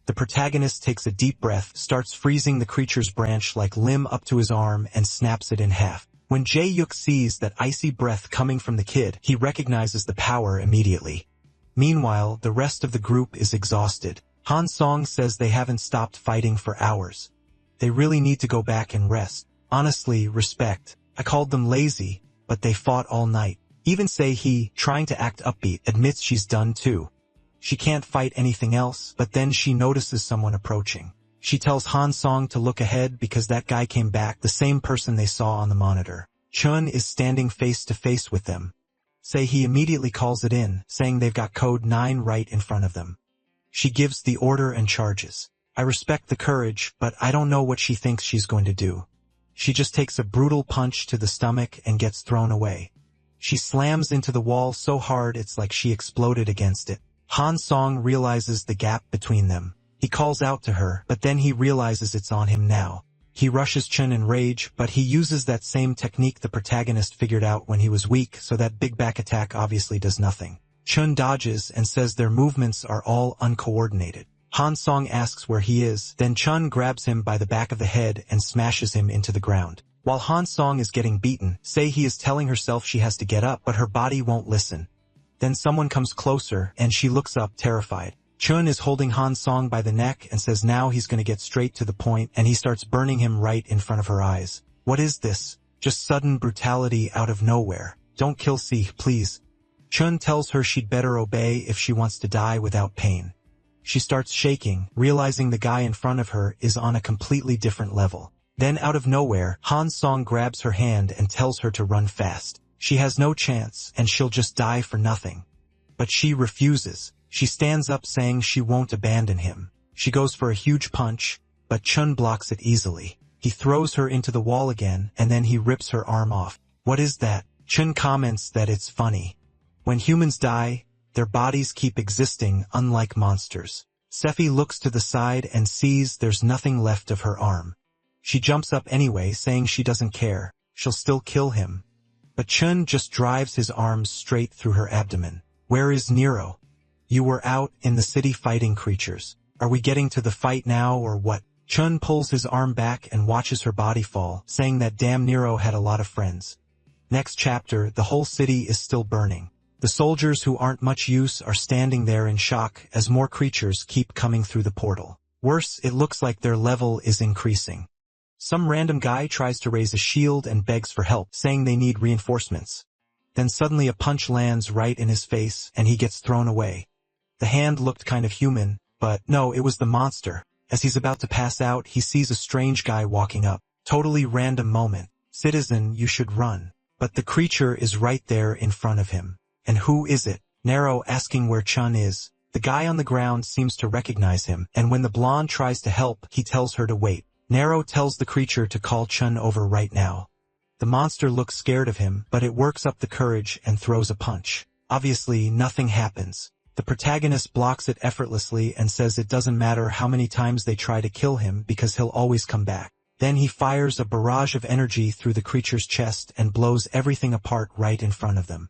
The protagonist takes a deep breath, starts freezing the creature's branch-like limb up to his arm, and snaps it in half. When Jae-yuk sees that icy breath coming from the kid, he recognizes the power immediately. Meanwhile, the rest of the group is exhausted. Han Song says they haven't stopped fighting for hours. They really need to go back and rest. Honestly, respect. I called them lazy, but they fought all night. Even Sei-hee, trying to act upbeat, admits she's done too. She can't fight anything else, but then she notices someone approaching. She tells Han Song to look ahead because that guy came back, the same person they saw on the monitor. Chun is standing face to face with them. Sei-hee immediately calls it in, saying they've got code 9 right in front of them. She gives the order and charges. I respect the courage, but I don't know what she thinks she's going to do. She just takes a brutal punch to the stomach and gets thrown away. She slams into the wall so hard it's like she exploded against it. Han Song realizes the gap between them. He calls out to her, but then he realizes it's on him now. He rushes Chun in rage, but he uses that same technique the protagonist figured out when he was weak, so that big back attack obviously does nothing. Chun dodges and says their movements are all uncoordinated. Han Song asks where he is, then Chun grabs him by the back of the head and smashes him into the ground. While Han Song is getting beaten, Sei-hee is telling herself she has to get up, but her body won't listen. Then someone comes closer, and she looks up terrified. Chun is holding Han Song by the neck and says now he's gonna get straight to the point, and he starts burning him right in front of her eyes. What is this? Just sudden brutality out of nowhere. Don't kill Si, please. Chun tells her she'd better obey if she wants to die without pain. She starts shaking, realizing the guy in front of her is on a completely different level. Then out of nowhere, Han Song grabs her hand and tells her to run fast. She has no chance, and she'll just die for nothing. But she refuses. She stands up saying she won't abandon him. She goes for a huge punch, but Chun blocks it easily. He throws her into the wall again, and then he rips her arm off. What is that? Chun comments that it's funny. When humans die, their bodies keep existing unlike monsters. Sephi looks to the side and sees there's nothing left of her arm. She jumps up anyway, saying she doesn't care. She'll still kill him. But Chun just drives his arms straight through her abdomen. Where is Nero? You were out in the city fighting creatures. Are we getting to the fight now or what? Chun pulls his arm back and watches her body fall, saying that damn Nero had a lot of friends. Next chapter, the whole city is still burning. The soldiers who aren't much use are standing there in shock as more creatures keep coming through the portal. Worse, it looks like their level is increasing. Some random guy tries to raise a shield and begs for help, saying they need reinforcements. Then suddenly a punch lands right in his face and he gets thrown away. The hand looked kind of human, but no, it was the monster. As he's about to pass out, he sees a strange guy walking up. Totally random moment. Citizen, you should run. But the creature is right there in front of him. And who is it? Nero asking where Chun is. The guy on the ground seems to recognize him, and when the blonde tries to help, he tells her to wait. Nero tells the creature to call Chun over right now. The monster looks scared of him, but it works up the courage and throws a punch. Obviously, nothing happens. The protagonist blocks it effortlessly and says it doesn't matter how many times they try to kill him because he'll always come back. Then he fires a barrage of energy through the creature's chest and blows everything apart right in front of them.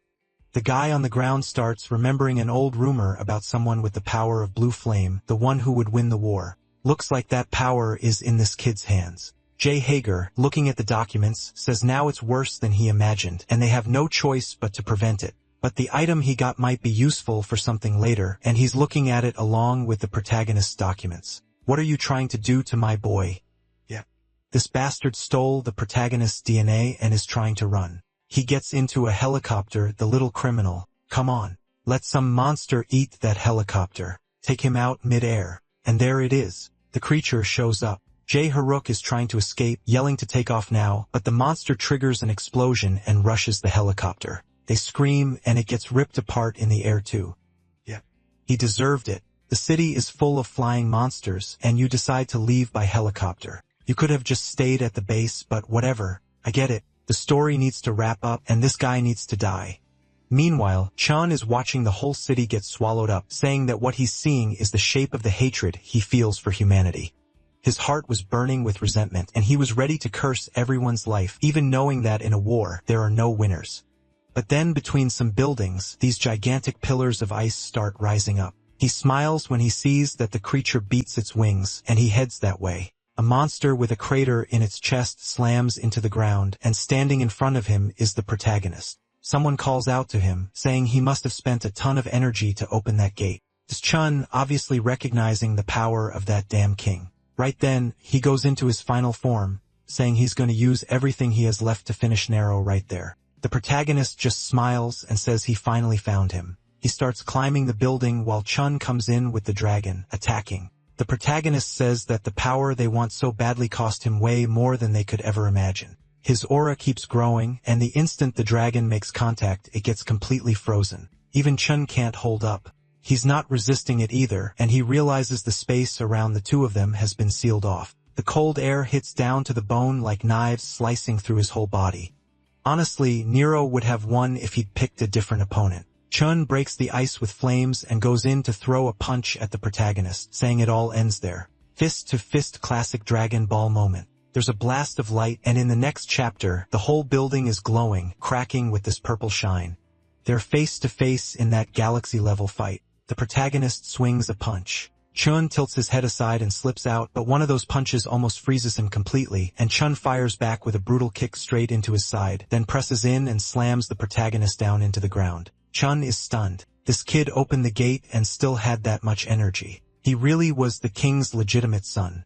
The guy on the ground starts remembering an old rumor about someone with the power of blue flame, the one who would win the war. Looks like that power is in this kid's hands. Jay Hager, looking at the documents, says now it's worse than he imagined, and they have no choice but to prevent it. But the item he got might be useful for something later, and he's looking at it along with the protagonist's documents. What are you trying to do to my boy? Yeah. This bastard stole the protagonist's DNA and is trying to run. He gets into a helicopter, the little criminal. Come on. Let some monster eat that helicopter. Take him out mid-air. And there it is. The creature shows up. Jae Haruk is trying to escape, yelling to take off now, but the monster triggers an explosion and rushes the helicopter. They scream, and it gets ripped apart in the air too. Yeah. He deserved it. The city is full of flying monsters, and you decide to leave by helicopter. You could have just stayed at the base, but whatever. I get it. The story needs to wrap up, and this guy needs to die. Meanwhile, Chan is watching the whole city get swallowed up, saying that what he's seeing is the shape of the hatred he feels for humanity. His heart was burning with resentment, and he was ready to curse everyone's life, even knowing that in a war, there are no winners. But then between some buildings, these gigantic pillars of ice start rising up. He smiles when he sees that the creature beats its wings, and he heads that way. A monster with a crater in its chest slams into the ground, and standing in front of him is the protagonist. Someone calls out to him, saying he must have spent a ton of energy to open that gate. It's Chun, obviously recognizing the power of that damn king. Right then, he goes into his final form, saying he's going to use everything he has left to finish Nero right there. The protagonist just smiles and says he finally found him. He starts climbing the building while Chun comes in with the dragon, attacking. The protagonist says that the power they want so badly cost him way more than they could ever imagine. His aura keeps growing, and the instant the dragon makes contact, it gets completely frozen. Even Chun can't hold up. He's not resisting it either, and he realizes the space around the two of them has been sealed off. The cold air hits down to the bone like knives slicing through his whole body. Honestly, Nero would have won if he'd picked a different opponent. Chun breaks the ice with flames and goes in to throw a punch at the protagonist, saying it all ends there. Fist to fist, classic Dragon Ball moment. There's a blast of light, and in the next chapter, the whole building is glowing, cracking with this purple shine. They're face to face in that galaxy-level fight. The protagonist swings a punch. Chun tilts his head aside and slips out, but one of those punches almost freezes him completely, and Chun fires back with a brutal kick straight into his side, then presses in and slams the protagonist down into the ground. Chun is stunned. This kid opened the gate and still had that much energy. He really was the king's legitimate son.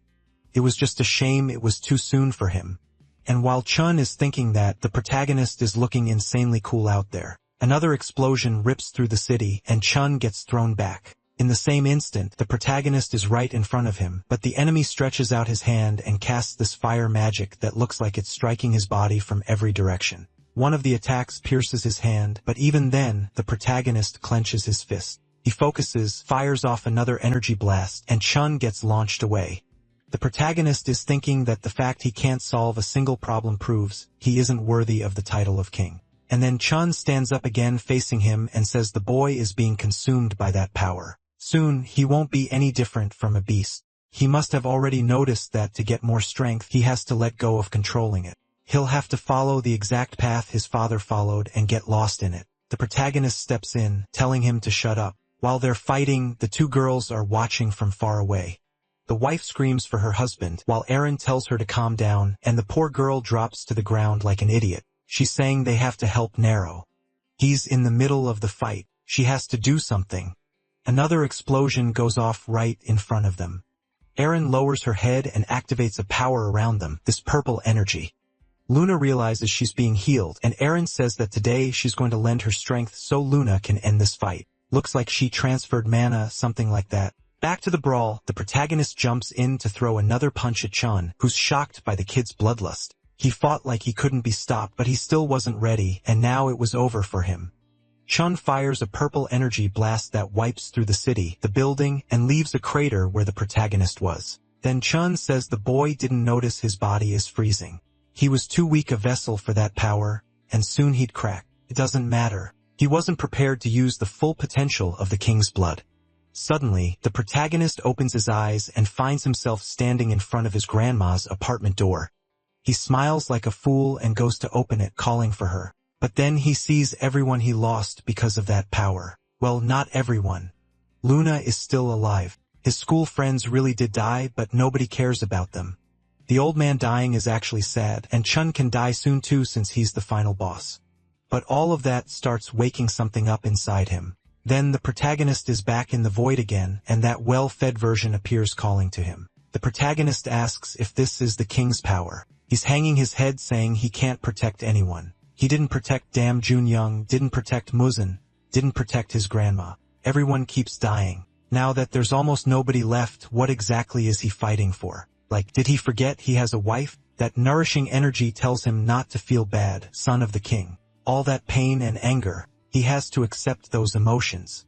It was just a shame it was too soon for him. And while Chun is thinking that, the protagonist is looking insanely cool out there. Another explosion rips through the city, and Chun gets thrown back. In the same instant, the protagonist is right in front of him, but the enemy stretches out his hand and casts this fire magic that looks like it's striking his body from every direction. One of the attacks pierces his hand, but even then, the protagonist clenches his fist. He focuses, fires off another energy blast, and Chun gets launched away. The protagonist is thinking that the fact he can't solve a single problem proves he isn't worthy of the title of king. And then Chun stands up again facing him and says the boy is being consumed by that power. Soon, he won't be any different from a beast. He must have already noticed that to get more strength, he has to let go of controlling it. He'll have to follow the exact path his father followed and get lost in it. The protagonist steps in, telling him to shut up. While they're fighting, the two girls are watching from far away. The wife screams for her husband, while Eren tells her to calm down, and the poor girl drops to the ground like an idiot. She's saying they have to help Nero. He's in the middle of the fight. She has to do something. Another explosion goes off right in front of them. Eren lowers her head and activates a power around them, this purple energy. Luna realizes she's being healed, and Eren says that today she's going to lend her strength so Luna can end this fight. Looks like she transferred mana, something like that. Back to the brawl, the protagonist jumps in to throw another punch at Chun, who's shocked by the kid's bloodlust. He fought like he couldn't be stopped, but he still wasn't ready, and now it was over for him. Chun fires a purple energy blast that wipes through the city, the building, and leaves a crater where the protagonist was. Then Chun says the boy didn't notice his body is freezing. He was too weak a vessel for that power, and soon he'd crack. It doesn't matter. He wasn't prepared to use the full potential of the king's blood. Suddenly, the protagonist opens his eyes and finds himself standing in front of his grandma's apartment door. He smiles like a fool and goes to open it, calling for her. But then he sees everyone he lost because of that power. Well, not everyone. Luna is still alive. His school friends really did die, but nobody cares about them. The old man dying is actually sad, and Chun can die soon too since he's the final boss. But all of that starts waking something up inside him. Then the protagonist is back in the void again, and that well-fed version appears calling to him. The protagonist asks if this is the king's power. He's hanging his head saying he can't protect anyone. He didn't protect Dam Junyoung, didn't protect Muzan, didn't protect his grandma. Everyone keeps dying. Now that there's almost nobody left, what exactly is he fighting for? Like, did he forget he has a wife? That nourishing energy tells him not to feel bad, son of the king. All that pain and anger, he has to accept those emotions.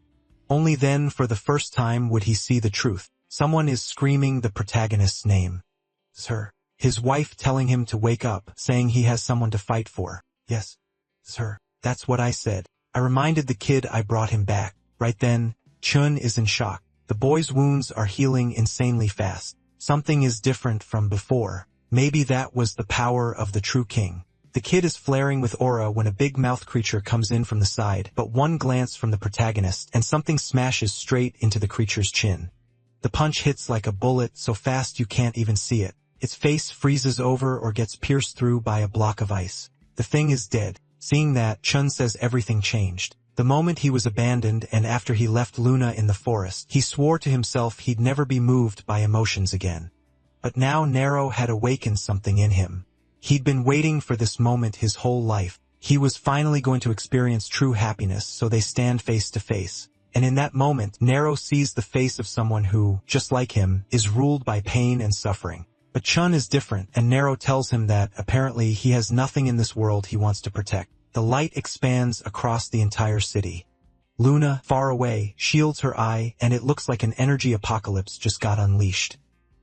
Only then, for the first time, would he see the truth. Someone is screaming the protagonist's name. Sir. His wife telling him to wake up, saying he has someone to fight for. Yes, sir. That's what I said. I reminded the kid I brought him back. Right then, Chun is in shock. The boy's wounds are healing insanely fast. Something is different from before. Maybe that was the power of the true king. The kid is flaring with aura when a big mouth creature comes in from the side, but one glance from the protagonist and something smashes straight into the creature's chin. The punch hits like a bullet so fast you can't even see it. Its face freezes over or gets pierced through by a block of ice. The thing is dead. Seeing that, Chun says everything changed. The moment he was abandoned and after he left Luna in the forest, he swore to himself he'd never be moved by emotions again. But now Nero had awakened something in him. He'd been waiting for this moment his whole life. He was finally going to experience true happiness, so they stand face to face. And in that moment, Nero sees the face of someone who, just like him, is ruled by pain and suffering. But Chun is different, and Nero tells him that, apparently, he has nothing in this world he wants to protect. The light expands across the entire city. Luna, far away, shields her eye, and it looks like an energy apocalypse just got unleashed.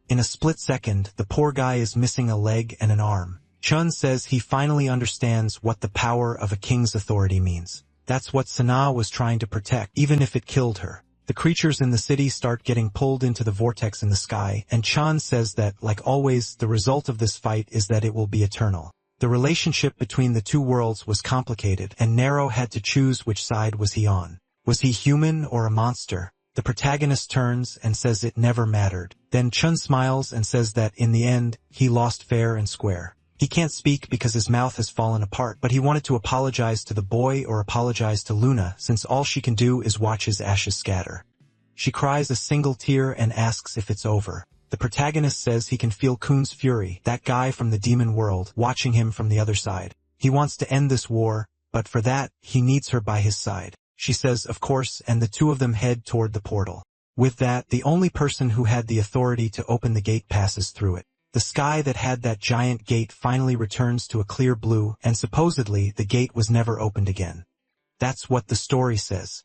In a split second, the poor guy is missing a leg and an arm. Chun says he finally understands what the power of a king's authority means. That's what Sana was trying to protect, even if it killed her. The creatures in the city start getting pulled into the vortex in the sky, and Chan says that, like always, the result of this fight is that it will be eternal. The relationship between the two worlds was complicated, and Nero had to choose which side was he on. Was he human or a monster? The protagonist turns and says it never mattered. Then Chun smiles and says that, in the end, he lost fair and square. He can't speak because his mouth has fallen apart, but he wanted to apologize to the boy or apologize to Luna, since all she can do is watch his ashes scatter. She cries a single tear and asks if it's over. The protagonist says he can feel Kun's fury, that guy from the demon world, watching him from the other side. He wants to end this war, but for that, he needs her by his side. She says, of course, and the two of them head toward the portal. With that, the only person who had the authority to open the gate passes through it. The sky that had that giant gate finally returns to a clear blue, and supposedly the gate was never opened again. That's what the story says.